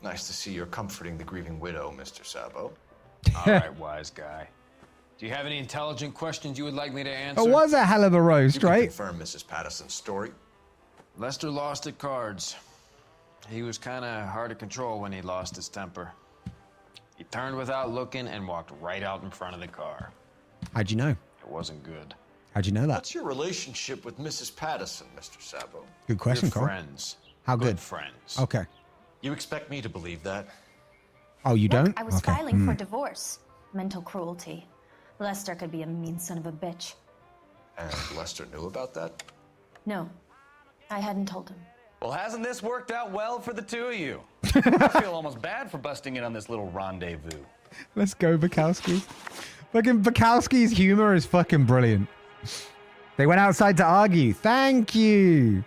Nice to see you're comforting the grieving widow, Mr. Sabo. All right, wise guy. Do you have any intelligent questions you would like me to answer? It was a hell of a roast, You can right? confirm Mrs. Patterson's story. Lester lost at cards. He was kind of hard to control when he lost his temper. He turned without looking and walked right out in front of the car. How'd you know? It wasn't good. How'd you know that? What's your relationship with Mrs. Patterson, Mr. Sabo? Good question, We're Cole. friends. How good? Friends. Okay. You expect me to believe that? Oh, you don't? I was Okay. filing for divorce. Mental cruelty. Lester could be a mean son of a bitch. And Lester knew about that? No, I hadn't told him. Well, hasn't this worked out well for the two of you? I feel almost bad for busting in on this little rendezvous. Let's go, Bukowski. Fucking Bukowski's humor is fucking brilliant. They went outside to argue. Thank you.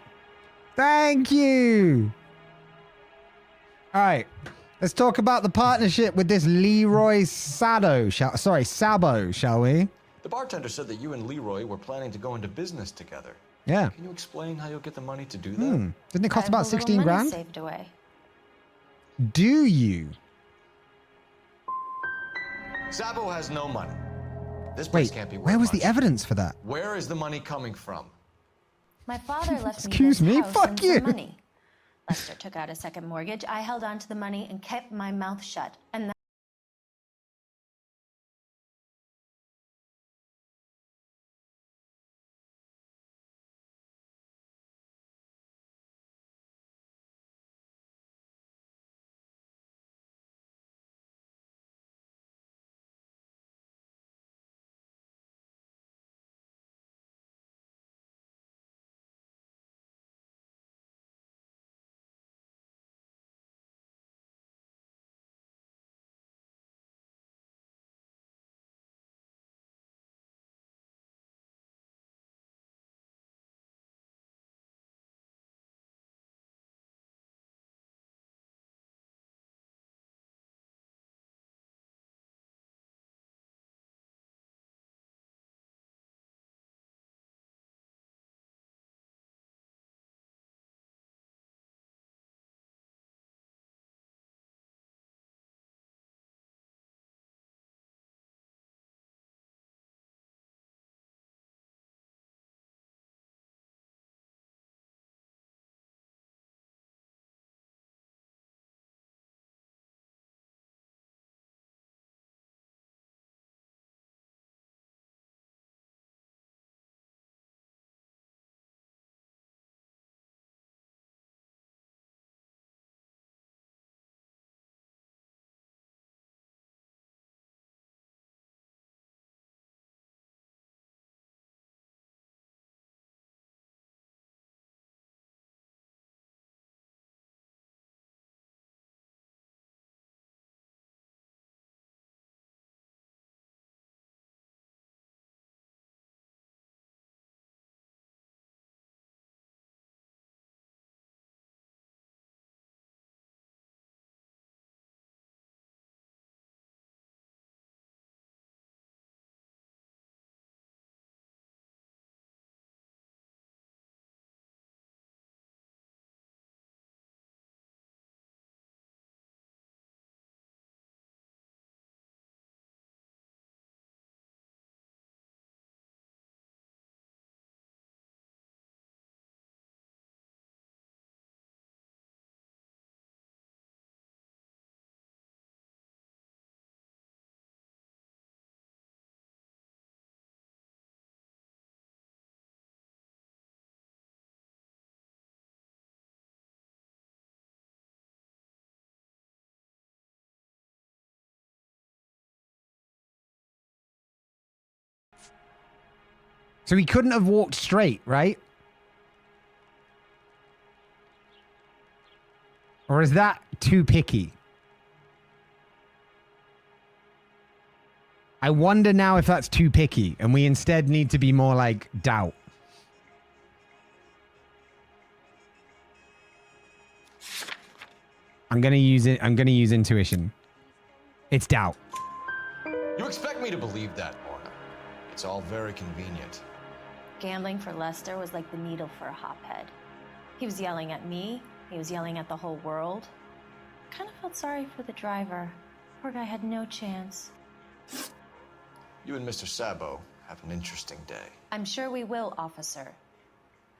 Thank you. All right. Let's talk about the partnership with this Leroy Sabo, shall we? The bartender said that you and Leroy were planning to go into business together. Yeah. Can you explain how you'll get the money to do that? Didn't it cost about 16 money grand? Saved away. Do you? Sabo has no money. This place Wait, can't be worth where was much. the evidence for that? Where is the money coming from? My father left Excuse me me? this house Fuck and you. some money. Lester took out a second mortgage. I held on to the money and kept my mouth shut. And So he couldn't have walked straight, right? Or is that too picky? I wonder now if that's too picky and we instead need to be more like doubt. I'm going to use it. I'm going to use intuition. It's doubt. You expect me to believe that, Lorna? It's all very convenient. Gambling for Lester was like the needle for a hophead. He was yelling at me. He was yelling at the whole world. I kind of felt sorry for the driver. Poor guy had no chance. You and Mr. Sabo have an interesting day. I'm sure we will, officer.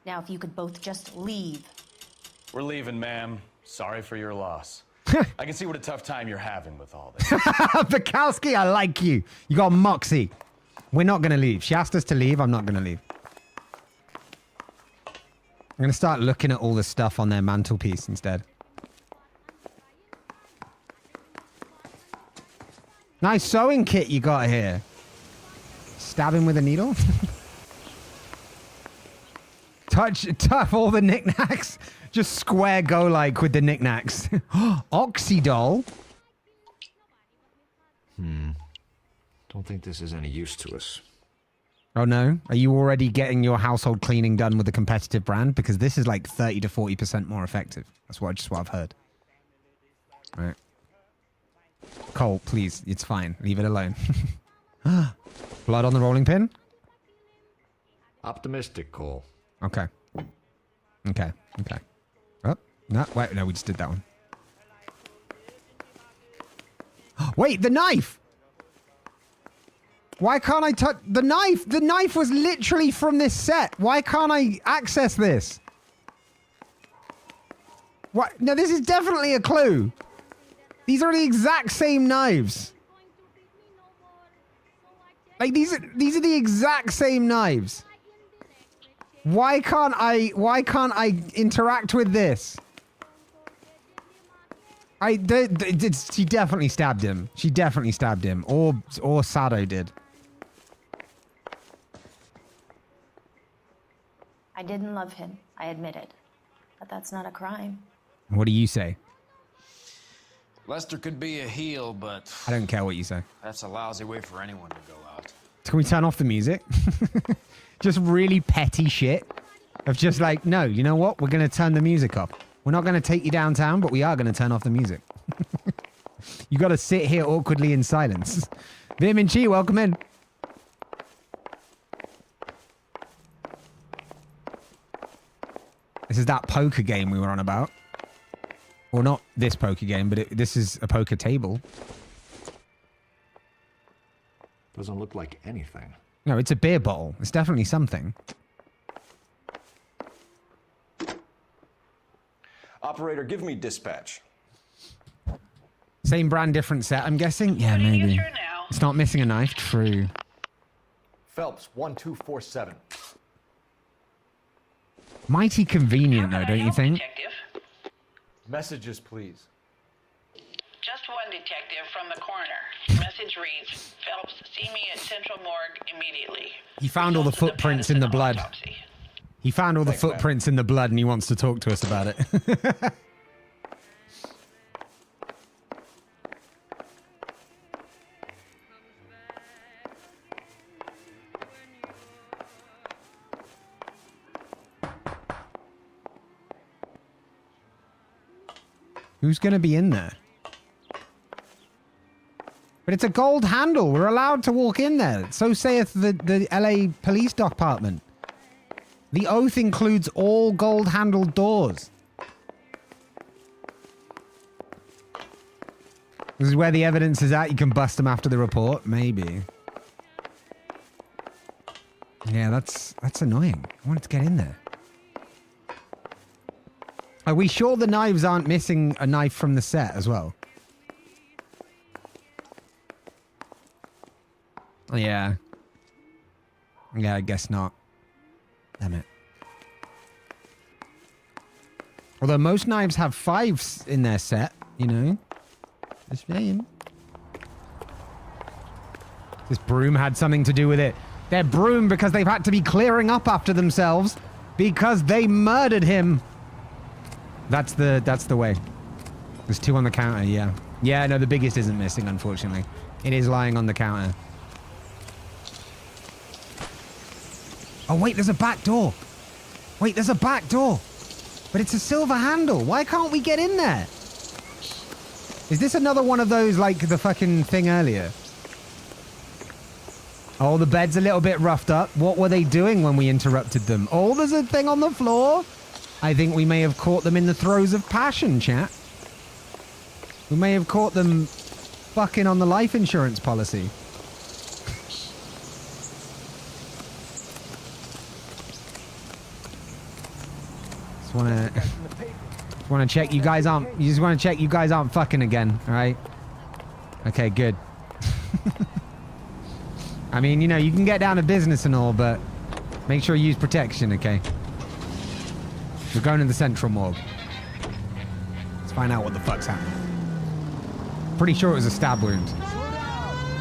Now, if you could both just leave. We're leaving, ma'am. Sorry for your loss. I can see what a tough time you're having with all this. Bukowski, I like you. You got moxie. We're not going to leave. She asked us to leave. I'm not going to leave. I'm going to start looking at all the stuff on their mantelpiece instead. Nice sewing kit you got here. Stab him with a needle. Tough all the knickknacks. Just square go like with the knickknacks. Oxydol. Don't think this is any use to us. Oh no? Are you already getting your household cleaning done with a competitive brand? Because this is like 30 to 40% more effective. That's what I've heard. All right. Cole, please. It's fine. Leave it alone. Blood on the rolling pin? Optimistic, Cole. Okay. Okay. Okay. Oh, no, wait, no, we just did that one. Wait, the knife! Why can't I touch the knife? The knife was literally from this set. Why can't I access this? What? No, this is definitely a clue. These are the exact same knives. Like these are the exact same knives. Why can't I interact with this? She definitely stabbed him. She definitely stabbed him. Or Sado did. I didn't love him, I admit it. But that's not a crime. What do you say? Lester could be a heel, but I don't care what you say. that's a lousy way for anyone to go out. Can we turn off the music? Just really petty shit of just like, no, you know what? We're going to turn the music off. We're not going to take you downtown, but we are going to turn off the music. You got to sit here awkwardly in silence. Vim and Chi, welcome in. This is that poker game we were on about. Well, not this poker game, but this is a poker table. Doesn't look like anything. No, it's a beer bottle. It's definitely something. Operator, give me dispatch. Same brand, different set, I'm guessing? Yeah, maybe. It's not missing a knife. True. Phelps, 1247. Mighty convenient, though, don't you think? Messages, please. Just one detective from the coroner. Message reads, Phelps, see me at Central Morgue immediately. He found all the footprints in the blood. He found all the footprints in the blood and he wants to talk to us about it. Who's going to be in there? But it's a gold handle. We're allowed to walk in there. So saith the LA Police Department. The oath includes all gold-handled doors. This is where the evidence is at. You can bust them after the report. Maybe. Yeah, that's annoying. I wanted to get in there. Are we sure the knives aren't missing a knife from the set as well? Yeah. Yeah, I guess not. Damn it. Although most knives have 5s in their set, you know. Just saying. This broom had something to do with it. They're broomed because they've had to be clearing up after themselves because they murdered him. That's the way. There's 2 on the counter, yeah. Yeah, no, the biggest isn't missing, unfortunately. It is lying on the counter. Oh, wait, there's a back door. Wait, there's a back door. But it's a silver handle. Why can't we get in there? Is this another one of those, like the fucking thing earlier? Oh, the bed's a little bit roughed up. What were they doing when we interrupted them? Oh, there's a thing on the floor. I think we may have caught them in the throes of passion, chat. We may have caught them fucking on the life insurance policy. Just want to check you guys aren't. You just want to check you guys aren't fucking again, all right? Okay, good. I mean, you know, you can get down to business and all, but make sure you use protection, okay? We're going to the central morgue. Let's find out what the fuck's happening. Pretty sure it was a stab wound.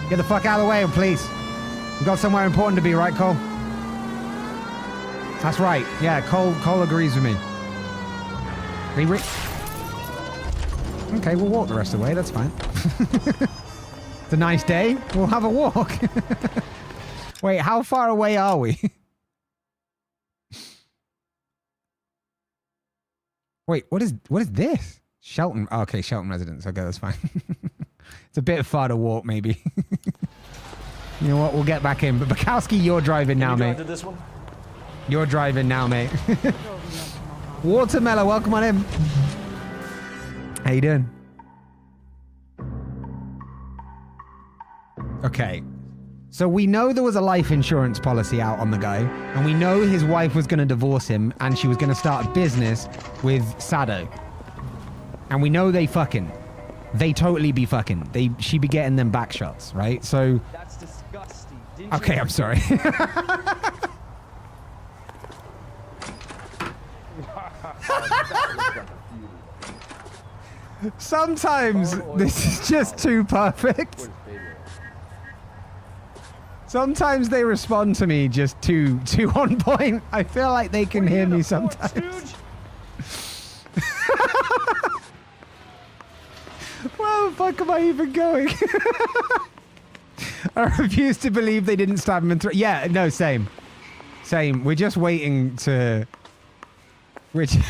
Get the fuck out of the way, please. We've got somewhere important to be, right, Cole? That's right. Yeah, Cole agrees with me. Okay, we'll walk the rest of the way. That's fine. It's a nice day. We'll have a walk. Wait, how far away are we? Wait, what is this? Shelton. Oh, okay, Shelton residence. Okay, that's fine. It's a bit far to walk, maybe. You know what? We'll get back in. But Bukowski, you're driving now, mate. To this one? You're driving now, mate. Watermelon, welcome on in. How you doing? Okay. So we know there was a life insurance policy out on the guy, and we know his wife was going to divorce him, and she was going to start a business with Sado. And we know they fucking. They totally be fucking. She be getting them back shots, right? So. That's disgusting. Okay, I'm sorry. Sometimes this is just too perfect. Sometimes they respond to me just too on point. I feel like they can hear me sometimes. Where the fuck am I even going? I refuse to believe they didn't stab him in through. Yeah, no, same. We're just waiting to. We can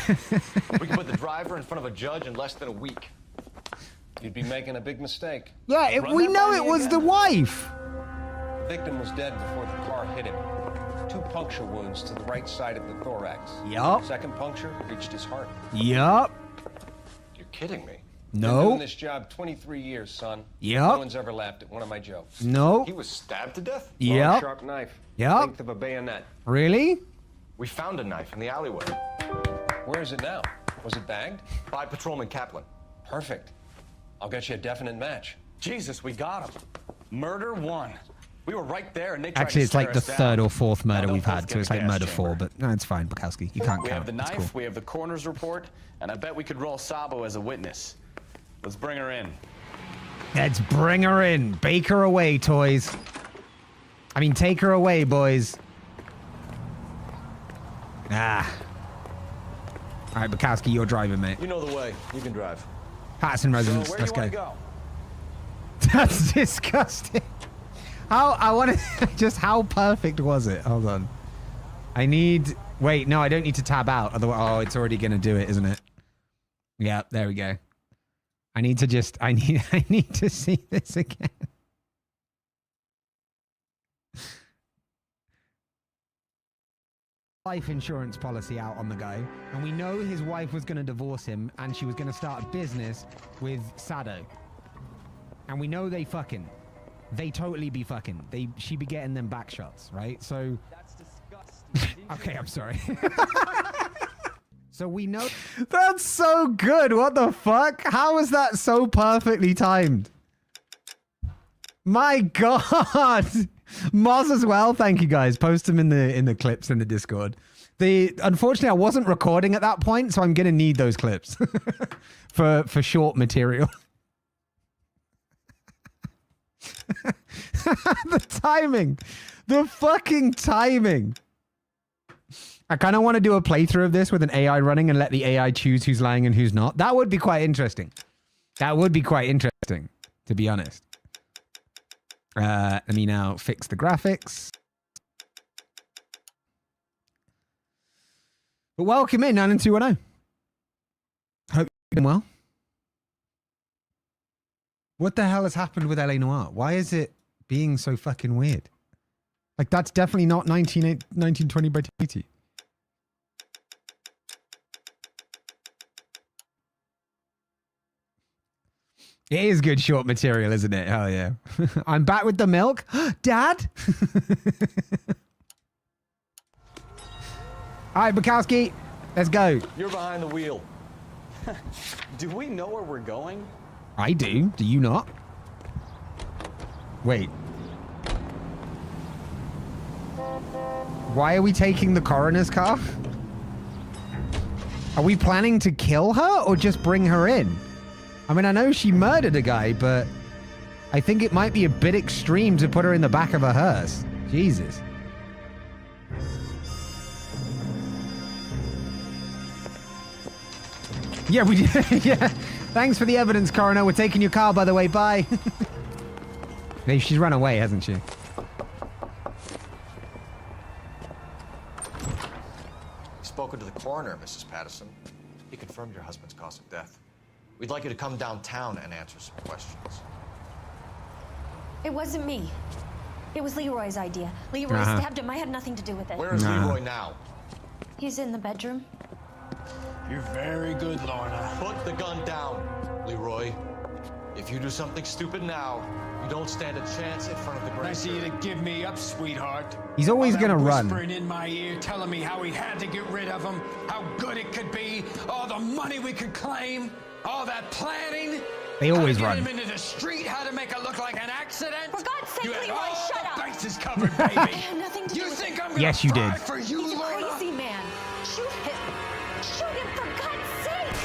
put the driver in front of a judge in less than a week. You'd be making a big mistake. Yeah, we know it was the wife. The victim was dead before the car hit him. 2 puncture wounds to the right side of the thorax. Yup. Second puncture reached his heart. Yup. You're kidding me. No. Been doing this job 23 years, son. Yup. No one's ever laughed at one of my jokes. No. He was stabbed to death? Yup. Long, sharp knife. Yup. Length of a bayonet. Really? We found a knife in the alleyway. Where is it now? Was it bagged? By Patrolman Kaplan. Perfect. I'll get you a definite match. Jesus, we got him. Murder 1. We were right there, and they tried Actually, to it's like stare the us down. third or fourth murder Now we've they'll had, both so get it's the like gas murder chamber. 4. But no, it's fine, Bukowski. You can't We count have the it. It's knife, cool. we have the coroner's report, and I bet we could roll Sabo as a witness. Let's bring her in. Let's bring her in. Bake her away, toys. I mean, take her away, boys. Ah. All right, Bukowski, you're driving, mate. You know the way. You can drive. Patterson residence. So where Let's do you go. want to go? That's disgusting. I want to just how perfect was it? Hold on. I need. Wait, no, I don't need to tab out. Otherwise, oh, it's already gonna do it, isn't it? Yeah, there we go. I need to just. I need to see this again. Life insurance policy out on the guy, and we know his wife was going to divorce him, and she was going to start a business with Sado. And we know they fucking. They totally be fucking. She be getting them back shots, right? So. That's disgusting. Okay, I'm sorry. So we know. That's so good. What the fuck? How is that so perfectly timed? My God. Moz as well. Thank you guys. Post them in the clips in the Discord. Unfortunately, I wasn't recording at that point, so I'm gonna need those clips for short material. The timing. The fucking timing. I kind of want to do a playthrough of this with an AI running and let the AI choose who's lying and who's not. That would be quite interesting. That would be quite interesting, to be honest. Let me now fix the graphics. But welcome in, 90210. Hope you're doing well. What the hell has happened with LA Noire? Why is it being so fucking weird? Like, that's definitely not 1920 by 1080. It is good short material, isn't it? Hell yeah. I'm back with the milk. Dad? All right, Bukowski, let's go. You're behind the wheel. Do we know where we're going? I do. Do you not? Wait. Why are we taking the coroner's car? Are we planning to kill her or just bring her in? I mean, I know she murdered a guy, but I think it might be a bit extreme to put her in the back of a hearse. Jesus. Yeah, we did. Yeah. Thanks for the evidence, coroner. We're taking your car, by the way. Bye. Maybe she's run away, hasn't she? Spoken to the coroner, Mrs. Patterson. He confirmed your husband's cause of death. We'd like you to come downtown and answer some questions. It wasn't me. It was Leroy's idea. Leroy stabbed him. I had nothing to do with it. Where is Leroy now? He's in the bedroom. You're very good, Lorna. Put the gun down, Leroy. If you do something stupid now, you don't stand a chance in front of the great. Nice of you to give me up, sweetheart. He's always gonna run. Whispering in my ear, telling me how he had to get rid of him, how good it could be, all the money we could claim, all that planning. They always how to run. get him into the street, how to make it look like an accident. For God's sake, you had Leroy, all shut the up. bases covered, baby. I had nothing to do you with think it. I'm gonna Yes, you cry did. for you, He's a Lorna? crazy man. Shoot him. Shoot him, for God's sake.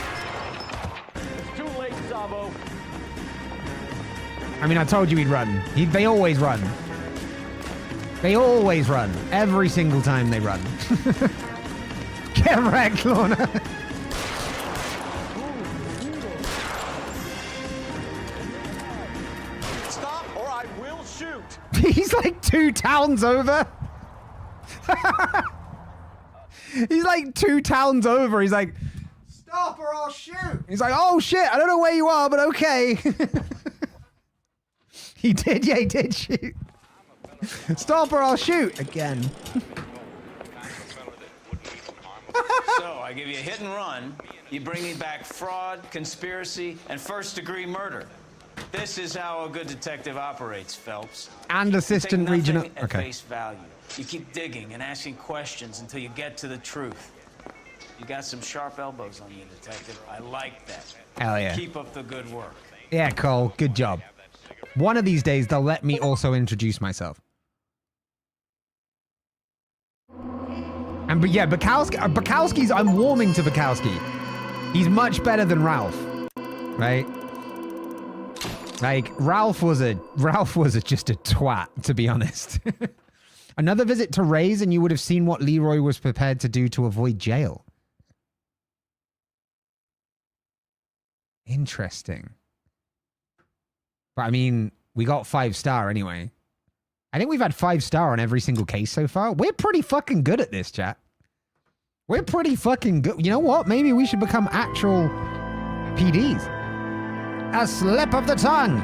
It's too late, Sabo. I mean, I told you he'd run. They always run. They always run. Every single time they run. Get wrecked, Lorna. Stop or I will shoot. He's like 2 towns over. He's like 2 towns over. He's like, stop or I'll shoot. He's like, oh shit, I don't know where you are, but okay. He did, yeah, he did shoot. Stop or I'll shoot again. So, I give you a hit and run. You bring me back fraud, conspiracy, and first-degree murder. This is how a good detective operates, Phelps. And assistant You take regional. nothing at face value. You keep digging and asking questions until you get to the truth. You got some sharp elbows on you, detective. I like that. Hell yeah. Keep up the good work. Yeah, Cole, good job. One of these days, they'll let me also introduce myself. And but yeah, Bukowski's, I'm warming to Bukowski. He's much better than Ralph, right? Like Ralph was just a twat, to be honest. Another visit to Ray's and you would have seen what Leroy was prepared to do to avoid jail. Interesting. But I mean, we got 5-star anyway. I think we've had 5-star on every single case so far. We're pretty fucking good at this, chat. We're pretty fucking good. You know what? Maybe we should become actual PDs. A slip of the tongue.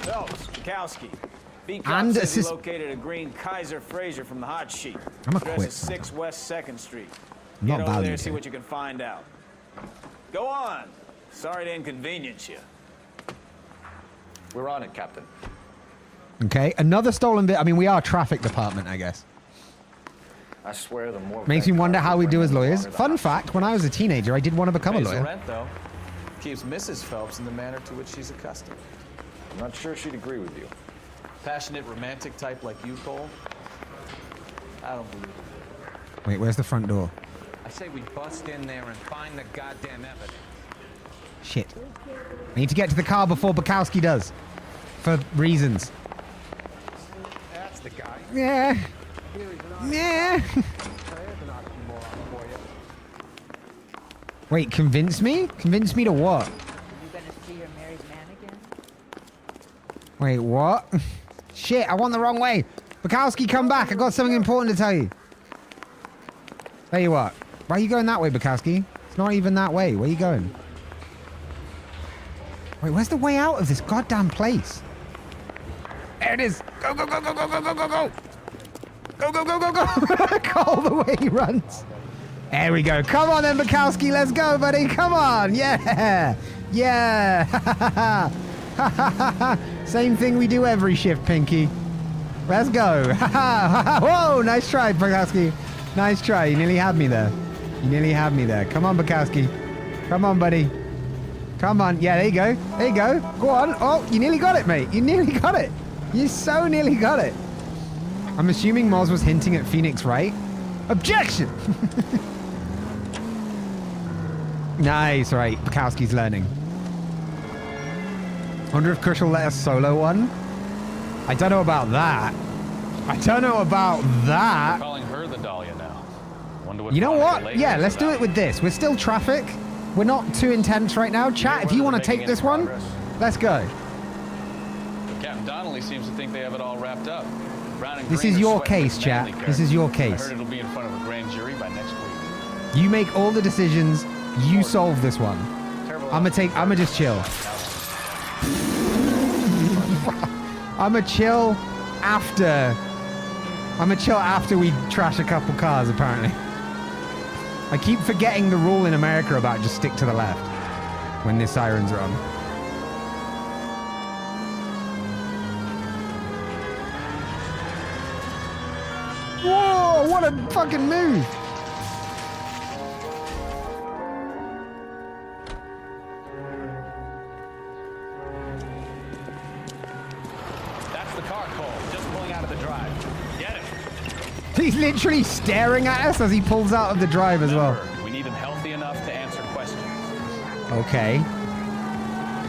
Phelps, Bukowski. And B-Cop says he located a green Kaiser Fraser from the hot sheet. I'm a Address quit. is 6 West 2nd Street. I'm not Get over there, valued see here. what you can find out. Go on. Sorry to inconvenience you. We're on it, Captain. Okay, another stolen bit. I mean, we are traffic department, I guess. I swear the more... Makes me wonder how we do as lawyers. Fun fact, when I was a teenager, I did want to become a Pays the lawyer. rent, though. Keeps Mrs. Phelps in the manner to which she's accustomed. I'm not sure she'd agree with you. Passionate, romantic type like you, Cole? I don't believe it. Wait, where's the front door? I say we bust in there and find the goddamn evidence. Shit. I need to get to the car before Bukowski does. For reasons. That's the guy. Yeah. Yeah. Wait, convince me? Convince me to what? Are you gonna see your married man again? Wait, what? Shit, I went the wrong way. Bukowski, come back. I got something important to tell you. There you are. Why are you going that way, Bukowski? It's not even that way. Where are you going? Wait, where's the way out of this goddamn place? There it is. Go, go, go, go, go, go, go, go, go. Go, go, go, go, go. Cole, the way he runs. There we go. Come on then, Bukowski. Let's go, buddy. Come on. Yeah. Yeah. Same thing we do every shift, Pinky. Let's go. Whoa, nice try, Bukowski. Nice try. You nearly had me there. You nearly had me there. Come on, Bukowski. Come on, buddy. Come on. Yeah, there you go. There you go. Go on. Oh, you nearly got it, mate. You nearly got it. You so nearly got it. I'm assuming Moz was hinting at Phoenix, right? Objection! Nice, right. Bukowski's learning. Wonder if Kush will let us solo one? I don't know about that. I don't know about that. Calling her the Dahlia now. Wonder what You know what? Later Yeah, is let's do about. it with this. We're still traffic. We're not too intense right now. Chat, if you want to take this one, let's go. Captain Donnelly seems to think they have it all wrapped up. Brown and This Green is are your sweating case, the chat. Manley This is your character. case. I heard it'll be in front of a grand jury by next week. You make all the decisions. You solve this one. I'ma just chill. I'ma chill after we trash a couple cars, apparently. I keep forgetting the rule in America about just stick to the left when the sirens are on. Whoa, what a fucking move! That's the car, Cole. Just pulling out of the drive. Get it. He's literally staring at us as he pulls out of the drive as well. We need him healthy enough to answer questions. Okay.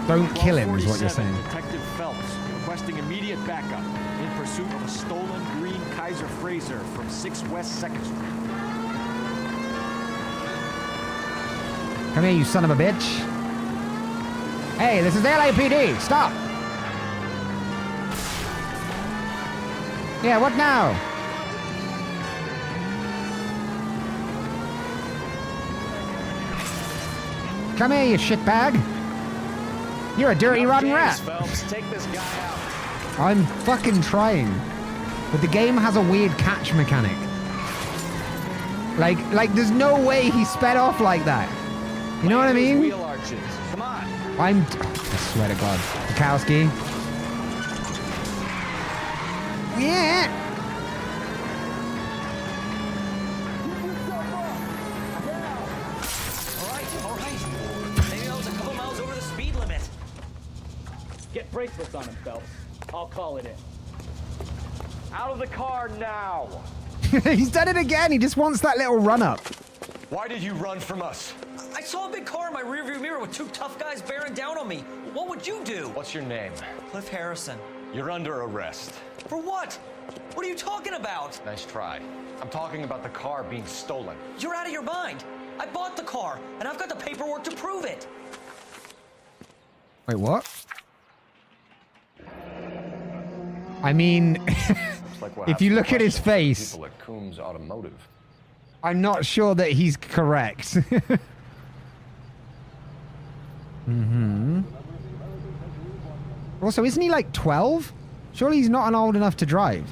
Don't kill him is what you're saying. Detective Phelps requesting immediate backup in pursuit of a stolen green Kaiser Frazer from 6 West 2nd Street. Come here, you son of a bitch. Hey, this is the LAPD. Stop. Yeah, what now? Come here, you shitbag. You're a dirty, rotten rat. Phelps, take this guy out. I'm fucking trying. But the game has a weird catch mechanic. Like there's no way he sped off like that. You know what I mean? Wheel arches. Come on. I swear to God. Bukowski. Yeah. All right. Maybe that was a couple miles over the speed limit. Get bracelets on him, Phelps. I'll call it in. Out of the car now! He's done it again. He just wants that little run up. Why did you run from us? I saw a big car in my rearview mirror with 2 tough guys bearing down on me. What would you do? What's your name? Cliff Harrison. You're under arrest. For what? What are you talking about? Nice try. I'm talking about the car being stolen. You're out of your mind. I bought the car, and I've got the paperwork to prove it. Wait, what? I mean, if you look at his face, People at Coombs Automotive. I'm not sure that he's correct. Also, isn't he like 12? Surely he's not old enough to drive.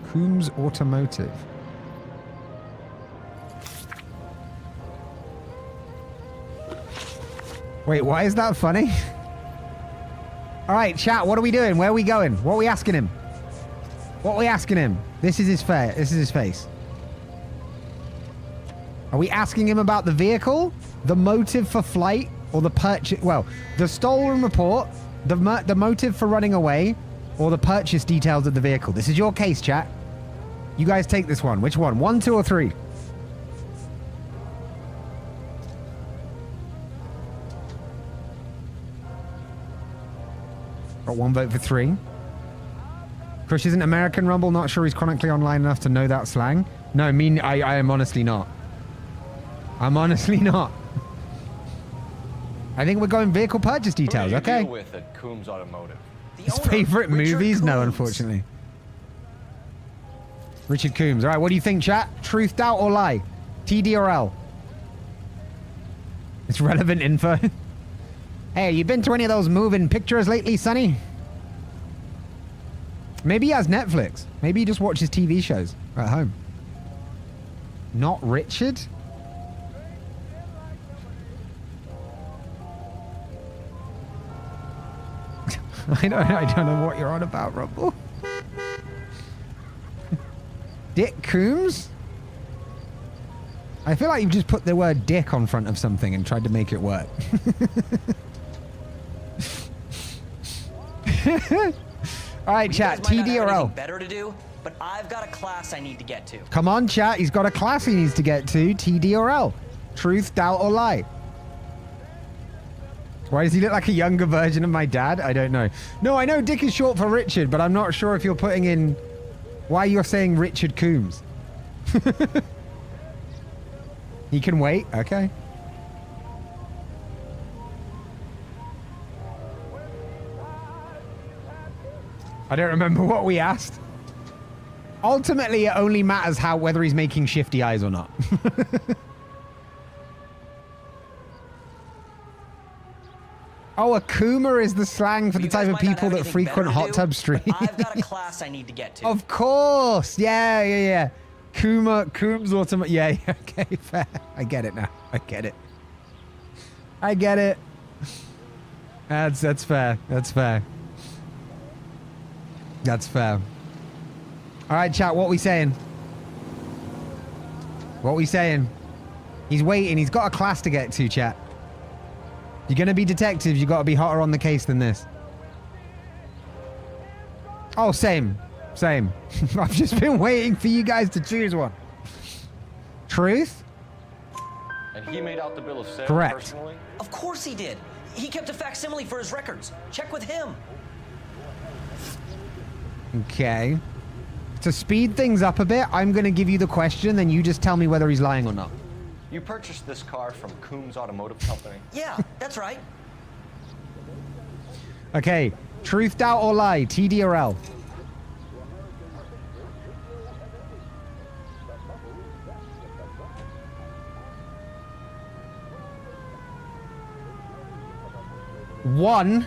Coombs Automotive. Wait, why is that funny? All right, chat, what are we doing? Where are we going? What are we asking him? What are we asking him? This is his face. This is his face. Are we asking him about the vehicle, the motive for flight, or the purchase? Well, the stolen report, the motive for running away, or the purchase details of the vehicle? This is your case, chat. You guys take this one. Which one? 1, 2, or 3? Got 1 vote for 3. Crush isn't American Rumble. Not sure he's chronically online enough to know that slang. No, I am honestly not. I'm honestly not. I think we're going vehicle purchase details. Okay. Deal with at Coombs Automotive. His favorite movies? No, unfortunately. Richard Coombs. All right, what do you think, chat? Truth, doubt, or lie? TD or L? It's relevant info. Hey, you been to any of those moving pictures lately, Sonny? Maybe he has Netflix. Maybe he just watches TV shows at home. Not Richard? I don't know what you're on about, Rumble. Dick Coombs? I feel like you've just put the word dick on front of something and tried to make it work. All right, chat. TD or L? Better to do, but I've got a class I need to get to. Come on, chat. He's got a class he needs to get to. TD or L? Truth, doubt, or lie? Why does he look like a younger version of my dad? I don't know. No, I know Dick is short for Richard, but I'm not sure if you're putting in why you're saying Richard Coombs. He can wait. Okay. I don't remember what we asked. Ultimately, it only matters whether he's making shifty eyes or not. Oh, a Coomer is the slang for the type of people that frequent hot tub streams. I've got a class I need to get to. Of course. Yeah. Coombs Automatic. Yeah, okay, fair. I get it now. I get it. That's fair. That's fair. All right, chat, what we saying? He's waiting. He's got a class to get to, chat. You're going to be detectives. You got to be hotter on the case than this. Oh, same. I've just been waiting for you guys to choose one. Truth? And he made out the bill of sale personally? Of course he did. He kept a facsimile for his records. Check with him. Okay. To speed things up a bit, I'm going to give you the question, then you just tell me whether he's lying or not. You purchased this car from Coombs Automotive Company? Yeah, that's right. Okay. Truth, doubt, or lie? TD or L? One.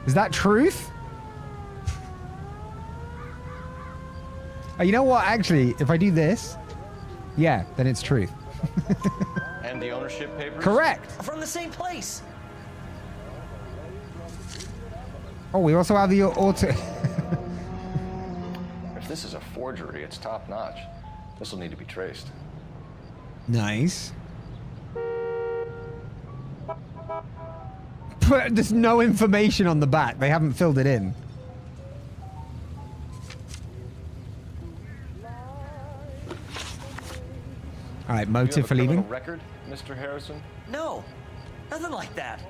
Is that truth? Oh, you know what? Actually, if I do this, yeah, then it's truth. And the ownership papers? Correct. From the same place. Oh, we also have the auto. If this is a forgery, it's top notch. This will need to be traced. Nice. But there's no information on the back. They haven't filled it in. All right, motive for leaving. Record, Mr. Harrison? No, nothing like that.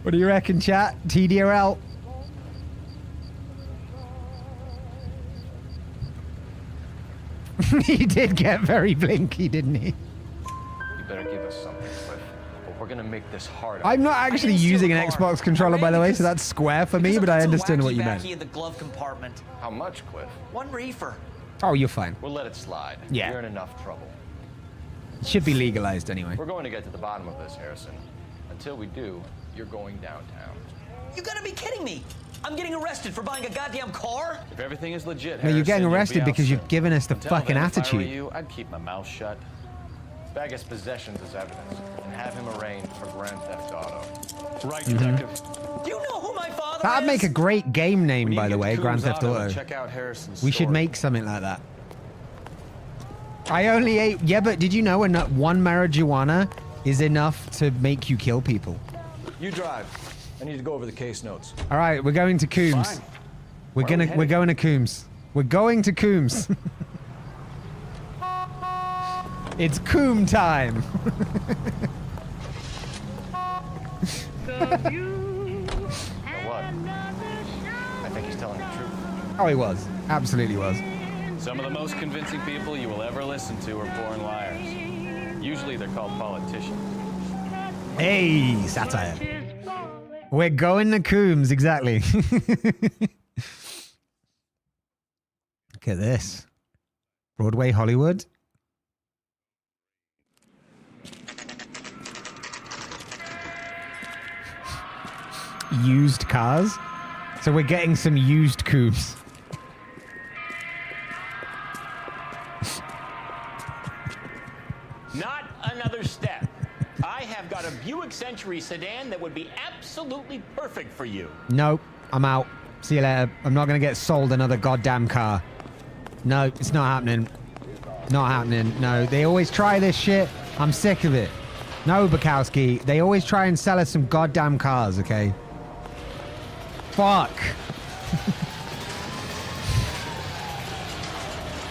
What do you reckon, chat? TD or L? He did get very blinky, didn't he? You better give us something, Cliff. But we're gonna make this hard. I'm not actually using an Xbox controller, by the way, so that's square for me, but I understand what you meant. In the glove compartment. How much, Cliff? 1 reefer. Oh, you're fine. We'll let it slide. Yeah. You're in enough trouble. It should be legalized anyway. We're going to get to the bottom of this, Harrison. Until we do, you're going downtown. You gotta be kidding me! I'm getting arrested for buying a goddamn car? If everything is legit, No, you're getting arrested because you've given us the Until fucking then, if I were attitude. you, I'd keep my mouth shut. Bag his possessions as evidence and have him arraigned for Grand Theft Auto. Right, detective. Do you know who my father That'd make a great game name, by the way, Grand Theft Auto. Check out Harrison's We should story. make something like that. I only ate... Yeah, but did you know one marijuana is enough to make you kill people? You drive. I need to go over the case notes. All right, we're going to Coombs. Fine. We're going to Coombs. We're going to Coombs. It's Coombe time. What? I think he's telling the truth. Oh, he was. Absolutely was. Some of the most convincing people you will ever listen to are born liars. Usually they're called politicians. Hey, satire. We're going to Coombs, exactly. Look at this. Broadway, Hollywood. Used cars. So we're getting some used Coombs. Not another step. I have got a Buick Century sedan that would be absolutely perfect for you. Nope, I'm out. See you later. I'm not going to get sold another goddamn car. No, it's not happening. Not happening. No, they always try this shit. I'm sick of it. No, Bukowski. They always try and sell us some goddamn cars, okay? Fuck.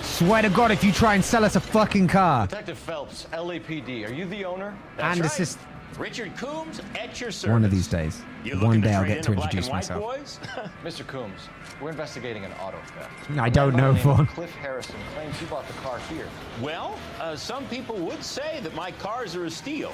Swear to God, if you try and sell us a fucking car. Detective Phelps, LAPD. Are you the owner? That's and right. assist. Richard Coombs at your service. One of these days. One day I'll get to introduce myself. Mr. Coombs, we're investigating an auto theft. I don't know, Vaughn. Cliff Harrison claims he bought the car here. Well, some people would say that my cars are a steal.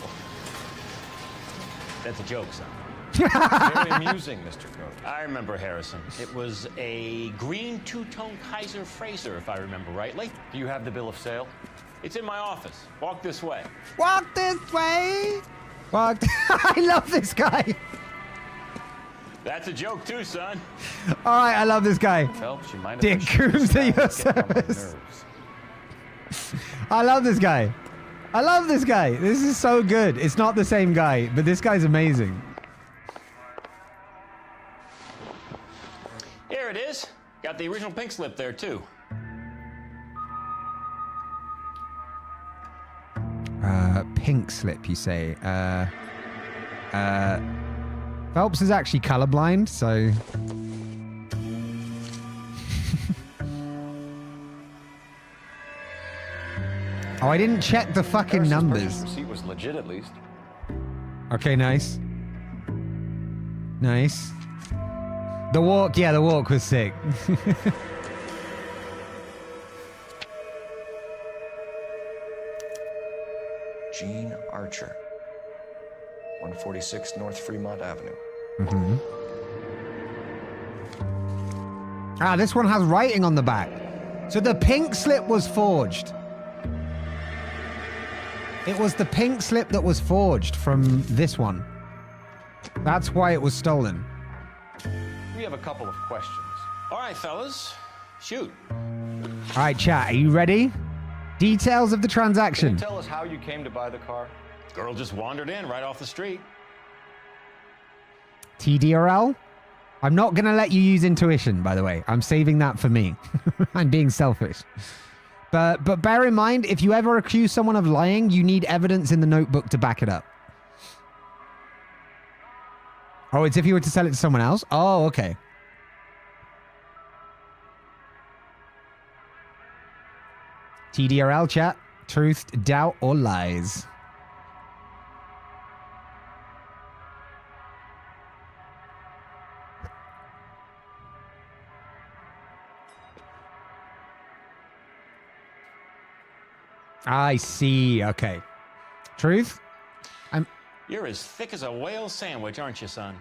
That's a joke, son. Very amusing, Mr. Coombs. I remember Harrison. It was a green two-tone Kaiser Frazer, if I remember rightly. Do you have the bill of sale? It's in my office. Walk this way. Walk this way. Walk. I love this guy. That's a joke too, son. All right, I love this guy. Phelps, you mind Dick Coombs at your service. I love this guy. I love this guy. This is so good. It's not the same guy, but this guy's amazing. Here it is. Got the original pink slip there too. Pink slip, you say? Phelps is actually colorblind, so... Oh, I didn't check the fucking numbers. Receipt was legit, at least. Okay, nice. Nice. The walk, yeah, the walk was sick. Gene Archer, 146 North Fremont Avenue. Mm-hmm. Ah, this one has writing on the back. So the pink slip was forged. It was the pink slip that was forged from this one. That's why it was stolen. We have a couple of questions. All right, fellas. Shoot. All right, chat, are you ready? Details of the transaction. Can you tell us how you came to buy the car? Girl just wandered in right off the street. TDRL? I'm not going to let you use intuition, by the way. I'm saving that for me. I'm being selfish. But bear in mind, if you ever accuse someone of lying, you need evidence in the notebook to back it up. Oh, it's if you were to sell it to someone else? Oh, okay. TDRL chat. Truth, doubt, or lies? I see. Okay. Truth? You're as thick as a whale sandwich, aren't you, son?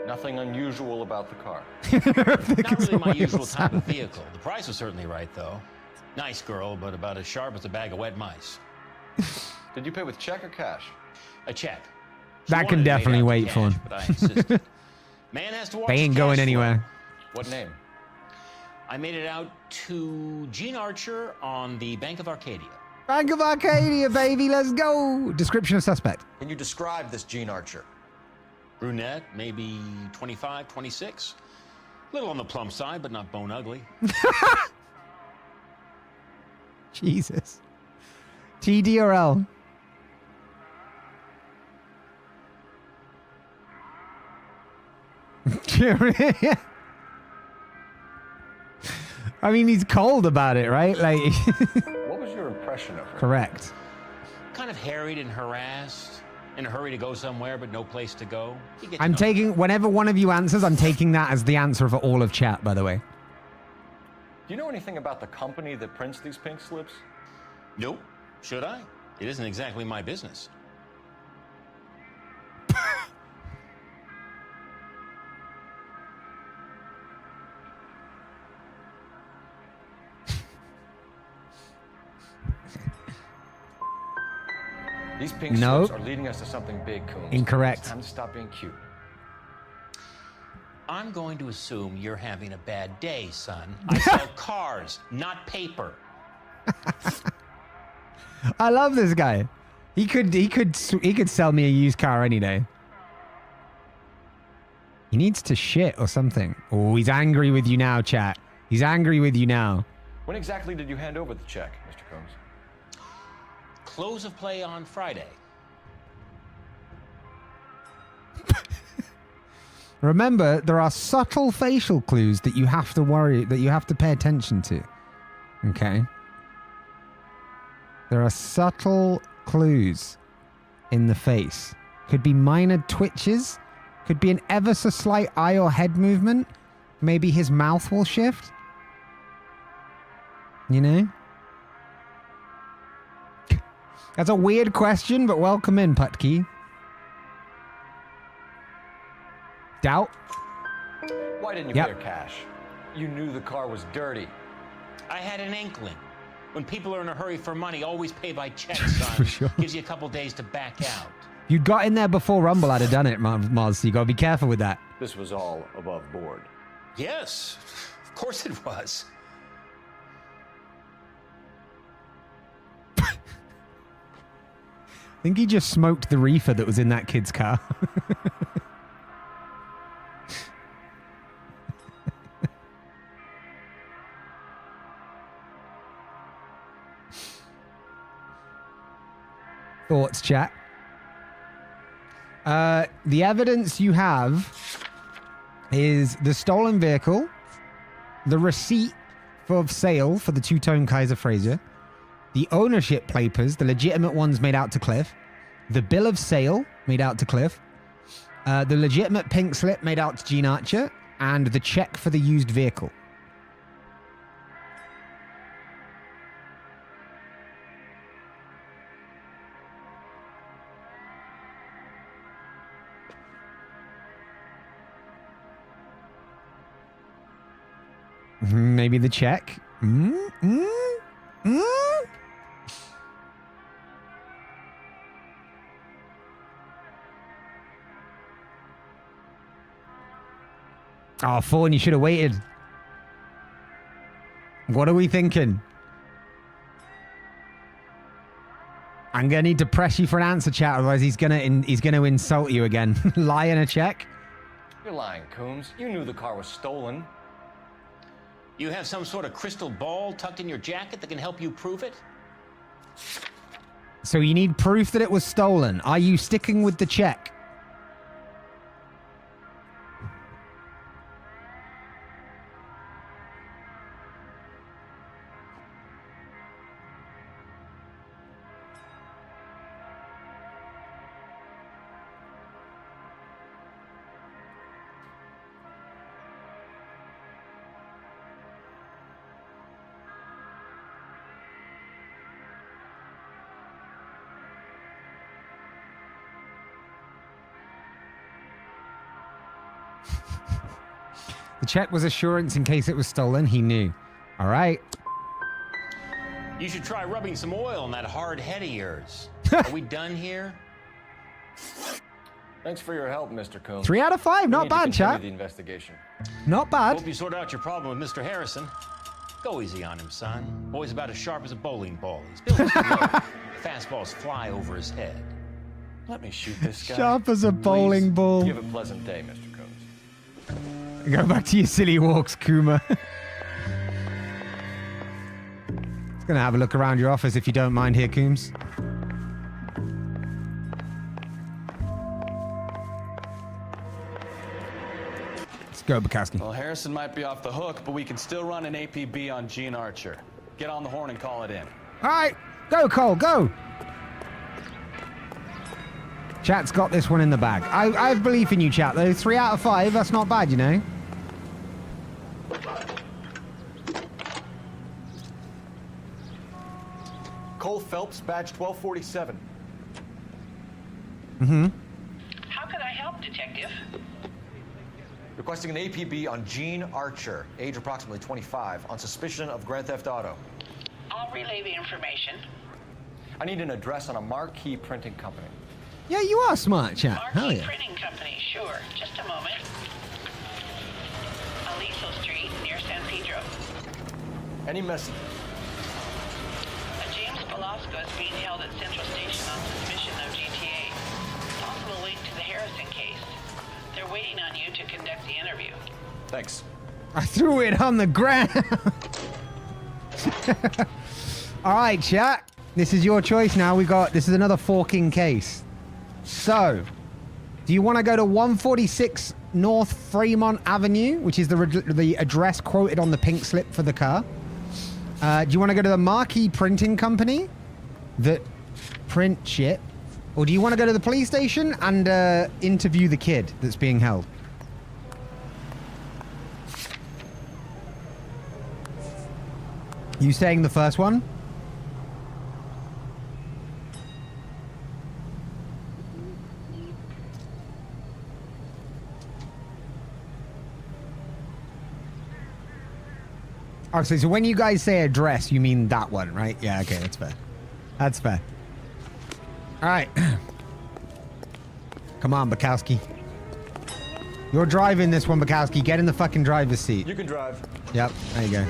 Nothing unusual about the car. Not really my usual type of vehicle. The price was certainly right, though. Nice girl, but about as sharp as a bag of wet mice. Did you pay with check or cash? A check. That can definitely wait for him. But I insisted. Man has to watch They ain't the going cash anywhere. flow. What name? I made it out to Gene Archer on the Bank of Arcadia. Bank of Arcadia, baby. Let's go. Description of suspect. Can you describe this Gene Archer? Brunette, maybe 25, 26. Little on the plump side, but not bone ugly. Jesus. TD or L? I mean, he's cold about it, right? Like. What was your impression of her? Correct. Kind of harried and harassed, in a hurry to go somewhere, but no place to go. I'm taking, whenever one of you answers, I'm taking that as the answer for all of chat, by the way. Do you know anything about the company that prints these pink slips? Nope. Should I? It isn't exactly my business. These pink slips are leading us to something big, Coombs. Incorrect. It's time to stop being cute. I'm going to assume you're having a bad day, son. I sell cars, not paper. I love this guy. He could sell me a used car any day. He needs to shit or something. Oh, he's angry with you now, chat. He's angry with you now. When exactly did you hand over the check, Mr. Combs? Close of play on Friday. Remember, there are subtle facial clues that you have to pay attention to. Okay? There are subtle clues in the face. Could be minor twitches. Could be an ever so slight eye or head movement. Maybe his mouth will shift. You know? That's a weird question, but welcome in, Putkey. Doubt? Why didn't you pay her cash? You knew the car was dirty. I had an inkling. When people are in a hurry for money, always pay by check, son. For sure. Gives you a couple days to back out. You got in there before Rumble had done it, Mars, so you gotta be careful with that. This was all above board. Yes, of course it was. I think he just smoked the reefer that was in that kid's car. Thoughts, chat? The evidence you have is the stolen vehicle, the receipt for sale for the two-tone Kaiser Fraser, the ownership papers, the legitimate ones made out to Cliff, the bill of sale made out to Cliff, the legitimate pink slip made out to Gene Archer, and the check for the used vehicle. Maybe the check. Oh, Fawn, you should have waited. What are we thinking? I'm gonna need to press you for an answer, chat. Otherwise, he's gonna insult you again. Lie in a check. You're lying, Coombs. You knew the car was stolen. You have some sort of crystal ball tucked in your jacket that can help you prove it? So you need proof that it was stolen. Are you sticking with the check? The check was assurance in case it was stolen. He knew. All right. You should try rubbing some oil on that hard head of yours. Are we done here? Thanks for your help, Mr. Coombs. 3 out of 5. Not bad, chat. The investigation. Not bad. Hope you sort out your problem with Mr. Harrison. Go easy on him, son. Boy's about as sharp as a bowling ball. He's built as low. Fastballs fly over his head. Let me shoot this guy. Sharp as a bowling ball. Give a pleasant day, Mr. Coombs. Go back to your silly walks, Kuma. Gonna have a look around your office if you don't mind here, Coombs. Let's go, Bukowski. Well, Harrison might be off the hook, but we can still run an APB on Gene Archer. Get on the horn and call it in. All right, go, Cole, go. Chat's got this one in the bag. I have belief in you, chat, though. 3 out of 5, that's not bad, you know. Cole Phelps, badge 1247. Mm-hmm. How could I help, Detective? Requesting an APB on Gene Archer, age approximately 25, on suspicion of Grand Theft Auto. I'll relay the information. I need an address on a marquee printing company. Yeah, you are smart, chat. Hell Marquee yeah. Printing Company, sure. Just a moment. Aliso Street, near San Pedro. Any message? James Velasco is being held at Central Station on suspicion of GTA. Possible link to the Harrison case. They're waiting on you to conduct the interview. Thanks. I threw it on the ground. All right, chat. This is your choice now. This is another forking case. So, do you want to go to 146 North Fremont Avenue, which is the address quoted on the pink slip for the car? Do you want to go to the Marquee Printing Company that print shit? Or do you want to go to the police station and interview the kid that's being held? You saying the first one? Oh, so when you guys say address, you mean that one, right? Yeah, okay, that's fair. That's fair. All right. Come on, Bukowski. You're driving this one, Bukowski. Get in the fucking driver's seat. You can drive. Yep, there you go.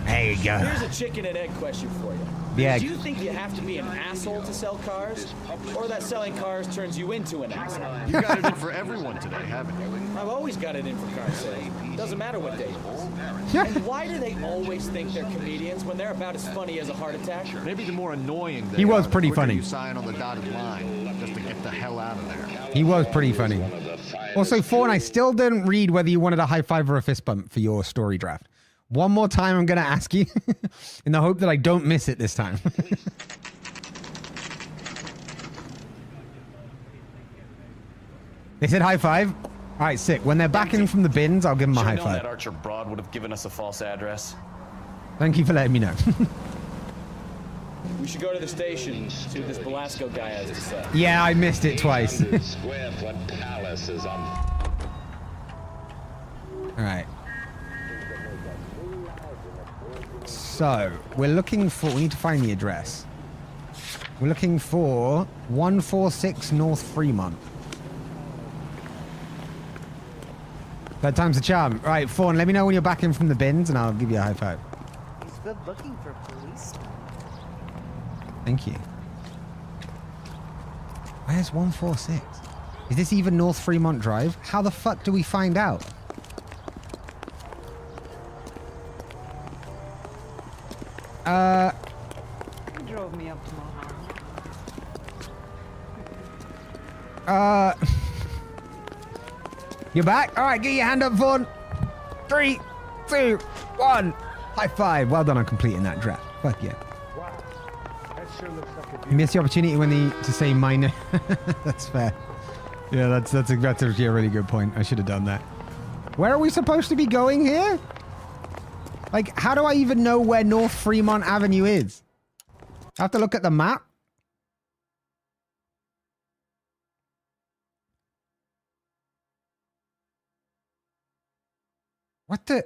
There you go. Here's a chicken and egg question for you. Yeah. Do you think you have to be an asshole to sell cars? Or that selling cars turns you into an asshole? You got it in for everyone today, haven't you? I've always got it in for car sales. Doesn't matter what day it is. And why do they always think they're comedians when they're about as funny as a heart attack? Maybe the more annoying He was pretty the quicker funny. You sign on the dotted line just to get the hell out of there. He was pretty funny. Also, Fawn, I still didn't read whether you wanted a high five or a fist bump for your story draft. One more time, I'm going to ask you in the hope that I don't miss it this time. They said high five. All right, sick. When they're back in from the bins, I'll give them a high Should've known five. that Archer Broad would have given us a false address. Thank you for letting me know. We should go to the station, see what this Velasco guy has to say. Yeah, I missed it twice. Square foot palace is on. All right. So, we're looking for... We need to find the address. We're looking for 146 North Fremont. Third time's a charm. All right, Fawn, let me know when you're back in from the bins and I'll give you a high five. He's good looking for police. Thank you. Where's 146? Is this even North Fremont Drive? How the fuck do we find out? He drove me up to Mohawk. You're back? All right, get your hand up, Vaughn. 3, 2, 1. High five. Well done on completing that draft. Fuck yeah. You missed the opportunity to say minor. That's fair. Yeah, that's actually a really good point. I should have done that. Where are we supposed to be going here? Like, how do I even know where North Fremont Avenue is? I have to look at the map. What the?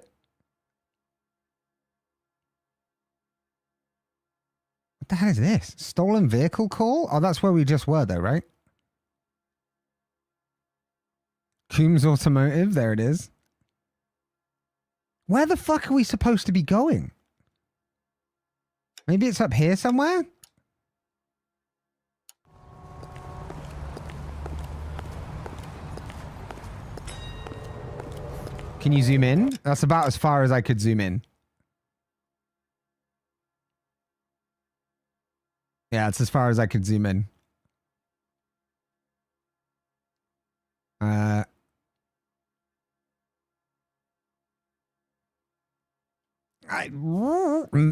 What the hell is this? Stolen vehicle call? Oh, that's where we just were though, right? Coombs Automotive, there it is. Where the fuck are we supposed to be going? Maybe it's up here somewhere? Can you zoom in? That's about as far as I could zoom in. Yeah, it's as far as I could zoom in.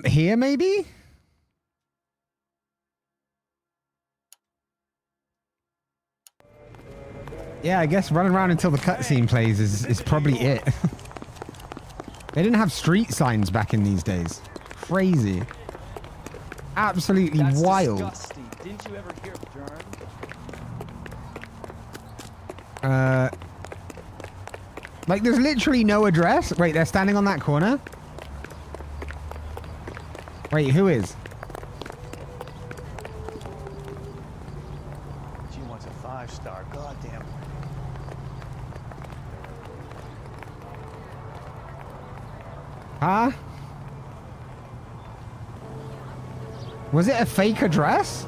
Here, maybe? Yeah, I guess running around until the cutscene plays is probably it. They didn't have street signs back in these days. Crazy. Absolutely wild. Disgusting. Didn't you ever hear of germs? Like, there's literally no address. Wait, they're standing on that corner? Wait, who is? She wants a 5-star. Goddamn. Huh? Was it a fake address?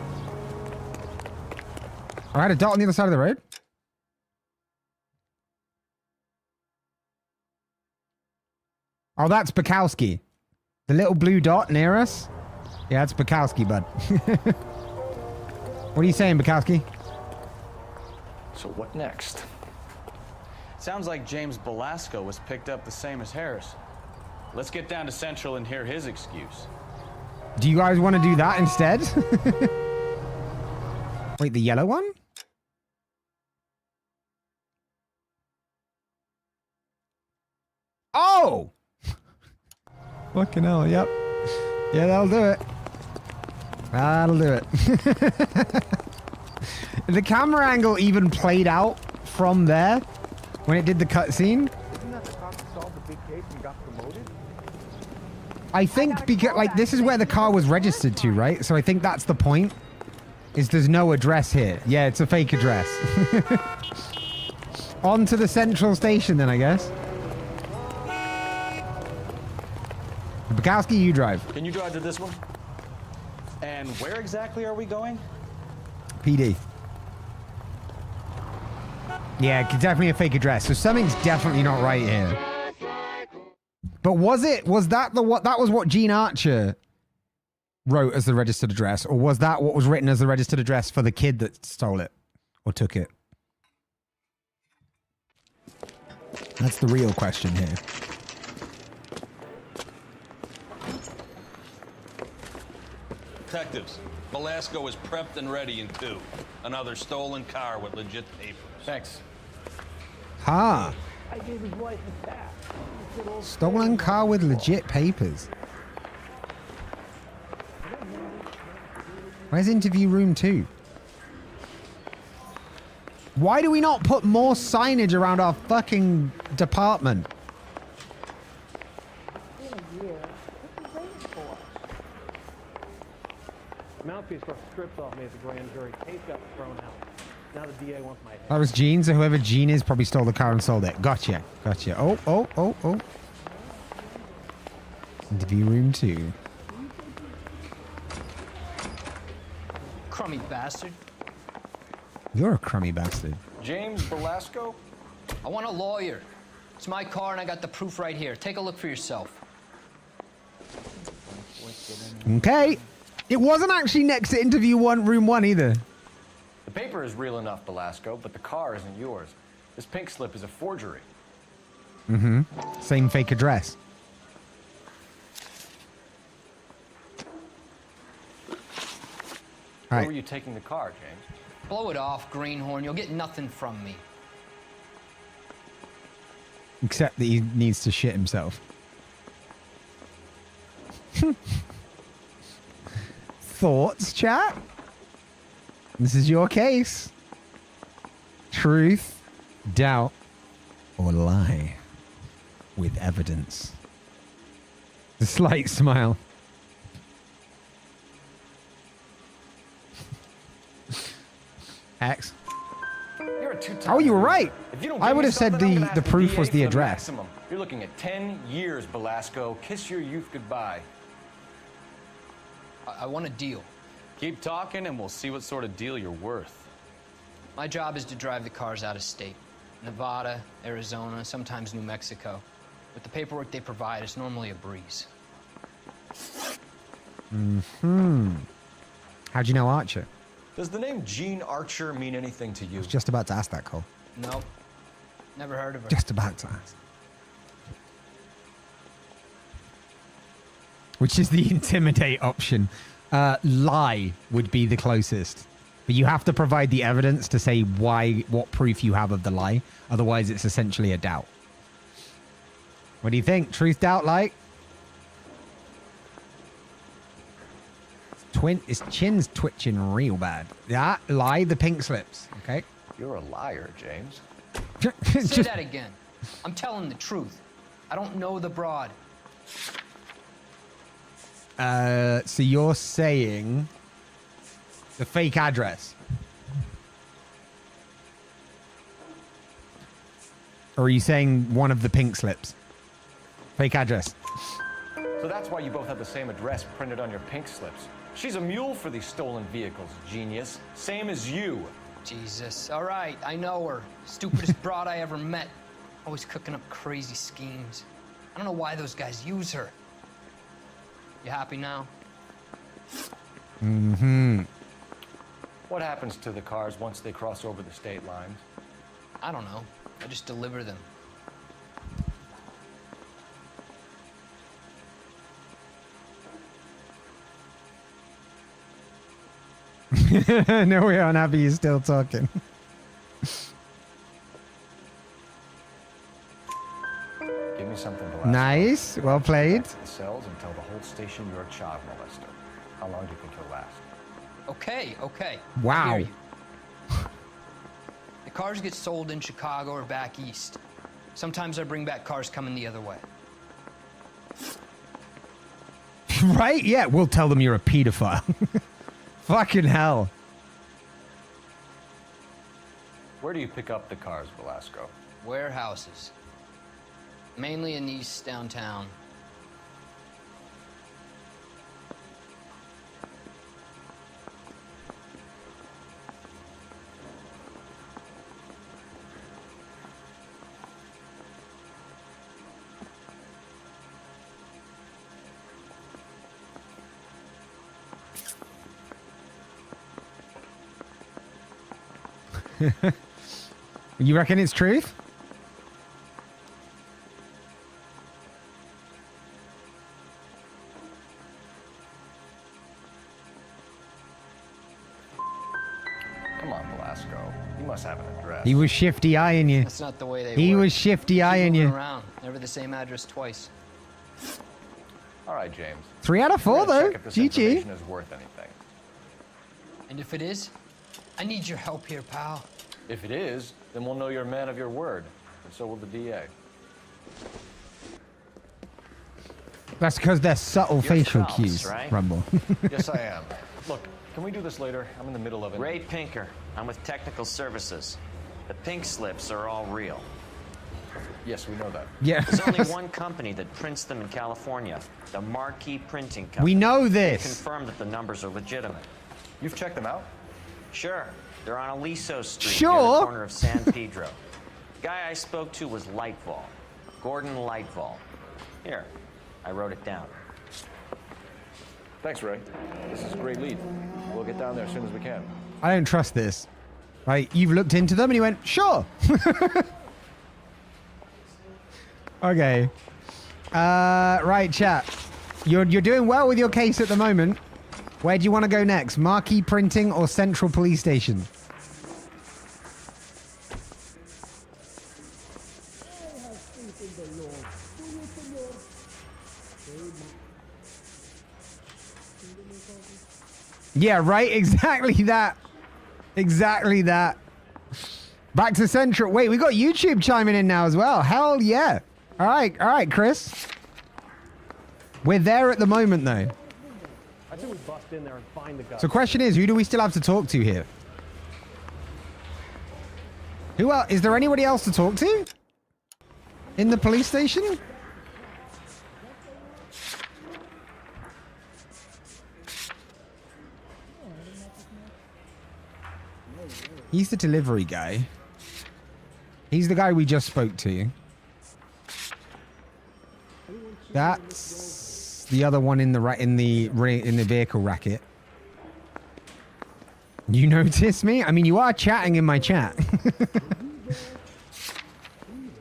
I had a dot on the other side of the road. Oh, that's Bukowski. The little blue dot near us? Yeah, that's Bukowski, bud. What are you saying, Bukowski? So what next? Sounds like James Belasco was picked up the same as Harris. Let's get down to Central and hear his excuse. Do you guys want to do that instead? Wait, the yellow one? Oh! Fucking hell, yep. Yeah, that'll do it. That'll do it. The camera angle even played out from there when it did the cutscene. Isn't that the cop that solved the big case and got promoted? I think because, like, this is where the car was registered to, right? So I think that's the point. Is there's no address here. Yeah, it's a fake address. On to the central station then, I guess. Bukowski, you drive. Can you drive to this one? And where exactly are we going? PD. Yeah, it's definitely a fake address. So something's definitely not right here. But was that what Gene Archer wrote as the registered address? Or was that what was written as the registered address for the kid that stole it? Or took it? That's the real question here. Detectives, Belasco is prepped and ready in 2. Another stolen car with legit papers. Thanks. Ha! I gave his wife a tap. Stolen car with legit papers. Where's interview room 2? Why do we not put more signage around our fucking department? Mouthpiece got stripped off me at the grand jury. Case got thrown out. Now the DA wants my head. That was Gene, so whoever Gene is probably stole the car and sold it. Gotcha. Gotcha. Oh. Interview room 2. Crummy bastard. You're a crummy bastard. James Belasco? I want a lawyer. It's my car and I got the proof right here. Take a look for yourself. Okay. It wasn't actually next to interview room 1 either. The paper is real enough, Belasco, but the car isn't yours. This pink slip is a forgery. Mm-hmm. Same fake address. Where were you taking the car, James? Blow it off, greenhorn. You'll get nothing from me. Except that he needs to shit himself. Thoughts, chat? This is your case. Truth, doubt, or lie with evidence. A slight smile. X. You're a Oh, you were right. If you don't I give would me have said something, I'm gonna the ask proof DA was the for address. maximum. You're looking at 10 years, Belasco. Kiss your youth goodbye. I want a deal. Keep talking and we'll see what sort of deal you're worth. My job is to drive the cars out of state. Nevada, Arizona, sometimes New Mexico. With the paperwork they provide, it's normally a breeze. Mm-hmm. How'd you know Archer? Does the name Jean Archer mean anything to you? I was just about to ask that, Cole. Nope. Never heard of her. Just about to ask. Which is the intimidate option. Lie would be the closest. But you have to provide the evidence to say what proof you have of the lie. Otherwise, it's essentially a doubt. What do you think? Truth, doubt, lie? His chin's twitching real bad. Yeah, lie, the pink slips. Okay. You're a liar, James. Say that again. I'm telling the truth. I don't know the broad. So you're saying the fake address? Or are you saying one of the pink slips? Fake address. So that's why you both have the same address printed on your pink slips. She's a mule for these stolen vehicles, genius. Same as you. Jesus. All right, I know her. Stupidest broad I ever met. Always cooking up crazy schemes. I don't know why those guys use her. You happy now? Mm-hmm. What happens to the cars once they cross over the state lines? I don't know. I just deliver them. No, we're unhappy you're still talking. Give me something to last. Nice. Well played. The cells and tell the whole station you're a child molester. How long do you think you'll last? Okay, okay. Wow. I hear you. The cars get sold in Chicago or back east. Sometimes I bring back cars coming the other way. Right? Yeah, we'll tell them you're a pedophile. Fucking hell. Where do you pick up the cars, Velasco? Warehouses. Mainly in East downtown. You reckon it's truth? Come on, Velasco. You must have an address. He was shifty eyeing you. That's not the way they He work. was shifty eyeing Keep you. moving around. Never the same address twice. All right, James. 3 out of 4 We're gonna though. check if this GG. information is worth anything. And if it is, I need your help here, pal. If it is, then we'll know you're a man of your word, and so will the DA. That's because they're subtle You're facial Phelps, cues, right? Rumble. Yes, I am. Look, can we do this later? I'm in the middle of it. Ray Pinker. I'm with Technical Services. The pink slips are all real. Yes, we know that. Yeah. There's only one company that prints them in California, the Marquee Printing Company. We know They this. confirmed that the numbers are legitimate. You've checked them out? Sure. They're on Aliso Street, near Sure. the corner of San Pedro. The guy I spoke to was Lightval. Gordon Lightval. Here, I wrote it down. Thanks, Ray. This is a great lead. We'll get down there as soon as we can. I don't trust this. Right, you've looked into them and he went, sure. Okay. Right, chat. You're doing well with your case at the moment. Where do you want to go next? Marquee Printing or Central Police Station? Yeah, right? Exactly that. Exactly that. Back to Central. Wait, we got YouTube chiming in now as well. Hell yeah. All right, Chris. We're there at the moment, though. I think we bust in there and find the guy. So question is, who do we still have to talk to here? Who else? Is there anybody else to talk to? In the police station? He's the delivery guy. He's the guy we just spoke to. That's the other one in the vehicle racket. You notice me? I mean, you are chatting in my chat.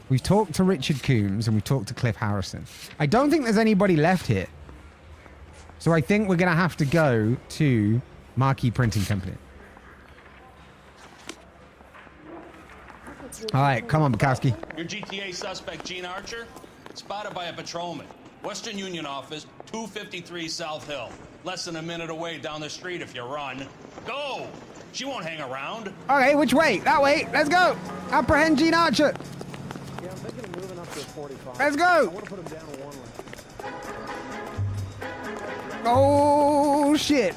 We've talked to Richard Coombs and we've talked to Cliff Harrison. I don't think there's anybody left here. So I think we're going to have to go to Marquee Printing Company. All right, come on, Bukowski. Your GTA suspect, Gene Archer, spotted by a patrolman. Western Union office, 253 South Hill. Less than a minute away down the street if you run. Go! She won't hang around. Okay, which way? That way. Let's go. Apprehend Gene Archer. Yeah, I'm thinking of moving up to a 45. Let's go. I want to put him down to one lane. Oh, shit.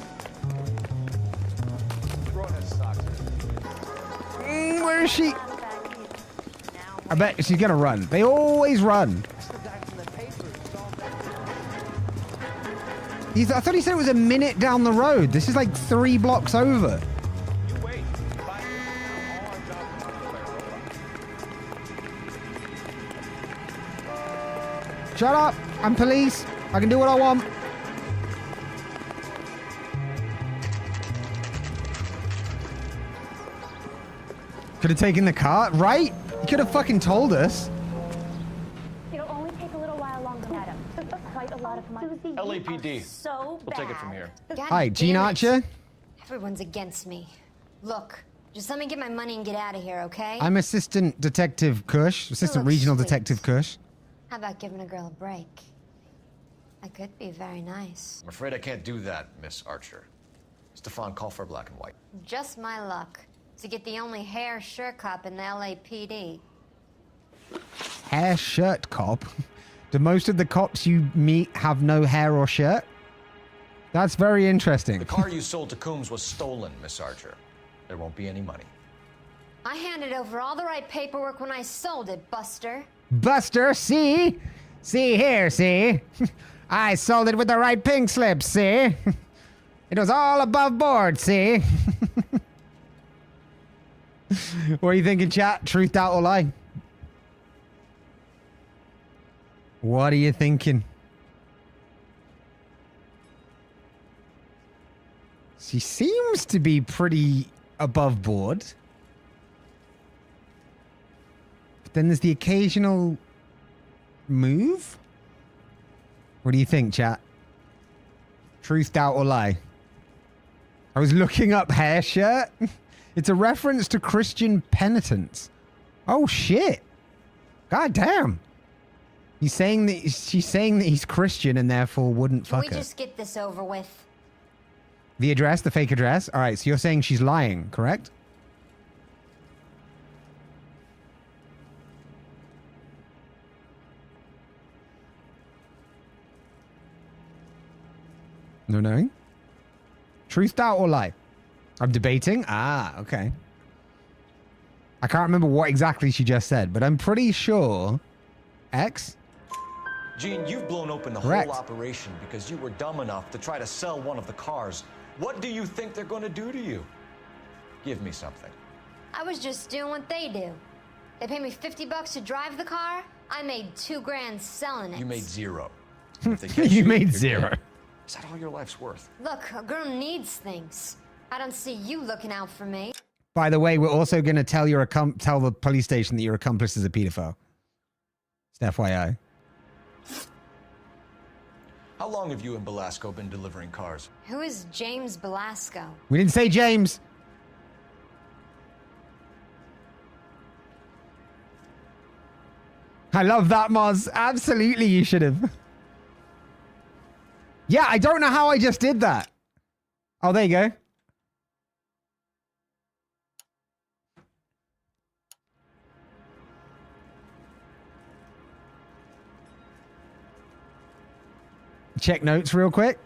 Where is she? I bet she's going to run. They always run. I thought he said it was a minute down the road. This is like 3 blocks over. Shut up. I'm police. I can do what I want. Could have taken the car, right? You could have fucking told us. It'll only take a little while longer, madam. Quite a lot of money. LAPD. So We'll take it from here. Hi, Gene Archer. Everyone's against me. Look, just let me get my money and get out of here, okay? I'm Assistant Detective Kush. Assistant Regional Detective Kush. How about giving a girl a break? I could be very nice. I'm afraid I can't do that, Miss Archer. Stefan, call for black and white. Just my luck to get the only hair shirt cop in the LAPD. Hair shirt cop? Do most of the cops you meet have no hair or shirt? That's very interesting. The car you sold to Coombs was stolen, Miss Archer. There won't be any money. I handed over all the right paperwork when I sold it, Buster. Buster, see? See here, see? I sold it with the right pink slip, see? It was all above board, see? What are you thinking, chat? Truth, doubt, or lie? What are you thinking? She seems to be pretty above board. But then there's the occasional move. What do you think, chat? Truth, doubt, or lie? I was looking up hair shirt. It's a reference to Christian penitence. Oh, shit. God damn. She's saying that he's Christian and therefore wouldn't fuck Can her. we just get this over with? The address, the fake address? All right, so you're saying she's lying, correct? No. Truth, doubt, or lie? I'm debating. Ah, okay. I can't remember what exactly she just said, but I'm pretty sure X. Gene, you've blown open the Correct. whole operation because you were dumb enough to try to sell one of the cars. What do you think they're going to do to you? Give me something. I was just doing what they do. They paid me $50 to drive the car. I made $2 grand selling it. You made zero. If they catch You made you're zero. dead. Is that all your life's worth? Look, a girl needs things. I don't see you looking out for me. By the way, we're also going to tell tell the police station that your accomplice is a pedophile. Just FYI. How long have you and Belasco been delivering cars? Who is James Belasco? We didn't say James. I love that, Moz. Absolutely, you should have. Yeah, I don't know how I just did that. Oh, there you go. Check notes real quick.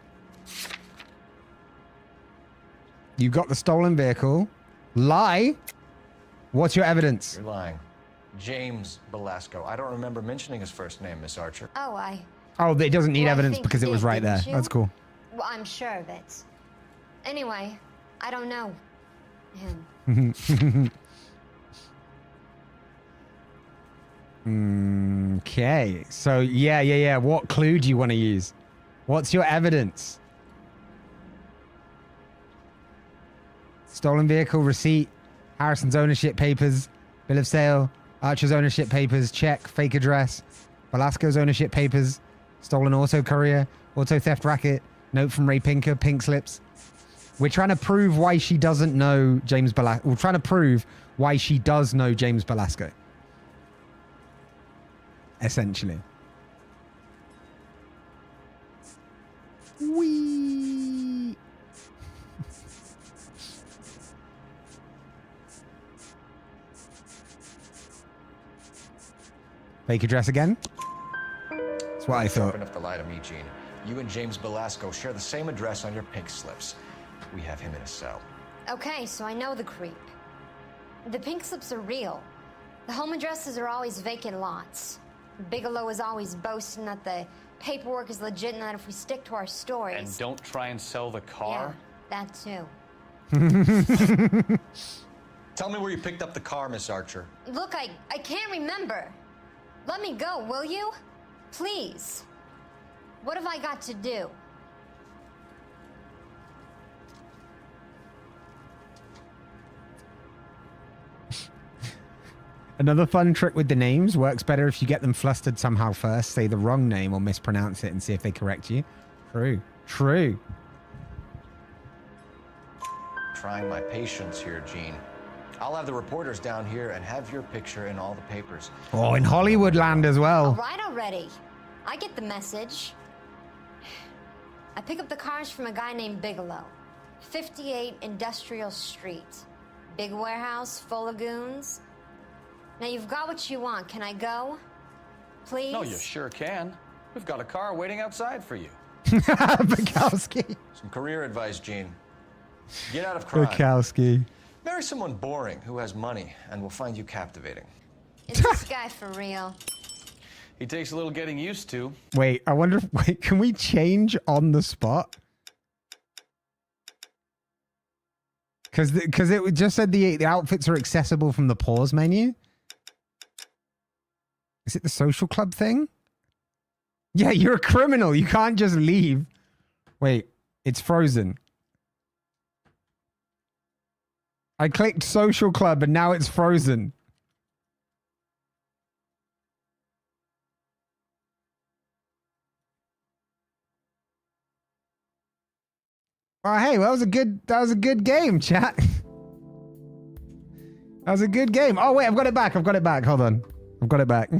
You got the stolen vehicle. Lie. What's your evidence? You're lying. James Belasco. I don't remember mentioning his first name, Miss Archer. Oh, Oh, it doesn't need Well, I evidence think because you it was did, right there. didn't you? That's cool. Well, I'm sure of it. Anyway, I don't know him. Okay. So, yeah. What clue do you want to use? What's your evidence? Stolen vehicle receipt. Harrison's ownership papers. Bill of sale. Archer's ownership papers. Check. Fake address. Velasco's ownership papers. Stolen auto courier. Auto theft racket. Note from Ray Pinker. Pink slips. We're trying to prove why she doesn't know James Belasco. We're trying to prove why she does know James Belasco. Essentially. Wee. Fake address again? That's what I thought. Sharp enough to lie to me, Gene. You and James Belasco share the same address on your pink slips. We have him in a cell. Okay, so I know the creep. The pink slips are real. The home addresses are always vacant lots. Bigelow is always boasting that the paperwork is legit and that if we stick to our stories... And don't try and sell the car? Yeah, that too. Tell me where you picked up the car, Miss Archer. Look, I can't remember. Let me go, will you? Please. What have I got to do? Another fun trick with the names works better if you get them flustered somehow first. Say the wrong name or mispronounce it and see if they correct you. True. True. Trying my patience here, Gene. I'll have the reporters down here and have your picture in all the papers. Oh, in Hollywood land as well. All right already. I get the message. I pick up the cars from a guy named Bigelow. 58 Industrial Street. Big warehouse full of goons. Now you've got what you want. Can I go? Please? No, you sure can. We've got a car waiting outside for you. Bukowski. Some career advice, Gene. Get out of crime. Bukowski. Marry someone boring who has money, and we'll find you captivating. Is this guy for real? He takes a little getting used to. Wait, I wonder if... Wait, can we change on the spot? Because it just said the outfits are accessible from the pause menu. Is it the social club thing? Yeah, you're a criminal. You can't just leave. Wait, it's frozen. I clicked social club and now it's frozen. Oh, hey, that was a good game, chat. That was a good game. Oh, wait, I've got it back. Hold on. I've got it back.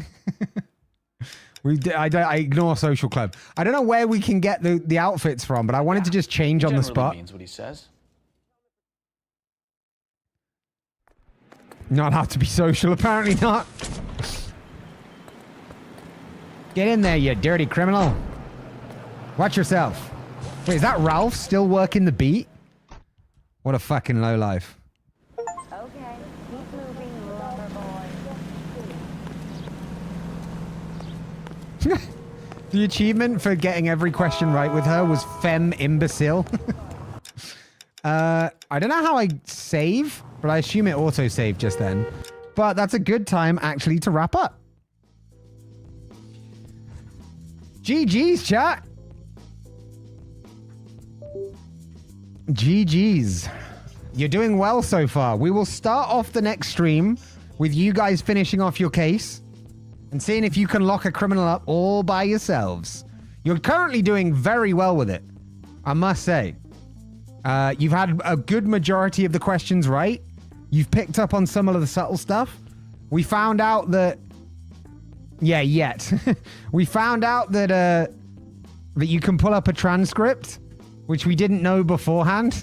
I ignore social club. I don't know where we can get the outfits from, but I wanted to just change on the spot. Means what he says. Not allowed to be social, apparently not. Get in there, you dirty criminal. Watch yourself. Wait, is that Ralph still working the beat? What a fucking lowlife. Okay, keep moving, lover boy. The achievement for getting every question right with her was femme imbecile. I don't know how I save, but I assume it auto-saved just then. But that's a good time, actually, to wrap up. GG's, chat. GG's. You're doing well so far. We will start off the next stream with you guys finishing off your case and seeing if you can lock a criminal up all by yourselves. You're currently doing very well with it, I must say. You've had a good majority of the questions right. You've picked up on some of the subtle stuff. We found out that... Yeah, yet. We found out that that you can pull up a transcript, which we didn't know beforehand.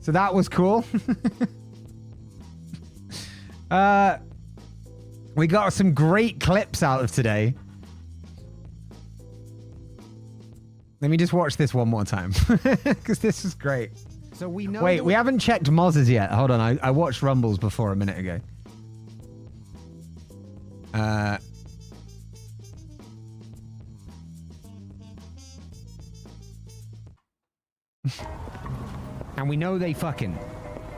So that was cool. We got some great clips out of today. Let me just watch this one more time, because this is great. So we know. Wait, we haven't checked Moz's yet. Hold on, I watched Rumbles before a minute ago. And we know they fucking.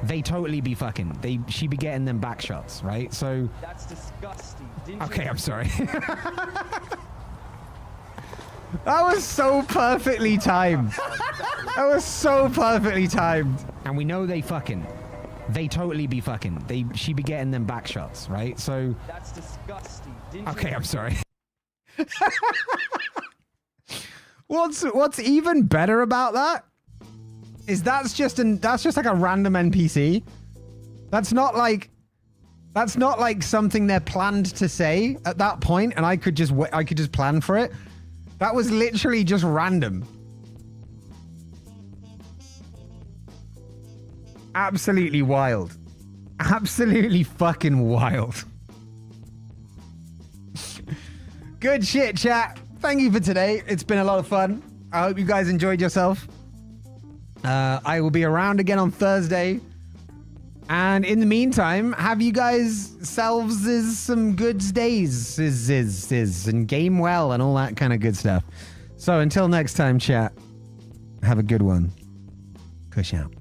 They totally be fucking. She be getting them back shots, right? So. That's disgusting. Okay, I'm sorry. That was so perfectly timed. That was so perfectly timed. And we know they fucking. They totally be fucking. She be getting them back shots, right? So. That's disgusting. Okay, I'm sorry. What's even better about that is that's just like a random NPC. That's not like something they're planned to say at that point, and I could just plan for it. That was literally just random. Absolutely wild. Absolutely fucking wild. Good shit, chat. Thank you for today. It's been a lot of fun. I hope you guys enjoyed yourself. I will be around again on Thursday. And in the meantime, have you guys selves some good days and game well and all that kind of good stuff. So until next time, chat, have a good one. Kush out.